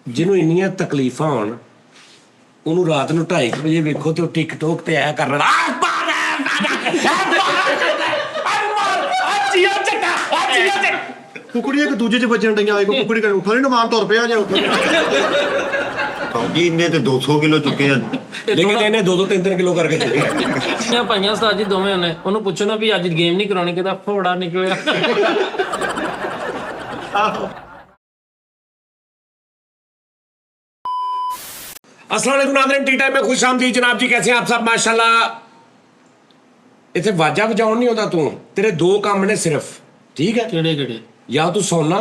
ਜਿਹਨੂੰ ਇੰਨੀਆਂ ਤਕਲੀਫਾਂ ਹੋਣ ਉਹਨੂੰ ਰਾਤ ਨੂੰ 2:30 ਵਜੇ ਵੇਖੋ ਤੇ ਉਹ ਟਿਕਟੋਕ ਤੇ ਐ ਕਰ ਰਿਹਾ ਕੁਕੜੀ ਇੱਕ ਦੂਜੇ 'ਚ ਵੱਜਣ ਡਈਆਂ ਆਏ ਕੋ ਕੁਕੜੀ ਉੱਠਾ ਨਹੀਂ ਨਮਾਨ ਤੁਰ ਪਿਆ ਜਾਂ ਜੀ ਇੰਨੇ ਤੇ 200 ਕਿਲੋ ਚੁੱਕੇ ਆ ਲੇਕਿਨ ਇਹਨੇ 2-3 ਕਿਲੋ ਕਰਕੇ ਚੁੱਕਿਆ ਭਾਈਆਂ ਉਸਤਾਦ ਜੀ ਦੋਵੇਂ ਨੇ ਉਹਨੂੰ ਪੁੱਛੋ ਨਾ ਵੀ ਅੱਜ ਗੇਮ ਨਹੀਂ ਕਰਾਉਣੀ ਕਹਿੰਦਾ ਫੋੜਾ ਨਿਕਲਿਆ अस्सलाम वालेकुम नाज़रीन टी टाइम में खुश आमदीद जनाब जी कैसे हैं आप सब माशाल्लाह इतने वाजा बजाउन नहीं होता तू तेरे 2 काम ने सिर्फ ठीक है ਕਿਹੜੇ या तू सौना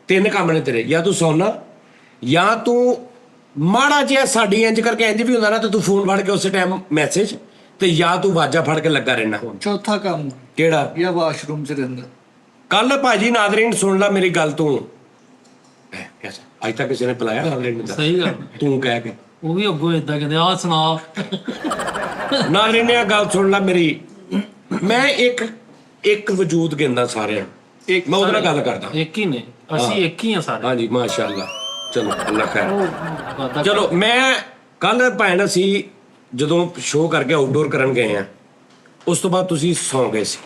3 काम ने तेरे या तू सौना या तू माड़ा जिहा साडी इंज करके इंज भी हुंदा ना तो तू फोन फड़ के उस टाइम मैसेज ते या तू वाजा फड़ के लगा रहना चौथा काम केड़ा या वाशरूम से रहना कल भाजी नाज़रीन सुन ला मेरी गल तू कैसा आज तक किसी ने बुलाया नाज़रीन ने ਸਹੀ ਗੱਲ तू कह के ਉਹ ਵੀ ਅੱਗੋਂ ਇਦਾਂ ਕਹਿੰਦੇ ਆ ਸੁਣਾ ਨਾਜ਼ਰੀਨ ਇਹ ਗੱਲ ਸੁਣ ਲੈ ਮੇਰੀ ਮੈਂ ਇੱਕ ਵਜੂਦ ਗਿੰਦਾ ਸਾਰਿਆਂ ਮੈਂ ਉਹਦੇ ਨਾਲ ਗੱਲ ਕਰਦਾ ਇੱਕ ਹੀ ਨੇ ਅਸੀਂ ਇੱਕ ਹੀ ਆ ਸਾਰੇ ਹਾਂਜੀ ਮਾਸ਼ਾਅੱਲਾ ਚਲੋ ਅੱਲਾ ਖੈਰ ਵਾਦਾ ਚਲੋ ਮੈਂ ਕੱਲ ਭੈਣ ਅਸੀਂ ਜਦੋਂ ਸ਼ੋਅ ਕਰਕੇ ਆਊਟਡੋਰ ਕਰਨ ਗਏ ਆ ਉਸ ਤੋਂ ਬਾਅਦ ਤੁਸੀਂ ਸੌਂ ਗਏ ਸੀ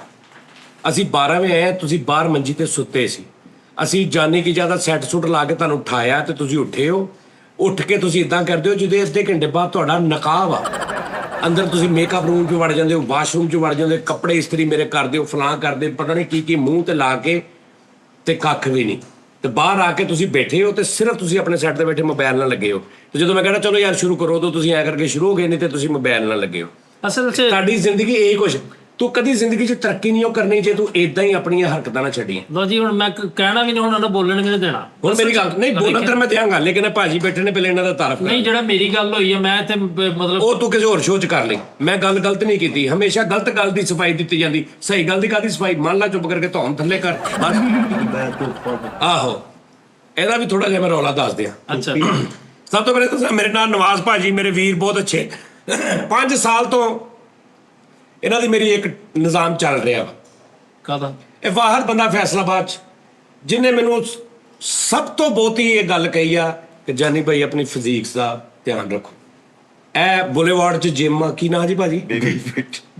ਅਸੀਂ 12 ਵਜੇ ਆਏ ਤੁਸੀਂ ਬਾਹਰ ਮੰਜੀ ਤੇ ਸੁੱਤੇ ਸੀ ਅਸੀਂ ਜਾਣੀ ਕਿ ਜਿਆਦਾ ਸੈੱਟ ਸੁੱਟ ਲਾ ਕੇ ਤੁਹਾਨੂੰ ਉਠਾਇਆ ਤੇ ਤੁਸੀਂ ਉੱਠੇ ਹੋ ਉੱਠ ਕੇ ਤੁਸੀਂ ਇਦਾਂ ਕਰਦੇ ਹੋ ਜਿਵੇਂ ਅੱਧੇ ਘੰਟੇ ਬਾਅਦ ਤੁਹਾਡਾ ਨਕਾਬ ਆ ਅੰਦਰ ਤੁਸੀਂ ਮੇਕਅਪ ਰੂਮ 'ਚ ਵੜ ਜਾਂਦੇ ਹੋ ਵਾਸ਼ਰੂਮ 'ਚ ਵੜ ਜਾਂਦੇ ਹੋ ਕੱਪੜੇ ਇਸਤਰੀ ਮੇਰੇ ਕਰਦੇ ਹੋ ਫਲਾਂ ਕਰਦੇ ਪਤਾ ਨਹੀਂ ਕੀ ਮੂੰਹ ਤੇ ਲਾ ਕੇ ਤੇ ਕੱਖ ਵੀ ਨਹੀਂ ਤੇ ਬਾਹਰ ਆ ਕੇ ਤੁਸੀਂ ਬੈਠੇ ਹੋ ਤੇ ਸਿਰਫ ਤੁਸੀਂ ਆਪਣੇ ਸੈੱਟ ਤੇ ਬੈਠੇ ਮੋਬਾਈਲ ਨਾਲ ਲੱਗੇ ਹੋ ਤੇ ਜਦੋਂ ਮੈਂ ਕਹਿੰਦਾ ਚਲੋ ਯਾਰ ਸ਼ੁਰੂ ਕਰੋ ਉਦੋਂ ਤੁਸੀਂ ਐ ਕਰਕੇ ਸ਼ੁਰੂ ਹੋ ਗਏ ਨਹੀਂ ਤੇ ਤੁਸੀਂ ਮੋਬਾਈਲ ਨਾਲ ਲੱਗੇ ਹੋ ਅਸਲ 'ਚ ਤੁਹਾਡੀ ਜ਼ਿੰਦਗੀ ਇਹ ਕੁਛ ਤੂੰ ਕਦੀ ਜ਼ਿੰਦਗੀ 'ਚ ਤਰੱਕੀ ਨਹੀਂ ਕਰਨੀ ਜੇ ਤੂੰ ਇਦਾਂ ਹੀ ਆਪਣੀਆਂ ਹਰਕਤਾਂ ਨਾਲ ਛੱਡੀਆਂ ਲੋ ਜੀ ਹੁਣ ਮੈਂ ਕਹਿਣਾ ਵੀ ਨਹੀਂ ਹੁਣ ਉਹਨਾਂ ਬੋਲਣ ਵੀ ਨਹੀਂ ਦੇਣਾ ਹੁਣ ਮੇਰੀ ਗੱਲ ਨਹੀਂ ਬੋਲਣ ਤੇ ਮੈਂ ਦਿਆਂਗਾ ਲੇਕਿਨ ਇਹ ਭਾਜੀ ਬੈਠੇ ਨੇ ਪਹਿਲੇ ਇਹਨਾਂ ਦਾ ਤਾਰਫ ਨਹੀਂ ਜਿਹੜਾ ਮੇਰੀ ਗੱਲ ਹੋਈ ਹੈ ਮੈਂ ਤੇ ਮਤਲਬ ਉਹ ਤੂੰ ਕਿਸੇ ਹੋਰ ਸ਼ੋਅ 'ਚ ਕਰ ਲਈ ਮੈਂ ਗੱਲ ਗਲਤ ਨਹੀਂ ਕੀਤੀ ਹਮੇਸ਼ਾ ਗਲਤ ਗੱਲ ਦੀ ਸਫਾਈ ਦਿੱਤੀ ਜਾਂਦੀ ਸਹੀ ਗੱਲ ਦੀ ਕਾਦੀ ਸਫਾਈ ਮੰਨ ਲਾ ਚੁੱਪ ਕਰਕੇ ਧੌਣ ਥੱਲੇ ਕਰ ਆਹੋ ਇਹਦਾ ਵੀ ਥੋੜਾ ਜਿਹਾ ਮੈਂ ਰੌਲਾ ਦੱਸ ਦਿਆਂ ਅੱਛਾ ਸਭ ਤੋਂ ਪਹਿਲੇ ਤਾਂ ਮੇਰੇ ਨਾਲ ਨਵਾਜ਼ ਭਾਜੀ ਮੇਰੇ ਵੀਰ ਬਹੁਤ ਅੱਛੇ 5 ਸਾਲ ਤੋਂ ਇਹਨਾਂ ਦੀ ਮੇਰੀ ਇੱਕ ਨਿਜ਼ਾਮ ਚੱਲ ਰਿਹਾ ਵਾ ਕਾਦਾ ਇਹ ਵਾਹਰ ਬੰਦਾ ਫੈਸਲਾਬਾਦ 'ਚ ਜਿਹਨੇ ਮੈਨੂੰ ਸਭ ਤੋਂ ਬਹੁਤੀ ਇਹ ਗੱਲ ਕਹੀ ਆ ਕਿ ਜਾਨੀ ਭਾਈ ਆਪਣੀ ਫਿਜ਼ੀਕਸ ਦਾ ਧਿਆਨ ਰੱਖੋ ਇਹ ਬੁਲੇਵਾਰਡ 'ਚ ਜਿਮ ਕੀ ਨਾਂ ਜੀ ਭਾਜੀ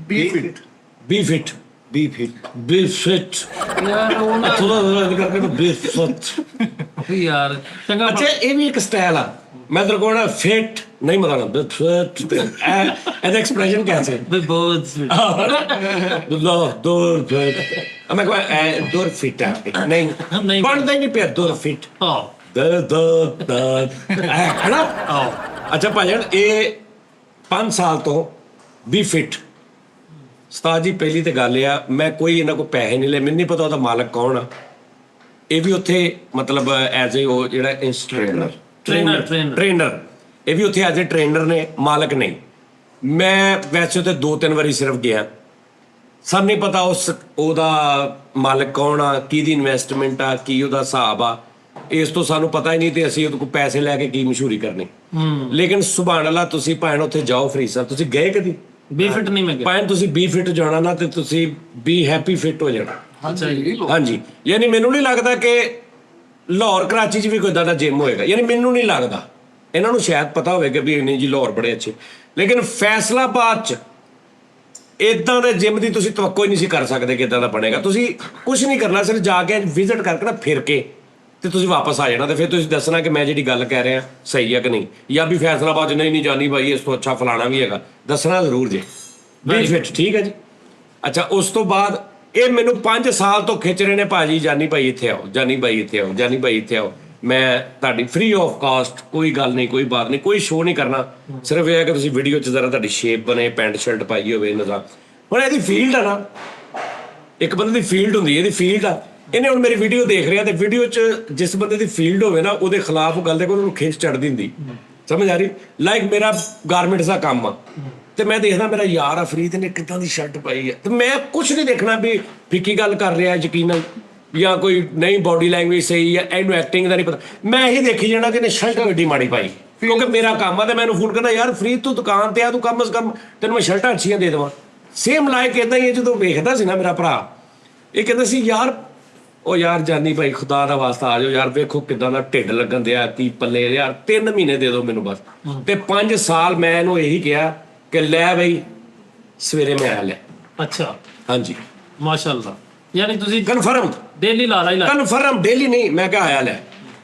ਬੀ ਫਿਟ ਬੀ ਫਿਟ ਯਾਰ ਉਹ ਨਾ ਥੋੜਾ ਕਰਕੇ ਬੀ ਫਿਟ ਯਾਰ ਚੰਗਾ ਅੱਛਾ ਇਹ ਵੀ ਇੱਕ ਸਟਾਈਲ ਆ ਮੈਂ ਤੇਰੇ ਕੋਲ ਫਿਟ ਨਹੀਂ ਮਤਲਬ ਫਿਟ ਇਹਦਾ ਐਕਸਪ੍ਰੈਸ਼ਨ ਕੈਸੇ ਵੀ ਬਹੁਤ ਦੂਰ ਫਿਟ ਮੈਂ ਕੋਈ ਦੂਰ ਫਿਟ ਨਹੀਂ ਬਣਦਾ ਹੀ ਨਹੀਂ ਪਿਆ ਦੂਰ ਫਿਟ ਹਾਂ ਹੈ ਨਾ ਅੱਛਾ ਭਾਜਣ ਇਹ 5 ਸਾਲ ਤੋਂ ਵੀ ਫਿਟ ਉਸਤਾਦ ਜੀ ਪਹਿਲੀ ਤੇ ਗੱਲ ਆ ਮੈਂ ਕੋਈ ਇਹਨਾਂ ਕੋਲ ਪੈਸੇ ਨਹੀਂ ਲਏ ਮੈਨੂੰ ਨਹੀਂ ਪਤਾ ਉਹਦਾ ਮਾਲਕ ਕੌਣ ਆ ਇਹ ਵੀ ਉੱਥੇ ਮਤਲਬ ਐਜ਼ ਏ ਉਹ ਜਿਹੜਾ ਟ੍ਰੇਨਰ ਇਹ ਵੀ ਉੱਥੇ ਐਜ਼ ਏ ਟ੍ਰੇਨਰ ਨੇ ਮਾਲਕ ਨਹੀਂ ਮੈਂ ਵੈਸੇ ਤੇ 2-3 ਵਾਰੀ ਸਿਰਫ ਗਿਆ ਸਾਨੂੰ ਨਹੀਂ ਪਤਾ ਉਹਦਾ ਮਾਲਕ ਕੌਣ ਆ ਕਿਹਦੀ ਇਨਵੈਸਟਮੈਂਟ ਆ ਕੀ ਉਹਦਾ ਹਿਸਾਬ ਆ ਇਸ ਤੋਂ ਸਾਨੂੰ ਪਤਾ ਹੀ ਨਹੀਂ ਤੇ ਅਸੀਂ ਉਹਦੇ ਕੋਲ ਪੈਸੇ ਲੈ ਕੇ ਕੀ ਮਸ਼ਹੂਰੀ ਕਰਨੀ ਲੇਕਿਨ ਸੁਭਾਨ ਅੱਲਾ ਤੁਸੀਂ ਭਾਵੇਂ ਉੱਥੇ ਜਾਓ ਫਰੀ ਸਾਹਿਬ ਤੁਸੀਂ ਗਏ ਕਦੀ ਬੀ ਫਿਟ ਨਹੀਂ ਮੈਂ ਗਿਆ ਭਾਵੇਂ ਤੁਸੀਂ ਬੀ ਫਿਟ ਜਾਣਾ ਨਾ ਤੇ ਤੁਸੀਂ ਬੀ ਹੈਪੀ ਫਿਟ ਹੋ ਜਾਣਾ ਹਾਂਜੀ ਯਾਨੀ ਮੈਨੂੰ ਨਹੀਂ ਲੱਗਦਾ ਕਿ ਲਾਹੌਰ ਕਰਾਚੀ 'ਚ ਵੀ ਕੋਈ ਦਾ ਜਿਮ ਹੋਏਗਾ ਯਾਨੀ ਮੈਨੂੰ ਨਹੀਂ ਲੱਗਦਾ ਇਹਨਾਂ ਨੂੰ ਸ਼ਾਇਦ ਪਤਾ ਹੋਵੇਗਾ ਵੀ ਨਹੀਂ ਜੀ ਲਾਹੌਰ ਬੜੇ ਅੱਛੇ ਲੇਕਿਨ ਫੈਸਲਾਬਾਦ 'ਚ ਇਦਾਂ ਦੇ ਜਿਮ ਦੀ ਤੁਸੀਂ ਤਵੱਕੋ ਹੀ ਨਹੀਂ ਸੀ ਕਰ ਸਕਦੇ ਕਿ ਇਦਾਂ ਦਾ ਬਣੇਗਾ ਤੁਸੀਂ ਕੁਝ ਨਹੀਂ ਕਰਨਾ ਸਿਰਫ ਜਾ ਕੇ ਵਿਜ਼ਿਟ ਕਰਕੇ ਨਾ ਫਿਰ ਕੇ ਤੇ ਤੁਸੀਂ ਵਾਪਸ ਆ ਜਾਣਾ ਤੇ ਫਿਰ ਤੁਸੀਂ ਦੱਸਣਾ ਕਿ ਮੈਂ ਜਿਹੜੀ ਗੱਲ ਕਹਿ ਰਿਹਾ ਸਹੀ ਹੈ ਕਿ ਨਹੀਂ ਜਾਂ ਵੀ ਫੈਸਲਾਬਾਦ 'ਚ ਨਹੀਂ ਜਾਣੀ ਭਾਈ ਇਸ ਤੋਂ ਅੱਛਾ ਫਲਾਣਾ ਵੀ ਹੈਗਾ ਦੱਸਣਾ ਜ਼ਰੂਰ ਜੇ ਬੀ ਫਿਟ ਠੀਕ ਹੈ ਜੀ ਅੱਛਾ ਉਸ ਤੋਂ ਬਾਅਦ ਇਹ ਮੈਨੂੰ 5 ਸਾਲ ਤੋਂ ਖਿੱਚ ਰਹੇ ਨੇ ਭਾਜੀ ਜਾਨੀ ਭਾਈ ਇੱਥੇ ਆਓ ਜਾਨੀ ਭਾਈ ਇੱਥੇ ਆਓ ਜਾਨੀ ਭਾਈ ਇੱਥੇ ਆਓ ਮੈਂ ਤੁਹਾਡੀ ਫ੍ਰੀ ਆਫ ਕਾਸਟ ਕੋਈ ਗੱਲ ਨਹੀਂ ਕੋਈ ਬਾਤ ਨਹੀਂ ਕੋਈ ਸ਼ੋਅ ਨਹੀਂ ਕਰਨਾ ਸਿਰਫ ਇਹ ਹੈ ਕਿ ਤੁਸੀਂ ਵੀਡੀਓ 'ਚ ਜ਼ਰਾ ਤੁਹਾਡੀ ਸ਼ੇਪ ਬਣੇ ਪੈਂਟ ਸ਼ਰਟ ਪਾਈ ਹੋਵੇ ਨਿਜ਼ਾਮ ਹੁਣ ਇਹਦੀ ਫੀਲਡ ਆ ਨਾ ਇੱਕ ਬੰਦੇ ਦੀ ਫੀਲਡ ਹੁੰਦੀ ਇਹਦੀ ਫੀਲਡ ਆ ਇਹਨੇ ਹੁਣ ਮੇਰੀ ਵੀਡੀਓ ਦੇਖ ਰਿਹਾ ਤੇ ਵੀਡੀਓ 'ਚ ਜਿਸ ਬੰਦੇ ਦੀ ਫੀਲਡ ਹੋਵੇ ਨਾ ਉਹਦੇ ਖਿਲਾਫ ਗੱਲ ਦੇ ਕੋਈ ਉਹਨੂੰ ਖਿੱਚ ਚੜ੍ਹਦੀ ਹੁੰਦੀ ਸਮਝ ਆ ਰਹੀ ਲਾਈਕ ਮੇਰਾ ਗਾਰਮੈਂਟਸ ਦਾ ਕੰਮ ਆ ਤੇ ਮੈਂ ਦੇਖਦਾ ਮੇਰਾ ਯਾਰ ਅਫਰੀਦ ਨੇ ਕਿੱਦਾਂ ਦੀ ਸ਼ਰਟ ਪਾਈ ਹੈ ਤੇ ਮੈਂ ਕੁਛ ਨਹੀਂ ਦੇਖਣਾ ਵੀ ਫਿੱਕੀ ਗੱਲ ਕਰ ਰਿਹਾ ਯਕੀਨਨ ਜਾਂ ਕੋਈ ਨਹੀਂ ਬਾਡੀ ਲੈਂਗੁਏਜ ਸਹੀ ਹੈ ਇਹਨੂੰ ਐਕਟਿੰਗ ਦਾ ਨਹੀਂ ਪਤਾ ਮੈਂ ਇਹੀ ਦੇਖੀ ਜਾਣਾ ਕਿ ਇਹਨੇ ਸ਼ਰਟ ਵੱਡੀ ਮਾੜੀ ਪਾਈ ਕਿਉਂਕਿ ਮੇਰਾ ਕੰਮ ਆ ਤੇ ਮੈਨੂੰ ਫੋਨ ਕਰਨਾ ਯਾਰ ਫਰੀਦ ਤੂੰ ਦੁਕਾਨ ਤੇ ਆ ਤੂੰ ਕਮ ਸੇ ਕਮ ਤੈਨੂੰ ਮੈਂ ਸ਼ਰਟਾਂ ਅੱਛੀਆਂ ਦੇ ਦੇਵਾਂ ਸੇਮ ਲਾਈਕ ਇਦਾਂ ਹੀ ਜਦੋਂ ਵੇਖਦਾ ਸੀ ਨਾ ਮੇਰਾ ਭਰਾ ਇਹ ਕਹਿੰਦਾ ਸੀ ਯਾਰ ਉਹ ਯਾਰ ਜਾਨੀ ਭਾਈ ਖੁਦਾ ਦਾ ਵਾਸਤਾ ਆ ਜਾਓ ਯਾਰ, ਵੇਖੋ ਕਿਦਾਂ ਦਾ ਢਿੱਡ ਲੱਗਣ ਦਿਆ, ਕੀ ਪੱਲੇ ਯਾਰ, 3 ਮਹੀਨੇ ਦੇ ਦਿਓ ਮੈਨੂੰ ਬਸ। ਤੇ 5 ਸਾਲ ਮੈਂ ਇਹਨੂੰ ਇਹੀ ਕਿਹਾ ਕਿ ਲੈ ਬਈ ਸਵੇਰੇ ਮੈਂ ਆ ਲੈ। ਅੱਛਾ, ਹਾਂਜੀ ਮਾਸ਼ਾਅੱਲਾ, ਯਾਨੀ ਤੁਸੀਂ ਕਨਫਰਮ ਡੇਲੀ ਲਾ ਲਾ ਹੀ ਲਾ। ਕਨਫਰਮ ਡੇਲੀ ਨਹੀਂ, ਮੈਂ ਕਿਹਾ ਆਇਆ ਲੈ।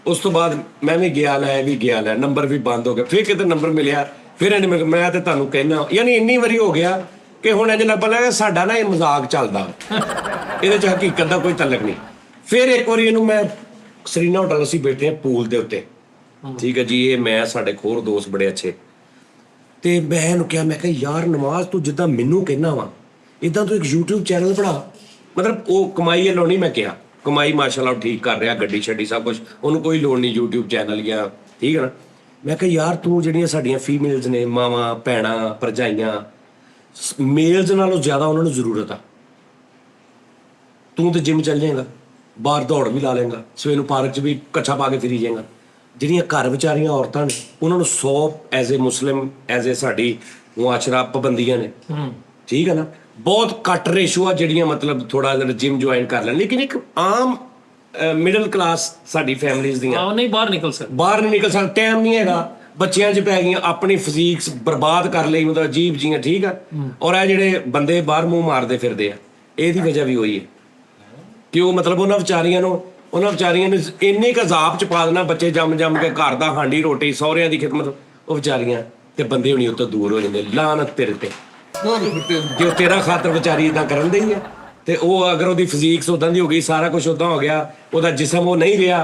ਉਸ ਤੋਂ ਬਾਅਦ ਮੈਂ ਵੀ ਗਿਆ ਲੈ, ਵੀ ਗਿਆ ਲੈ, ਨੰਬਰ ਵੀ ਬੰਦ ਹੋ ਗਿਆ। ਫਿਰ ਕਿਤੇ ਨੰਬਰ ਮਿਲਿਆ, ਫਿਰ ਇਹਨੇ ਮੈਂ ਤੇ ਤੁਹਾਨੂੰ ਕਹਿਣਾ, ਯਾਨੀ ਇੰਨੀ ਵਾਰੀ ਹੋ ਗਿਆ ਕਿ ਹੁਣ ਇੰਜ ਲੱਗ ਪਿਆ ਸਾਡਾ ਨਾ ਇਹ ਮਜ਼ਾਕ ਚੱਲਦਾ, ਇਹਦੇ ਚ ਹਕੀਕਤ ਦਾ ਕੋਈ ਤਲਕ ਨਹੀਂ। ਫਿਰ ਇੱਕ ਵਾਰੀ ਇਹਨੂੰ ਮੈਂ ਸਰੀਨਾ ਹੋਟਲ, ਅਸੀਂ ਬੈਠੇ ਹਾਂ ਪੂਲ ਦੇ ਉੱਤੇ, ਠੀਕ ਹੈ ਜੀ, ਇਹ ਮੈਂ ਸਾਡੇ ਹੋਰ ਦੋਸਤ ਬੜੇ ਅੱਛੇ, ਤੇ ਮੈਂ ਇਹਨੂੰ ਕਿਹਾ, ਮੈਂ ਕਿਹਾ ਯਾਰ ਨਵਾਜ਼ ਤੂੰ ਜਿੱਦਾਂ ਮੈਨੂੰ ਕਹਿਣਾ ਵਾ ਇਦਾਂ ਤੂੰ ਇੱਕ YouTube ਚੈਨਲ ਬਣਾ। ਮਤਲਬ ਉਹ ਕਮਾਈ ਵੱਲੋਂ ਨਹੀਂ, ਮੈਂ ਕਿਹਾ ਕਮਾਈ ਮਾਸ਼ਾਅੱਲਾ ਠੀਕ ਕਰ ਰਿਹਾ, ਗੱਡੀ ਛੱਡੀ ਸਭ ਕੁਝ, ਉਹਨੂੰ ਕੋਈ ਲੋੜ ਨਹੀਂ YouTube ਚੈਨਲ ਜਾਂ, ਠੀਕ ਹੈ ਨਾ। ਮੈਂ ਕਿਹਾ ਯਾਰ ਤੂੰ ਜਿਹੜੀਆਂ ਸਾਡੀਆਂ ਫੀਮੇਲਸ ਨੇ, ਮਾਵਾਂ ਭੈਣਾਂ ਭਰਜਾਈਆਂ, ਮੇਲਸ ਨਾਲੋਂ ਜ਼ਿਆਦਾ ਉਹਨਾਂ ਨੂੰ ਜ਼ਰੂਰਤ ਆ। ਤੂੰ ਤੇ ਜਿਮ ਚੱਲ ਜਾਏਗਾ, ਬਾਹਰ ਦੌੜ ਵੀ ਲਾ ਲੇਗਾ, ਸਵੇਰ ਨੂੰ ਪਾਰਕ 'ਚ ਵੀ ਕੱਛਾ ਪਾ ਕੇ ਫਿਰੀ ਜਾਏਗਾ। ਜਿਹੜੀਆਂ ਘਰ ਵਿਚਾਰੀਆਂ ਔਰਤਾਂ ਨੇ ਉਹਨਾਂ ਨੂੰ 100 as a Muslim, as a ਸਾਡੀ ਮੁਆਸ਼ਰਾ ਪਾਬੰਦੀਆਂ ਨੇ, ਠੀਕ ਹੈ ਨਾ। ਬਹੁਤ ਘੱਟ ਰੇਸ਼ੋ ਆ ਜਿਹੜੀਆਂ ਮਤਲਬ ਥੋੜਾ ਜਿਹਾ ਜਿਮ ਜੁਆਇਨ ਕਰ ਲੈਣ, ਲੇਕਿਨ ਇੱਕ ਆਮ ਮਿਡਲ ਕਲਾਸ ਸਾਡੀ ਫੈਮਿਲੀਜ਼ ਦੀਆਂ ਆਹ ਨਹੀਂ ਬਾਹਰ ਨਿਕਲ ਸਕਦੇ, ਬਾਹਰ ਨਹੀਂ ਨਿਕਲ ਸਕਦਾ, ਟਾਈਮ ਨਹੀਂ ਹੈਗਾ, ਬੱਚਿਆਂ 'ਚ ਪੈ ਗਈਆਂ, ਆਪਣੀ ਫਿਜ਼ੀਕਸ ਬਰਬਾਦ ਕਰ ਲਈ, ਮਤਲਬ ਅਜੀਬ ਜੀਆਂ, ਠੀਕ ਆ। ਔਰ ਇਹ ਜਿਹੜੇ ਬੰਦੇ ਬਾਹਰ ਮੂੰਹ ਮਾਰਦੇ ਫਿਰਦੇ ਆ, ਇਹਦੀ ਵਜ੍ਹਾ ਵੀ ਉਹੀ ਹੈ ਕਿ ਉਹ ਮਤਲਬ ਉਹਨਾਂ ਵਿਚਾਰੀਆਂ ਨੂੰ ਇੰਨੇ ਕੁ ਅਜ਼ਾਬ 'ਚ ਪਾ ਦੇਣਾ, ਬੱਚੇ ਜੰਮ ਕੇ, ਘਰ ਦਾ ਹਾਂਡੀ ਰੋਟੀ, ਸਹੁਰਿਆਂ ਦੀ ਖਿਦਮਤ, ਉਹ ਵਿਚਾਰੀਆਂ ਤੇ ਬੰਦੇ ਹੁਣੀ ਉੱਤੋਂ ਦੂਰ ਹੋ ਜਾਂਦੇ। ਲਾਨਤ ਤੇਰੇ ਤੇ ਕਿ ਉਹ ਤੇਰਾ ਖਾਤਰ ਵਿਚਾਰੀ ਇਦਾਂ ਕਰਨ ਦੇ ਹੀ ਆ। ਤੇ ਉਹ ਅਗਰ ਉਹਦੀ ਫਿਜ਼ੀਕਸ ਉਦਾਂ ਦੀ ਹੋ ਗਈ, ਸਾਰਾ ਕੁਝ ਉਦਾਂ ਹੋ ਗਿਆ, ਉਹਦਾ ਜਿਸਮ ਉਹ ਨਹੀਂ ਰਿਹਾ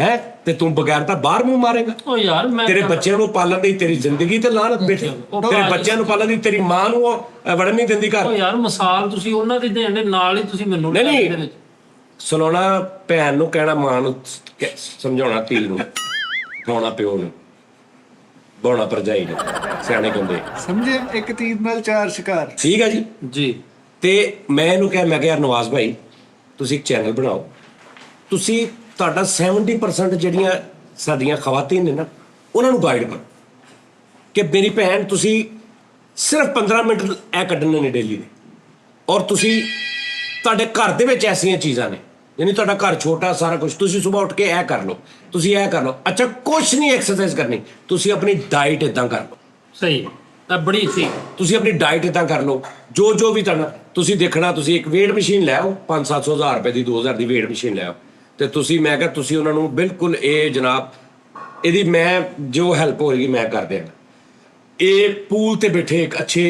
ਹੈ, ਤੇ ਤੂੰ ਬਗੈਰ ਤਾਂ ਬਾਹਰ ਮੂੰਹ ਮਾਰੇਗਾ। ਉਹ ਯਾਰ ਮੈਂ ਤੇਰੇ ਬੱਚਿਆਂ ਨੂੰ ਪਾਲਣ ਦੀ ਤੇਰੀ ਜ਼ਿੰਦਗੀ ਤੇ ਲਾਨਤ ਬੈਠੇ, ਤੇਰੇ ਬੱਚਿਆਂ ਨੂੰ ਪਾਲਣ ਦੀ ਤੇਰੀ ਮਾਂ ਨੂੰ ਉਹ ਵੜਨ ਨਹੀਂ ਦਿੰਦੀ ਘਰ। ਉਹ ਯਾਰ ਮਿਸਾਲ ਤੁਸੀਂ ਉਹਨਾਂ ਦੀ ਦੇਣ ਦੇ ਨਾਲ ਹੀ ਤੁਸੀਂ ਮੈਨੂੰ ਨਹੀਂ ਸੁਣਾਉਣਾ, ਭੈਣ ਨੂੰ ਕਹਿਣਾ, ਮਾਂ ਨੂੰ ਸਮਝਾਉਣਾ, ਧੀ ਨੂੰ ਖਾਉਣਾ, ਪਿਓ ਨੂੰ ਬਾਉਣਾ, ਭਰਜਾਈ ਨੂੰ, ਸਿਆਣੇ ਕਹਿੰਦੇ ਸਮਝੇ, ਇੱਕ ਤੀਰ ਨਾਲ 4 ਸ਼ਿਕਾਰ। ਠੀਕ ਹੈ ਜੀ। ਜੀ ਤੇ ਮੈਂ ਇਹਨੂੰ ਕਿਹਾ, ਮੈਂ ਕਿਹਾ ਯਾਰ ਨਵਾਜ਼ ਭਾਈ ਤੁਸੀਂ ਇੱਕ ਚੈਨਲ ਬਣਾਓ, ਤੁਸੀਂ ਤੁਹਾਡਾ 70% ਜਿਹੜੀਆਂ ਸਾਡੀਆਂ ਖਵਾਤੀਨ ਨੇ ਨਾ ਉਹਨਾਂ ਨੂੰ ਗਾਈਡ ਕਰੋ ਕਿ ਮੇਰੀ ਭੈਣ ਤੁਸੀਂ ਸਿਰਫ 15 ਮਿੰਟ ਇਹ ਕੱਢਣੇ ਨੇ ਡੇਲੀ ਦੇ, ਔਰ ਤੁਸੀਂ ਤੁਹਾਡੇ ਘਰ ਦੇ ਵਿੱਚ ਐਸੀਆਂ ਚੀਜ਼ਾਂ ਨੇ, ਯਾਨੀ ਤੁਹਾਡਾ ਘਰ ਛੋਟਾ, ਸਾਰਾ ਕੁਝ, ਤੁਸੀਂ ਸਵੇਰ ਉੱਠ ਕੇ ਇਹ ਕਰ ਲਓ, ਤੁਸੀਂ ਇਹ ਕਰ ਲਓ, ਅੱਛਾ ਕੁਛ ਨਹੀਂ ਐਕਸਰਸਾਈਜ਼ ਕਰਨੀ, ਤੁਸੀਂ ਆਪਣੀ ਡਾਈਟ ਇਦਾਂ ਕਰ ਲਓ। ਸਹੀ ਹੈ, ਬੜੀ ਸਹੀ। ਤੁਸੀਂ ਆਪਣੀ ਡਾਈਟ ਇਦਾਂ ਕਰ ਲਓ, ਜੋ ਵੀ ਤੁਹਾਨੂੰ ਤੁਸੀਂ ਦੇਖਣਾ, ਤੁਸੀਂ ਇੱਕ ਵੇਟ ਮਸ਼ੀਨ ਲੈ ਆਓ, 500-700 ਹਜ਼ਾਰ ਰੁਪਏ ਦੀ, 2000 ਦੀ ਵੇਟ ਮਸ਼ੀਨ ਲੈ ਆਓ, ਤੇ ਤੁਸੀਂ, ਮੈਂ ਕਿਹਾ ਤੁਸੀਂ ਉਹਨਾਂ ਨੂੰ ਬਿਲਕੁਲ ਇਹ ਜਨਾਬ ਇਹਦੀ ਮੈਂ ਜੋ ਹੈਲਪ ਹੋਏਗੀ ਮੈਂ ਕਰ ਦਿਆਂਗਾ। ਇਹ ਪੂਲ ਤੇ ਬੈਠੇ ਇੱਕ ਅੱਛੇ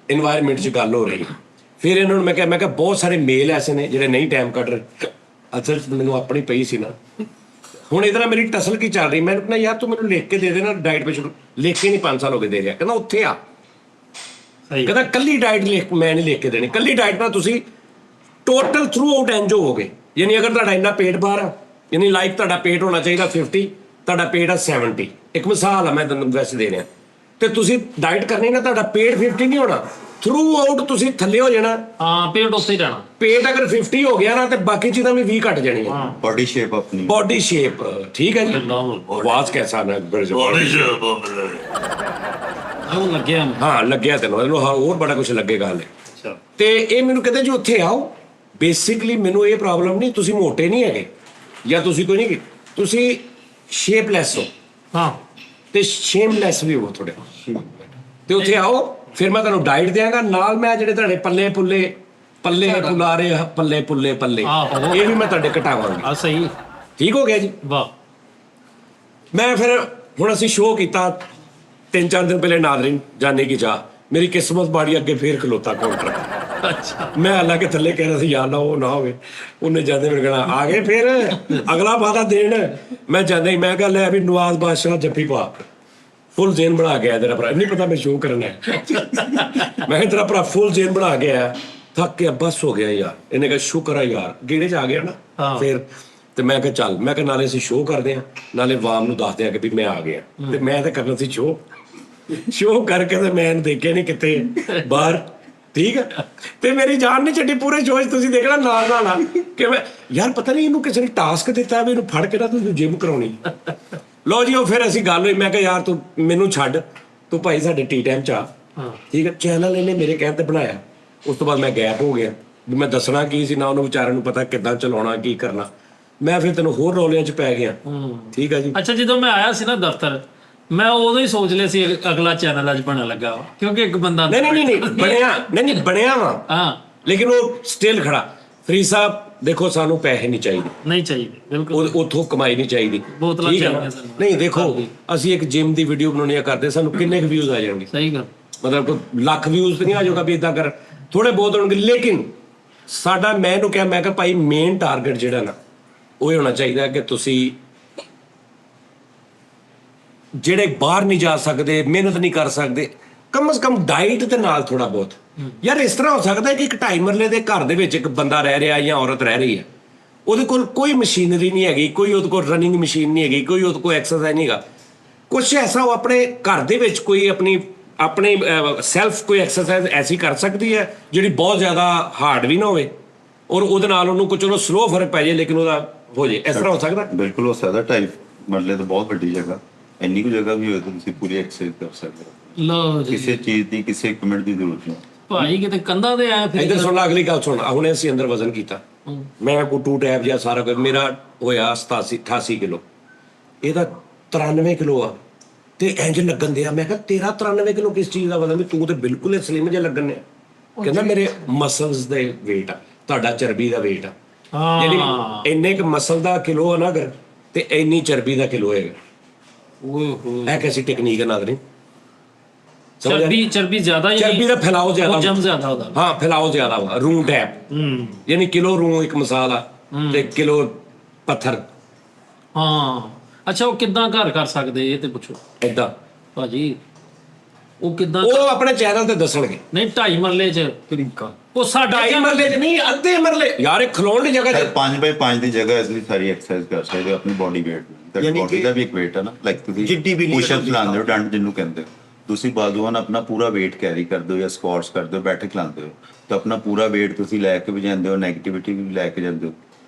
এনवायरमेंट 'ਚ ਗੱਲ ਹੋ ਰਹੀ। ਫਿਰ ਇਹਨਾਂ ਨੂੰ ਮੈਂ ਕਿਹਾ ਬਹੁਤ ਸਾਰੇ ਮੇਲ ਐਸੇ ਨੇ ਜਿਹੜੇ ਨਹੀਂ ਟਾਈਮ ਕੱਢ ਰਹੇ। ਅਸਲ 'ਚ ਮੈਨੂੰ ਆਪਣੀ ਪਈ ਸੀ ਨਾ, ਹੁਣ ਇਹਦੇ ਨਾਲ ਮੇਰੀ ਟਸਲ ਕੀ ਚੱਲ ਰਹੀ, ਮੈਂ ਕਹਿੰਦਾ ਯਾਰ ਤੂੰ ਮੈਨੂੰ ਲਿਖ ਕੇ ਦੇ ਦੇਣਾ ਡਾਈਟ ਵਿੱਚ, ਲਿਖ ਕੇ ਨਹੀਂ 5 ਸਾਲ ਹੋ ਗਏ ਦੇ ਰਿਹਾ, ਕਹਿੰਦਾ ਉੱਥੇ ਆ, ਕਹਿੰਦਾ ਕੱਲੀ ਡਾਈਟ ਲਿਖ, ਮੈਂ ਨਹੀਂ ਲਿਖ ਕੇ ਦੇਣੀ, ਕੱਲੀ ਡਾਈਟ ਨਾਲ ਤੁਸੀਂ ਟੋਟਲ ਥਰੂ ਆਊਟ ਇੰਜ ਹੋਵੋਗੇ। ਯਾਨੀ ਅਗਰ ਤੁਹਾਡਾ ਇੰਨਾ ਪੇਟ ਬਾਹਰ ਆ, ਯਾਨੀ ਲਾਈਕ ਤੁਹਾਡਾ ਪੇਟ ਹੋਣਾ ਚਾਹੀਦਾ 50, ਤੁਹਾਡਾ ਪੇਟ ਆ 70, ਇੱਕ ਮਿਸਾਲ ਆ ਮੈਂ ਤੁਹਾਨੂੰ ਵੈਸੇ ਦੇ ਰਿਹਾ, ਤੇ ਤੁਸੀਂ ਡਾਈਟ ਕਰਨੀ ਨਾ, ਤੁਹਾਡਾ ਪੇਟ 50 ਨਹੀਂ ਹੋਣਾ, ਥਰੂ ਆਊਟ ਤੁਸੀਂ ਥੱਲੇ ਹੋ ਜਾਣਾ। ਹਾਂ, ਪੇਟ ਉੱਥੇ ਹੀ ਰਹਿਣਾ। ਪੇਟ ਅਗਰ 50 ਹੋ ਗਿਆ ਨਾ ਤੇ ਬਾਕੀ ਚੀਜ਼ਾਂ ਵੀ 20 ਘਟ ਜਾਣੀਆਂ। बॉडी शेप अपनी ਬੋਡੀ ਸ਼ੇਪ, ਠੀਕ ਹੈ ਜੀ। ਆਵਾਜ਼ ਕੈਸਾ ਨਾ ਬੋਡੀ ਸ਼ੇਪ ਉਹ ਲੱਗਿਆ ਹਾਂ, ਲੱਗਿਆ ਤੈਨੂੰ, ਇਹਨੂੰ ਹੋਰ ਬੜਾ ਕੁਝ ਲੱਗੇਗਾ ਹਲੇ। ਅੱਛਾ, ਤੇ ਇਹ ਮੈਨੂੰ ਕਹਿੰਦੇ ਜੀ ਉੱਥੇ ਆਓ। ਬੇਸਿਕਲੀ ਮੈਨੂੰ ਇਹ ਪ੍ਰੋਬਲਮ ਨਹੀਂ, ਤੁਸੀਂ ਮੋਟੇ ਨਹੀਂ ਹੈਗੇ ਜਾਂ ਤੁਸੀਂ ਕੋਈ ਨਹੀਂ, ਤੁਸੀਂ ਸ਼ੇਪਲੈਸ ਹੋ, ਹਾਂ, ਤੇ ਸ਼ੇਮਲੈਸ ਵੀ ਹੋ ਥੋੜੇ, ਤੇ ਉੱਥੇ ਆਓ, ਫਿਰ ਮੈਂ ਤੁਹਾਨੂੰ ਡਾਈਟ ਦਿਆਂਗਾ, ਨਾਲ ਮੈਂ ਜਿਹੜੇ ਤੁਹਾਡੇ ਪੱਲੇ ਪੁਲਾਰੇ, ਪੱਲੇ ਆਹੋ। ਇਹ ਵੀ ਮੈਂ ਤੁਹਾਡੇ ਘਟਾਵਾਂਗਾ। ਆ ਸਹੀ, ਠੀਕ ਹੋ ਗਿਆ ਜੀ। ਵਾਹ। ਮੈਂ ਫਿਰ ਹੁਣ ਅਸੀਂ ਸ਼ੋਅ ਕੀਤਾ 3-4 ਦਿਨ ਪਹਿਲੇ, ਨਾਜ਼ਰੀਨ ਜਾਣੇ ਕੀ ਚਾਹ, ਮੇਰੀ ਕਿਸਮਤ ਬਾੜੀ ਅੱਗੇ ਫੇਰ ਖਲੋਤਾ ਕਾਊਂਟਰ। ਅੱਛਾ, ਮੈਂ ਅੱਲਾ ਕੇ ਥੱਲੇ ਕਹਿ ਰਿਹਾ ਸੀ ਯਾਰ ਨਾ ਉਹ ਨਾ ਹੋਵੇ, ਉਹਨੇ ਜਾਂਦੇ ਮੇਰੇ ਕਹਿਣਾ ਆ ਗਏ ਫਿਰ ਅਗਲਾ ਵਾਦਾ ਦੇਣ। ਮੈਂ ਜਾਂਦਾ ਹੀ, ਮੈਂ ਕਿਹਾ ਲੈ ਵੀ ਨਵਾਜ਼ ਬਾਦਸ਼ਾਹ ਜੱਫੀ ਪਾ, ਫੁੱਲ ਜ਼ੇਨ ਬਣਾ ਗਿਆ ਤੇਰਾ ਭਰਾ, ਨਹੀਂ ਪਤਾ ਮੈਂ ਸ਼ੋਅ ਕਰਨਾ ਹੈ। ਮੈਂ ਕਿਹਾ ਤੇਰਾ ਭਰਾ ਫੁੱਲ ਜ਼ੇਨ ਬਣਾ ਗਿਆ, ਥੱਕ ਕੇ ਬਸ ਹੋ ਗਿਆ ਯਾਰ। ਇਹਨੇ ਕਿਹਾ ਸ਼ੁਕਰ ਆ ਯਾਰ, ਗੇੜੇ 'ਚ ਆ ਗਿਆ ਨਾ ਫਿਰ। ਤੇ ਮੈਂ ਕਿਹਾ ਚੱਲ, ਮੈਂ ਕਿਹਾ ਨਾਲੇ ਅਸੀਂ ਸ਼ੋਅ ਕਰਦੇ ਹਾਂ, ਨਾਲੇ ਵਾਮ ਨੂੰ ਦੱਸਦੇ ਹਾਂ ਕਿ ਵੀ ਮੈਂ ਆ ਗਿਆ। ਤੇ ਮੈਂ ਤਾਂ ਕਰਨਾ ਸੀ ਸ਼ੋਅ ਕਰਕੇ, ਤੇ ਮੈਂ ਦੇਖਿਆ ਨਹੀਂ ਕਿਤੇ ਬਾਹਰ, ਠੀਕ ਹੈ। ਤੇ ਮੇਰੀ ਜਾਨ ਨਹੀਂ ਛੱਡੀ ਪੂਰੇ ਸ਼ੋਅ 'ਚ, ਤੁਸੀਂ ਦੇਖਣਾ ਨਾਲ ਕਿ ਮੈਂ ਯਾਰ ਪਤਾ ਨਹੀਂ ਇਹਨੂੰ ਕਿਸੇ ਨੇ ਟਾਸਕ ਦਿੱਤਾ ਵੀ ਇਹਨੂੰ ਫੜ ਕੇ ਨਾ ਤੁਸੀਂ ਜਿਮ ਕਰਾਉਣੀ। ਲਓ ਜੀ, ਉਹ ਫਿਰ ਅਸੀਂ ਗੱਲ ਹੋਈ, ਮੈਂ ਕਿਹਾ ਯਾਰ ਤੂੰ ਮੈਨੂੰ ਛੱਡ, ਤੂੰ ਭਾਈ ਸਾਡੇ ਟੀ ਟਾਈਮ 'ਚ ਆ, ਠੀਕ ਹੈ। ਚੈਨਲ ਇਹਨੇ ਮੇਰੇ ਕਹਿਣ ਤੇ ਬਣਾਇਆ। ਉਸ ਤੋਂ ਬਾਅਦ ਮੈਂ ਗੈਪ ਹੋ ਗਿਆ ਵੀ ਮੈਂ ਦੱਸਣਾ ਕੀ ਸੀ ਨਾ, ਉਹਨੂੰ ਵਿਚਾਰਿਆਂ ਨੂੰ ਪਤਾ ਕਿੱਦਾਂ ਚਲਾਉਣਾ, ਕੀ ਕਰਨਾ। ਮੈਂ ਫਿਰ ਤੈਨੂੰ ਹੋਰ ਰੌਲਿਆਂ 'ਚ ਪੈ ਗਿਆ। ਠੀਕ ਆ ਜੀ। ਅੱਛਾ, ਜਦੋਂ ਮੈਂ ਆਇਆ ਸੀ ਨਾ ਦਫ਼ਤਰ, ਮੈਂ ਉਦੋਂ ਹੀ ਸੋਚ ਲਿਆ ਸੀ ਅਗਲਾ ਚੈਨਲ ਅੱਜ ਬਣਨ ਲੱਗਾ ਵਾ, ਕਿਉਂਕਿ ਇੱਕ ਬੰਦਾ ਨਹੀਂ ਬਣਿਆ ਵਾ, ਹਾਂ ਲੇਕਿਨ ਉਹ ਸਟਿਲ ਖੜਾ। ਫਰੀਦ ਸਾਹਿਬ ਦੇਖੋ, ਸਾਨੂੰ ਪੈਸੇ ਨਹੀਂ ਚਾਹੀਦੇ, ਨਹੀਂ ਚਾਹੀਦੇ ਬਿਲਕੁਲ, ਉਥੋਂ ਕਮਾਈ ਨਹੀਂ ਚਾਹੀਦੀ। ਬੋਤਲਾਂ ਠੀਕ ਆ ਨਾ? ਚਾਹੀਦੀਆਂ ਸਾਨੂੰ। ਨਹੀਂ ਦੇਖੋ, ਅਸੀਂ ਇੱਕ ਜਿਮ ਦੀ ਵੀਡੀਓ ਬਣਾਉਣੀ ਆ ਕਰਦੇ, ਸਾਨੂੰ ਕਿੰਨੇ ਕੁ ਵਿਊਜ਼ ਆ ਜਾਣਗੇ? ਸਹੀ ਗੱਲ। ਮਤਲਬ ਕੋਈ ਲੱਖ ਵਿਊਜ਼ ਤਾਂ ਨਹੀਂ ਆ ਜਾਊਗਾ ਵੀ ਇਦਾਂ ਕਰ, ਥੋੜੇ ਬਹੁਤ ਹੋਣਗੇ। ਲੇਕਿਨ ਸਾਡਾ, ਮੈਂ ਇਹਨੂੰ ਕਿਹਾ, ਮੈਂ ਕਿਹਾ ਭਾਈ ਮੇਨ ਟਾਰਗੇਟ ਜਿਹੜਾ ਨਾ ਉਹ ਇਹ ਹੋਣਾ ਚਾਹੀਦਾ ਕਿ ਤੁਸੀਂ ਜਿਹੜੇ ਬਾਹਰ ਨਹੀਂ ਜਾ ਸਕਦੇ, ਮਿਹਨਤ ਨਹੀਂ ਕਰ ਸਕਦੇ, ਕਮ ਸੇ ਕਮ ਡਾਈਟ ਦੇ ਨਾਲ ਥੋੜਾ ਬਹੁਤ। ਯਾਰ ਇਸ ਤਰ੍ਹਾਂ ਹੋ ਸਕਦਾ ਕਿ ਇੱਕ 2.5 ਮਰਲੇ ਦੇ ਘਰ ਦੇ ਵਿੱਚ ਇੱਕ ਬੰਦਾ ਰਹਿ ਰਿਹਾ ਜਾਂ ਔਰਤ ਰਹਿ ਰਹੀ ਹੈ, ਉਹਦੇ ਕੋਲ ਕੋਈ ਮਸ਼ੀਨਰੀ ਨਹੀਂ ਹੈਗੀ, ਕੋਈ ਉਹਦੇ ਕੋਲ ਰਨਿੰਗ ਮਸ਼ੀਨ ਨਹੀਂ ਹੈਗੀ, ਕੋਈ ਉਹਦੇ ਕੋਲ ਐਕਸਰਸਾਈਜ਼ ਨਹੀਂ ਹੈਗਾ, ਕੁਛ ਐਸਾ ਉਹ ਆਪਣੇ ਘਰ ਦੇ ਵਿੱਚ ਕੋਈ ਆਪਣੀ ਸੈਲਫ ਕੋਈ ਐਕਸਰਸਾਈਜ਼ ਐਸੀ ਕਰ ਸਕਦੀ ਹੈ ਜਿਹੜੀ ਬਹੁਤ ਜ਼ਿਆਦਾ ਹਾਰਡ ਵੀ ਨਾ ਹੋਵੇ, ਔਰ ਉਹਦੇ ਨਾਲ ਉਹਨੂੰ ਕੁਝ ਚਲੋ ਸਲੋ ਫਰਕ ਪੈ ਜਾਏ, ਲੇਕਿਨ ਉਹਦਾ ਹੋ ਜਾਏ। ਇਸ ਤਰ੍ਹਾਂ ਹੋ ਸਕਦਾ? ਬਿਲਕੁਲ ਹੋ ਸਕਦਾ। 2.5 ਮਰਲੇ ਤੋਂ ਬਹੁਤ ਵੱਡੀ ਜਗ੍ਹਾ, ਇੰਨੀ ਕੁ ਜਗ੍ਹਾ ਵੀ ਹੋਏ ਤਾਂ ਤੁਸੀਂ ਪੂਰੀ ਐਕਸਰਸਾਈਜ਼ ਕਰ ਸਕਦੇ ਹੋ। ਲਓ ਜੀ ਕਿਸੇ ਚੀਜ਼ ਦੀ, ਕਿਸੇ ਇਕਵਿਪਮੈਂਟ ਦੀ ਜ਼ਰੂਰਤ ਨਹੀਂ। ਭਾਈ, ਕਿਤੇ ਕੰਧਾਂ ਤੇ ਆਇਆ ਫਿਰ ਇੱਧਰ ਸੁਣ ਲਾ, ਅਗਲੀ ਗੱਲ ਸੁਣ। ਹੁਣੇ ਅਸੀਂ ਅੰਦਰ ਵਜ਼ਨ ਕੀਤਾ, ਮੈਂ ਕੋ ਟੂ ਟੈਪ ਜਾਂ ਸਾਰਾ ਕੁਝ ਮੇਰਾ ਹੋਇਆ 88 ਕਿਲੋ, ਇਹਦਾ 93 ਕਿਲੋ ਆ, ਤੇ ਇੰਜ ਲੱਗਣ ਦਿਆ। ਮੈਂ ਕਿਹਾ ਤੇਰਾ 93 ਕਿਲੋ ਕਿਸ ਚੀਜ਼ ਦਾ ਵਜ਼ਨ? ਤੂੰ ਤੇ ਬਿਲਕੁਲ ਸਲਿਮ ਜਿਹਾ ਲੱਗਣ ਡਿਆ। ਕਹਿੰਦਾ ਮੇਰੇ ਮਸਲਸ ਦੇ weight ਆ, ਤੁਹਾਡਾ ਚਰਬੀ ਦਾ weight ਆ। ਜਿਹੜੀ ਇੰਨੇ ਕ ਮਸਲ ਦਾ ਕਿਲੋ ਆ ਨਾ ਅਗਰ, ਤੇ ਇੰਨੀ ਚਰਬੀ ਦਾ ਕਿਲੋ ਹੈਗਾ। ਇਹ ਕਿਹੜੀ ਟੈਕਨੀਕ ਹੈ ਨਾਦਰੀ? ਚਰਬੀ ਜ਼ਿਆਦਾ, ਚਰਬੀ ਦਾ ਫੈਲਾਓ ਜ਼ਿਆਦਾ, ਜਮ ਜ਼ਿਆਦਾ ਉਹਦਾ। ਹਾਂ, ਫੈਲਾਓ ਜ਼ਿਆਦਾ ਵਾ। ਰੂ ਟੈਪ, ਯਾਨੀ ਕਿਲੋ ਰੂ ਇੱਕ ਮਿਸਾਲ ਆ, ਤੇ ਕਿਲੋ ਪੱਥਰ। ਹਾਂ, ਅੱਛਾ, ਉਹ ਕਿੱਦਾਂ ਘਰ ਕਰ ਸਕਦੇ ਇਹ ਤੇ ਪੁੱਛੋ ਏਦਾਂ ਭਾਜੀ, ਉਹ ਕਿੱਦਾਂ? ਉਹ ਆਪਣੇ ਚੈਨਲ ਤੇ ਦੱਸਣਗੇ। ਨਹੀਂ, 2.5 ਮਰਲੇ ਚ ਤਰੀਕਾ, ਉਹ ਸਾਡਾ 2.5 ਮਰਲੇ ਚ ਨਹੀਂ, ਅੱਧੇ ਮਰਲੇ। ਯਾਰ ਇਹ ਖਲੋਣ ਦੀ ਜਗ੍ਹਾ 'ਚ 5x5 ਦੀ ਜਗ੍ਹਾ ਇਸ ਲਈ ਸਾਰੀ ਐਕਸਰਸਾਈਜ਼ ਕਰ ਸਕਦੇ ਹੋ ਆਪਣੀ ਬੋਡੀ weight ਦੀ। ਬੋਡੀ ਦਾ ਵੀ ਇੱਕ weight ਹੈ ਨਾ, ਲਾਈਕ ਤੁਸੀਂ ਪੁਸ਼-ਅਪਸ ਲਾਉਂਦੇ ਹੋ, ਡੰਡ ਜਿਹਨੂੰ ਕਹਿੰਦੇ ਹੋ, ਤੁਸੀਂ ਬਾਜ਼ੂਆਂ ਨਾਲ ਆਪਣਾ ਪੂਰਾ weight ਕੈਰੀ ਕਰਦੇ ਹੋ ਜਾਂ ਸਕੁਆਟਸ ਕਰਦੇ ਹੋ, ਬੈਠਕ ਲਾਉਂਦੇ ਹੋ, ਤਾਂ ਆਪਣਾ ਪੂਰਾ weight ਤੁਸੀਂ ਲੈ ਕੇ ਵੀ ਜਾਂਦੇ ਹੋ, ਨੈਗੇਟਿਵਿਟੀ ਵੀ ਲੈ ਕੇ ਜਾਂਦੇ ਹੋ।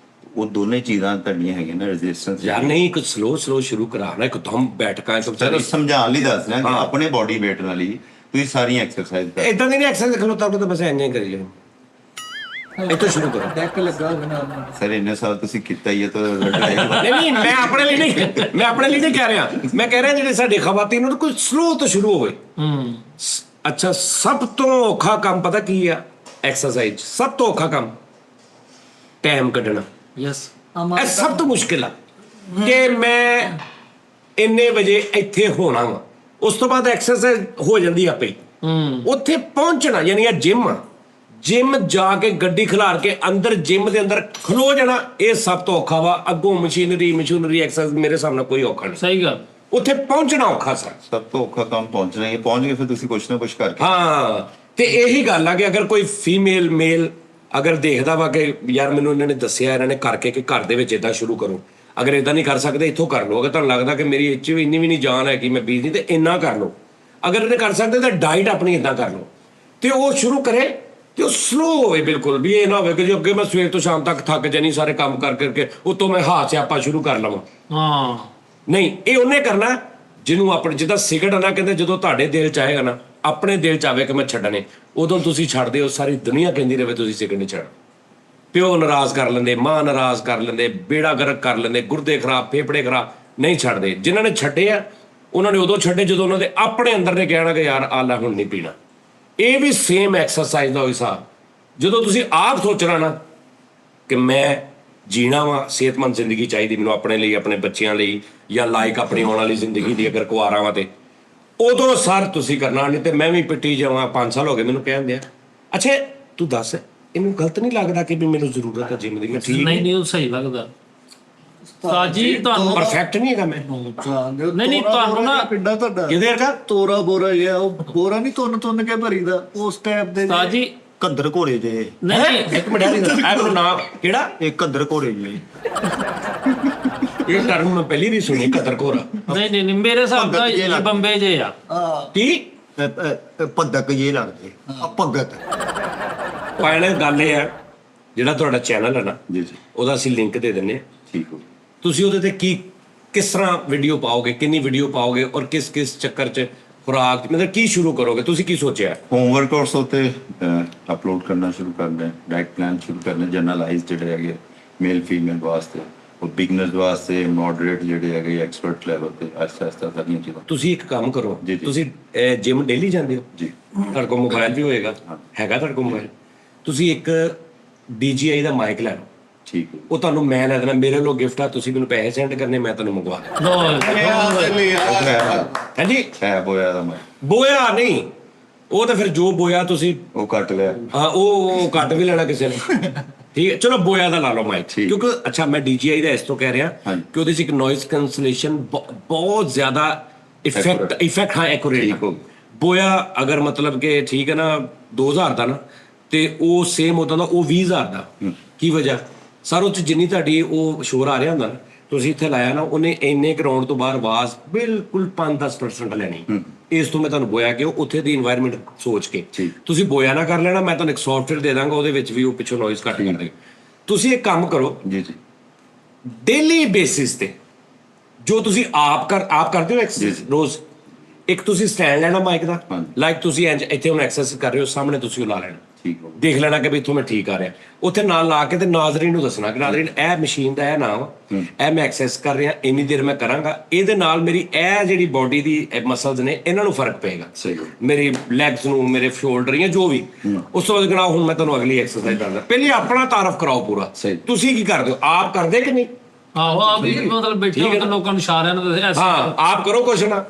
ਉਹ ਦੋਨੇ ਚੀਜ਼ਾਂ ਤੁਹਾਡੀਆਂ ਹੈਗੀਆਂ ਨਾ, ਰੈਜ਼ਿਸਟੈਂਸ। ਯਾਰ ਨਹੀਂ, ਕੁਝ ਸਲੋ ਸ਼ੁਰੂ ਕਰਾਣਾ, ਇੱਕਦਮ ਬੈਠਕਾਂ ਚਲੋ ਸਮਝਾਉਣ ਲਈ ਦੱਸ ਰਿਹਾ ਕਿ ਆਪਣੇ ਬੋਡੀ weight ਨਾਲ ਹੀ ਤੁਸੀਂ ਸਾਰੀਆਂ ਐਕਸਰਸਾਈਜ਼ ਕਰ। ਇਦਾਂ ਦੀ ਨਹੀਂ ਐਕਸਰਸਾਈਜ਼ ਖਲੋਤਾ ਤਾਂ ਬਸ ਐਂ ਹੀ ਕਰੀ ਜਾਓ। ਇੱਥੋਂ ਸ਼ੁਰੂ ਕਰੋ। ਡੈਕ ਲੱਗਾ ਹੋਵੇ ਨਾਲ। ਸਰ ਇੰਨੇ ਸਾਲ ਤੁਸੀਂ ਕੀਤਾ ਹੀ ਹੈ ਤਾਂ ਰਿਜ਼ਲਟ ਆਏਗਾ। ਨਹੀਂ, ਮੈਂ ਆਪਣੇ ਲਈ ਨਹੀਂ ਕਹਿ ਰਿਹਾ। ਮੈਂ ਕਹਿ ਰਿਹਾ ਜਿਹੜੇ ਸਾਡੇ ਖਵਾਤੀਨ ਨੂੰ ਕੋਈ ਸਲੋ ਤੋਂ ਸ਼ੁਰੂ ਹੋਵੇ। ਅੱਛਾ, ਸਭ ਤੋਂ ਔਖਾ ਕੰਮ ਪਤਾ ਕੀ ਆ? ਐਕਸਰਸਾਈਜ਼ ਸਭ ਤੋਂ ਔਖਾ ਕੰਮ ਟਾਈਮ ਕੱਢਣਾ। ਯੈਸ, ਇਹ ਸਭ ਤੋਂ ਮੁਸ਼ਕਿਲ ਆ ਕਿ ਮੈਂ ਇੰਨੇ ਵਜੇ ਇੱਥੇ ਹੋਣਾ ਵਾ, ਉਸ ਤੋਂ ਬਾਅਦ ਐਕਸਰਸਾਈਜ਼ ਹੋ ਜਾਂਦੀ ਆਪੇ। ਉੱਥੇ ਪਹੁੰਚਣਾ, ਯਾਨੀ ਆ ਜਿਮ ਜਾ ਕੇ ਗੱਡੀ ਖਿਲਾਰ ਕੇ ਅੰਦਰ ਜਿਮ ਦੇ ਅੰਦਰ ਖਲੋ ਜਾਣਾ, ਇਹ ਸਭ ਤੋਂ ਔਖਾ ਵਾ। ਅੱਗੋਂ ਮਸ਼ੀਨਰੀ ਐਕਸਰਸਾਈਜ਼ ਮੇਰੇ ਸਾਹਮਣੇ ਕੋਈ ਔਖਾ ਨਹੀਂ। ਸਹੀ ਗੱਲ। ਉੱਥੇ ਪਹੁੰਚਣਾ ਔਖਾ ਸਭ ਤੋਂ ਔਖਾ ਕੰਮ ਪਹੁੰਚਣਾ ਹੀ ਹੈ। ਪਹੁੰਚ ਕੇ ਫਿਰ ਤੁਸੀਂ ਕੁਛ ਨਾ ਕੁਛ ਕਰਕੇ। ਹਾਂ, ਤੇ ਇਹੀ ਗੱਲ ਆ ਕਿ ਅਗਰ ਕੋਈ ਫੀਮੇਲ ਮੇਲ ਅਗਰ ਦੇਖਦਾ ਵਾ ਕਿ ਯਾਰ ਮੈਨੂੰ ਇਹਨਾਂ ਨੇ ਦੱਸਿਆ, ਇਹਨਾਂ ਨੇ ਕਰਕੇ ਕਿ ਘਰ ਦੇ ਵਿੱਚ ਇਦਾਂ ਸ਼ੁਰੂ ਕਰੋ, ਅਗਰ ਇਦਾਂ ਨਹੀਂ ਕਰ ਸਕਦੇ ਇੱਥੋਂ ਕਰ ਲਓ। ਅਗਰ ਤੁਹਾਨੂੰ ਲੱਗਦਾ ਕਿ ਮੇਰੀ ਇਹ 'ਚ ਵੀ ਇੰਨੀ ਵੀ ਨਹੀਂ ਜਾਨ ਹੈ ਕਿ ਮੈਂ ਬੀਜ ਨਹੀਂ, ਤੇ ਇੰਨਾ ਕਰ ਲਓ। ਅਗਰ ਇਹਨੇ ਕਰ ਸਕਦੇ ਤਾਂ ਡਾਈਟ ਆਪਣੀ ਇਦਾਂ ਕਰ ਲਓ, ਤੇ ਉਹ ਸ਼ੁਰੂ ਕਰੇ ਤੇ ਉਹ ਸਲੋ ਹੋਵੇ ਬਿਲਕੁਲ। ਵੀ ਇਹ ਨਾ ਹੋਵੇ ਕਿ ਜੇ ਅੱਗੇ ਮੈਂ ਸਵੇਰ ਤੋਂ ਸ਼ਾਮ ਤੱਕ ਥੱਕ ਜਾਣੀ ਸਾਰੇ ਕੰਮ ਕਰਕੇ ਉਤੋਂ ਮੈਂ ਸਿਆਪਾ ਸ਼ੁਰੂ ਕਰ ਲਵਾਂ। ਹਾਂ, ਨਹੀਂ, ਇਹ ਉਹਨੇ ਕਰਨਾ ਜਿਹਨੂੰ ਆਪਣੇ, ਜਿੱਦਾਂ ਸਿਗਰਟ ਨਾ ਕਹਿੰਦੇ, ਜਦੋਂ ਤੁਹਾਡੇ ਦਿਲ ਚ ਆਏਗਾ ਨਾ, ਆਪਣੇ ਦਿਲ ਚ ਆਵੇ ਕਿ ਮੈਂ ਛੱਡਣੇ, ਉਦੋਂ ਤੁਸੀਂ ਛੱਡਦੇ ਹੋ। ਸਾਰੀ ਦੁਨੀਆ ਕਹਿੰਦੀ ਰਹੇ ਤੁਸੀਂ ਸਿਗਰਟ ਨਹੀਂ ਛੱਡ। ਪਿਓ ਨਾਰਾਜ਼ ਕਰ ਲੈਂਦੇ, ਮਾਂ ਨਾਰਾਜ਼ ਕਰ ਲੈਂਦੇ, ਬੇੜਾ ਗਰਕ ਕਰ ਲੈਂਦੇ, ਗੁਰਦੇ ਖਰਾਬ, ਫੇਫੜੇ ਖਰਾਬ, ਨਹੀਂ ਛੱਡਦੇ। ਜਿਨ੍ਹਾਂ ਨੇ ਛੱਡੇ ਆ ਉਹਨਾਂ ਨੇ ਉਦੋਂ ਛੱਡੇ ਜਦੋਂ ਉਹਨਾਂ ਦੇ ਆਪਣੇ ਅੰਦਰ ਨੇ ਕਹਿਣਾ ਕਿ ਯਾਰ ਆਲਾ ਹੁਣ ਨਹੀਂ ਪੀਣਾ। ਇਹ ਵੀ ਸੇਮ ਐਕਸਰਸਾਈਜ਼ ਦਾ ਹਿਸਾਬ। ਜਦੋਂ ਤੁਸੀਂ ਆਪ ਸੋਚਣਾ ਨਾ ਕਿ ਮੈਂ ਜੀਣਾ ਵਾ, ਸਿਹਤਮੰਦ ਜ਼ਿੰਦਗੀ ਚਾਹੀਦੀ ਮੈਨੂੰ ਆਪਣੇ ਲਈ, ਆਪਣੇ ਬੱਚਿਆਂ ਲਈ, ਜਾਂ ਲਾਈਕ ਆਪਣੀ ਆਉਣ ਵਾਲੀ ਜ਼ਿੰਦਗੀ ਦੀ, ਅਗਰ ਕੁਆਰਾ ਵਾ ਤੇ ਉਦੋਂ ਸਰ ਤੁਸੀਂ ਕਰਨਾ। ਨਹੀਂ ਤੇ ਮੈਂ ਵੀ ਪਿੱਟੀ ਜਾਵਾਂ। 5 ਸਾਲ ਹੋ ਗਏ ਮੈਨੂੰ ਕਹਿਣ ਦਿਆ। ਅੱਛਾ ਤੂੰ ਦੱਸ, ਇਹਨੂੰ ਗਲਤ ਨਹੀਂ ਲੱਗਦਾ ਕਿ ਵੀ ਮੈਨੂੰ ਜ਼ਰੂਰਤ ਹੈ ਜਿਮ ਦੀ? ਮੈਂ ਠੀਕ ਨਹੀਂ, ਉਹ ਸਹੀ ਲੱਗਦਾ। ਸਾਜੀ ਤੁਹਾਨੂੰ ਪਰਫੈਕਟ ਨਹੀਂ ਹੈਗਾ ਮੈਂ। ਨਹੀਂ, ਤੁਹਾਨੂੰ ਨਾ ਪਿੰਡਾ ਤੁਹਾਡਾ ਕਿਹਦੇ ਵਰਗਾ? ਤੋਰਾ ਬੋਰਾ ਜਿਹਾ, ਉਹ ਬੋਰਾ ਨਹੀਂ ਤੁੰਨ ਕੇ ਭਰੀਦਾ, ਉਸ ਟਾਈਪ ਦੇ। ਸਾਜੀ ਘੱਦਰ ਘੋੜੇ ਜੇ। ਨਹੀਂ, ਇੱਕ ਮਿੰਟ ਮੈਨੂੰ ਨਾਮ ਕਿਹੜਾ? ਇਹ ਘੱਦਰ ਘੋੜੇ ਜੇ। ਇਹ ਟਰਮ ਮੈਂ ਪਹਿਲੀ ਨਹੀਂ ਸੁਣੀ, ਘੱਦਰ ਘੋਰਾ। ਨਹੀਂ, ਮੇਰੇ ਹਿਸਾਬ ਨਾਲ ਇਹ ਬੰਬੇ ਜੇ ਆ। ਕੀ ਪੱਦਕ ਜੇ ਲੱਗਦੇ ਆ, ਭਗਤ। ਪਹਿਲੇ ਗੱਲ ਇਹ ਹੈ, ਜਿਹੜਾ ਤੁਹਾਡਾ ਚੈਨਲ ਹੈ ਨਾ, ਜੀ ਉਹਦਾ ਅਸੀਂ ਲਿੰਕ ਦੇ ਦਿੰਦੇ ਹਾਂ। ਠੀਕ ਹੋ। ਤੁਸੀਂ ਉਹਦੇ ਤੇ ਕਿਸ ਤਰ੍ਹਾਂ ਵੀਡੀਓ ਪਾਓਗੇ, ਕਿੰਨੀ ਵੀਡੀਓ ਪਾਓਗੇ, ਔਰ ਕਿਸ ਚੱਕਰ 'ਚ ਖੁਰਾਕ, ਮਤਲਬ ਕੀ ਸ਼ੁਰੂ ਕਰੋਗੇ? ਤੁਸੀਂ ਕੀ ਸੋਚਿਆ? ਹੋਮਵਰਕ ਕੋਰਸ ਉੱਤੇ ਅਪਲੋਡ ਕਰਨਾ ਸ਼ੁਰੂ ਕਰਨਾ, ਡਾਈਟ ਪਲਾਨ ਸ਼ੁਰੂ ਕਰਨਾ, ਜਰਨਲਾਈਜ਼ ਜਿਹੜੇ ਹੈਗੇ ਮੇਲ ਫੀਮੇਲ ਵਾਸਤੇ, ਉਹ ਬਿਗਨਰਸ ਵਾਸਤੇ ਮੋਡਰੇਟ ਜਿਹੜੇ ਹੈਗੇ ਐਕਸਪਰਟ ਲੈਵਲ ਤੇ ਆਸਤਾ ਸਾਰੀਆਂ ਚੀਜ਼ਾਂ। ਤੁਸੀਂ ਇੱਕ ਕੰਮ ਕਰੋ, ਜੀ, ਜੀ। ਤੁਸੀਂ ਜਿਮ ਡੇਲੀ ਜਾਂਦੇ ਹੋ? ਜੀ ਤੁਹਾਡੇ ਕੋਲ ਮੋਬਾਈਲ ਵੀ ਹੋਏਗਾ? ਹੈਗਾ ਤੁਹਾਡੇ ਕੋਲ ਮੋਬਾਈਲ? ਤੁਸੀਂ ਇੱਕ DJI ਦਾ ਮਾਈਕ ਲੈ ਲਓ, ਠੀਕ ਹੈ। ਉਹ ਤੁਹਾਨੂੰ ਮੈਂ ਲੈ ਦੇਣਾ, ਮੇਰੇ ਲੋ ਗਿਫਟ ਆ, ਤੁਸੀਂ ਮੈਨੂੰ ਪੈਸੇ ਸੈਂਡ ਕਰਨੇ, ਮੈਂ ਤੁਹਾਨੂੰ ਮੰਗਵਾ ਦੇਣਾ। ਹਾਂਜੀ, ਹੈ ਬੋਇਆ ਦਾ ਮੈਂ ਬੋਇਆ ਨਹੀਂ, ਉਹ ਤਾਂ ਫਿਰ ਜੋ ਬੋਇਆ ਤੁਸੀਂ ਉਹ ਕੱਟ ਲਿਆ। ਹਾਂ ਉਹ ਕੱਟ ਵੀ ਲੈਣਾ ਕਿਸੇ ਨੇ। ਠੀਕ ਹੈ, ਚਲੋ ਬੋਇਆ ਦਾ ਲਾ ਲਓ ਮਾਈਕ, ਠੀਕ। ਕਿਉਂਕਿ ਅੱਛਾ ਮੈਂ DJI ਦਾ ਇਸ ਤੋਂ ਕਹਿ ਰਿਹਾ ਹਾਂਜੀ। ਕਿ ਉਹਦੇ 'ਚ ਇੱਕ ਨੋਇਜ਼ ਕੈਂਸਲੇਸ਼ਨ ਬਹੁਤ ਜ਼ਿਆਦਾ ਇਫੈਕਟ ਹਾਂ ਐਕੂਰੇਟ ਠੀਕ ਹੋ। ਬੋਇਆ ਅਗਰ ਮਤਲਬ ਕਿ ਠੀਕ ਹੈ ਨਾ 2000 ਦਾ ਨਾ, ਤੇ ਉਹ ਸੇਮ ਉਦਾਂ ਦਾ ਉਹ 20000 ਦਾ। ਕੀ ਵਜ੍ਹਾ ਸਰ? ਉਹ 'ਚ ਜਿੰਨੀ ਤੁਹਾਡੀ ਉਹ ਸ਼ੋਰ ਆ ਰਿਹਾ ਹੁੰਦਾ ਨਾ, ਤੁਸੀਂ ਇੱਥੇ ਲਾਇਆ ਨਾ, ਉਹਨੇ ਇੰਨੇ ਗਰਾਊਂਡ ਤੋਂ ਬਾਹਰ ਆਵਾਜ਼ ਬਿਲਕੁਲ 5-10% ਲੈਣੀ। ਇਸ ਤੋਂ ਮੈਂ ਤੁਹਾਨੂੰ ਬੋਇਆ ਕਿ ਉੱਥੇ ਦੀ এনवायरमेंट ਸੋਚ ਕੇ ਤੁਸੀਂ ਬੋਇਆ ਨਾ ਕਰ ਲੈਣਾ, ਮੈਂ ਤੁਹਾਨੂੰ ਇੱਕ ਸੌਫਟਵੇਅਰ ਦੇ ਦਾਂਗਾ, ਉਹਦੇ ਵਿੱਚ ਵੀ ਉਹ ਪਿੱਛੋਂ ਨੋਇਜ਼ ਕੱਟ ਕਰ ਦੇਗਾ। ਤੁਸੀਂ ਇੱਕ ਕੰਮ ਕਰੋ, ਜੀ ਜੀ ਡੇਲੀ ਬੇਸਿਸ ਤੇ ਜੋ ਤੁਸੀਂ ਆਪ ਕਰਦੇ ਹੋ ਰੋਜ਼, ਇੱਕ ਤੁਸੀਂ ਸਟੈਂਡ ਲੈਣਾ ਮਾਈਕ ਦਾ, ਲਾਈਕ ਤੁਸੀਂ ਇੱਥੇ ਹੁਣ ਐਕਸਰਸਾਈਜ਼ ਕਰ ਰਹੇ ਹੋ, ਸਾਹਮਣੇ ਤੁਸੀਂ ਉਹ ਲਾ ਲੈਣਾ, ਠੀਕ ਹੋ। ਦੇਖ ਲੈਣਾ ਕਿ ਵੀ ਇੱਥੋਂ ਮੈਂ ਠੀਕ ਆ ਰਿਹਾ, ਉੱਥੇ ਨਾਲ ਲਾ ਕੇ ਤੇ ਨਾਜ਼ਰੀਨ ਨੂੰ ਦੱਸਣਾ ਕਿ ਨਾਜ਼ਰੀਨ ਇਹ ਮਸ਼ੀਨ ਦਾ ਇਹ ਨਾਮ, ਇਹ ਮੈਂ ਐਕਸਰਸਾਈਜ਼ ਕਰ ਰਿਹਾ, ਇੰਨੀ ਦੇਰ ਮੈਂ ਕਰਾਂਗਾ, ਇਹਦੇ ਨਾਲ ਮੇਰੀ ਇਹ ਜਿਹੜੀ ਬੋਡੀ ਦੀ ਮਸਲਸ ਨੇ ਇਹਨਾਂ ਨੂੰ ਫਰਕ ਪਏਗਾ, ਮੇਰੀ ਲੈਗਸ ਨੂੰ, ਮੇਰੇ ਸ਼ੋਲਡਰ ਜਾਂ ਜੋ ਵੀ। ਉਸ ਤੋਂ ਬਾਅਦ ਕਹਣਾ ਹੁਣ ਮੈਂ ਤੁਹਾਨੂੰ ਅਗਲੀ ਐਕਸਰਸਾਈਜ਼ ਦੱਸਦਾ। ਪਹਿਲੇ ਆਪਣਾ ਤਾਰਫ ਕਰਾਓ ਪੂਰਾ, ਤੁਸੀਂ ਕੀ ਕਰਦੇ ਹੋ, ਆਪ ਕਰਦੇ ਕਿ ਨਹੀਂ? ਆਹੋ ਆਪ ਵੀ ਮਤਲਬ ਬੈਠੇ ਹੋ ਤਾਂ ਲੋਕਾਂ ਨੂੰ ਇਸ਼ਾਰਿਆਂ ਨਾਲ ਦੱਸਿਆ। ਹਾਂ ਆਪ ਕਰੋ ਕੁਛ ਨਾ,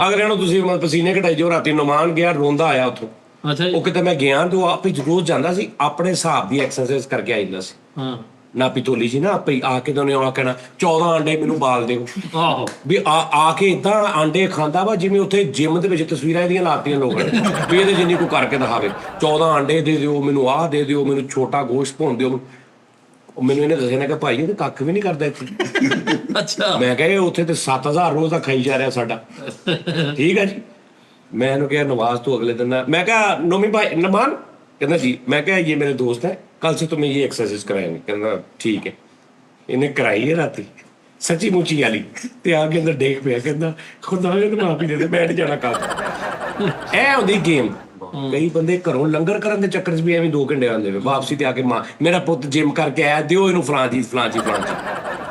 ਅਗਲਿਆਂ ਨੂੰ ਤੁਸੀਂ ਪਸੀਨੇ ਘਟਾਈ ਜੋ। ਰਾਤੀ ਨੁਮਾਨ ਗਿਆ, ਰੋਂਦਾ ਆਇਆ ਉੱਥੋਂ, ਅੱਛਾ ਜੀ। ਉਹ ਕਿਤੇ ਮੈਂ ਗਿਆ ਤੇ ਉਹ ਆਪੇ ਰੋਜ਼ ਜਾਂਦਾ ਸੀ, ਆਪਣੇ ਹਿਸਾਬ ਦੀ ਐਕਸਰਸਾਈਜ਼ ਕਰਕੇ ਆਇੰਦਾ ਸੀ। ਹਾਂ ਨਾ ਪਿਤੋਲੀ ਜੀ ਨਾ ਆਪੇ ਆ ਕੇ ਤਾਂ ਉਹਨੇ ਆ ਕਹਿਣਾ 14 ਆਂਡੇ ਮੈਨੂੰ ਬਾਲ ਦਿਓ। ਆਹੋ ਵੀ ਆ ਕੇ ਇਦਾਂ ਆਂਡੇ ਖਾਂਦਾ ਵਾ ਜਿਵੇਂ ਉੱਥੇ ਜਿਮ ਦੇ ਵਿੱਚ ਤਸਵੀਰਾਂ ਇਹਦੀਆਂ ਲਾਤੀਆਂ ਲੋਕਾਂ ਨੇ ਵੀ ਇਹਦੇ ਜਿੰਨੀ ਕੋਈ ਕਰਕੇ ਦਿਖਾਵੇ। 14 ਆਂਡੇ ਦੇ ਦਿਓ ਮੈਨੂੰ, ਆਹ ਦੇ ਦਿਓ ਮੈਨੂੰ, ਛੋਟਾ ਗੋਸ਼ਤ ਭੁੰਨ ਦਿਓ। ਉਹ ਮੈਨੂੰ ਇਹਨੇ ਦੱਸਿਆ ਨਾ ਕਿ ਭਾਈ ਇਹ ਤਾਂ ਕੱਖ ਵੀ ਨਹੀਂ ਕਰਦਾ ਇੱਥੇ। ਅੱਛਾ ਮੈਂ ਕਿਹਾ ਉੱਥੇ ਤੇ 7000 ਰੋਜ਼ ਦਾ ਖਾਈ ਜਾ ਰਿਹਾ ਸਾਡਾ। ਠੀਕ ਹੈ ਜੀ। मैं इन्हों कहा नवाज तो अगले दिन मैं कहा नोमी भाई नमान कहना जी, मैं कहा ये मेरे दोस्त है, कल से तुम्हें ये एक्सरसाइज कराएंगे। कहना ठीक है। इन्हें कराई है राती सच्ची मुची वाली ते आके अंदर डेग पे कहना खुदा ने माफी दे दे, बैठ जाना कल। ए होंदी गेम। कई बंदे घरों लंगर करन दे चक्कर च भी एवें 2 घंटे आंदे वे, वापसी ते आके मां मेरा पुत जिम करके आया, दिओ इनू फलां चीज फलां चीज फलां चीज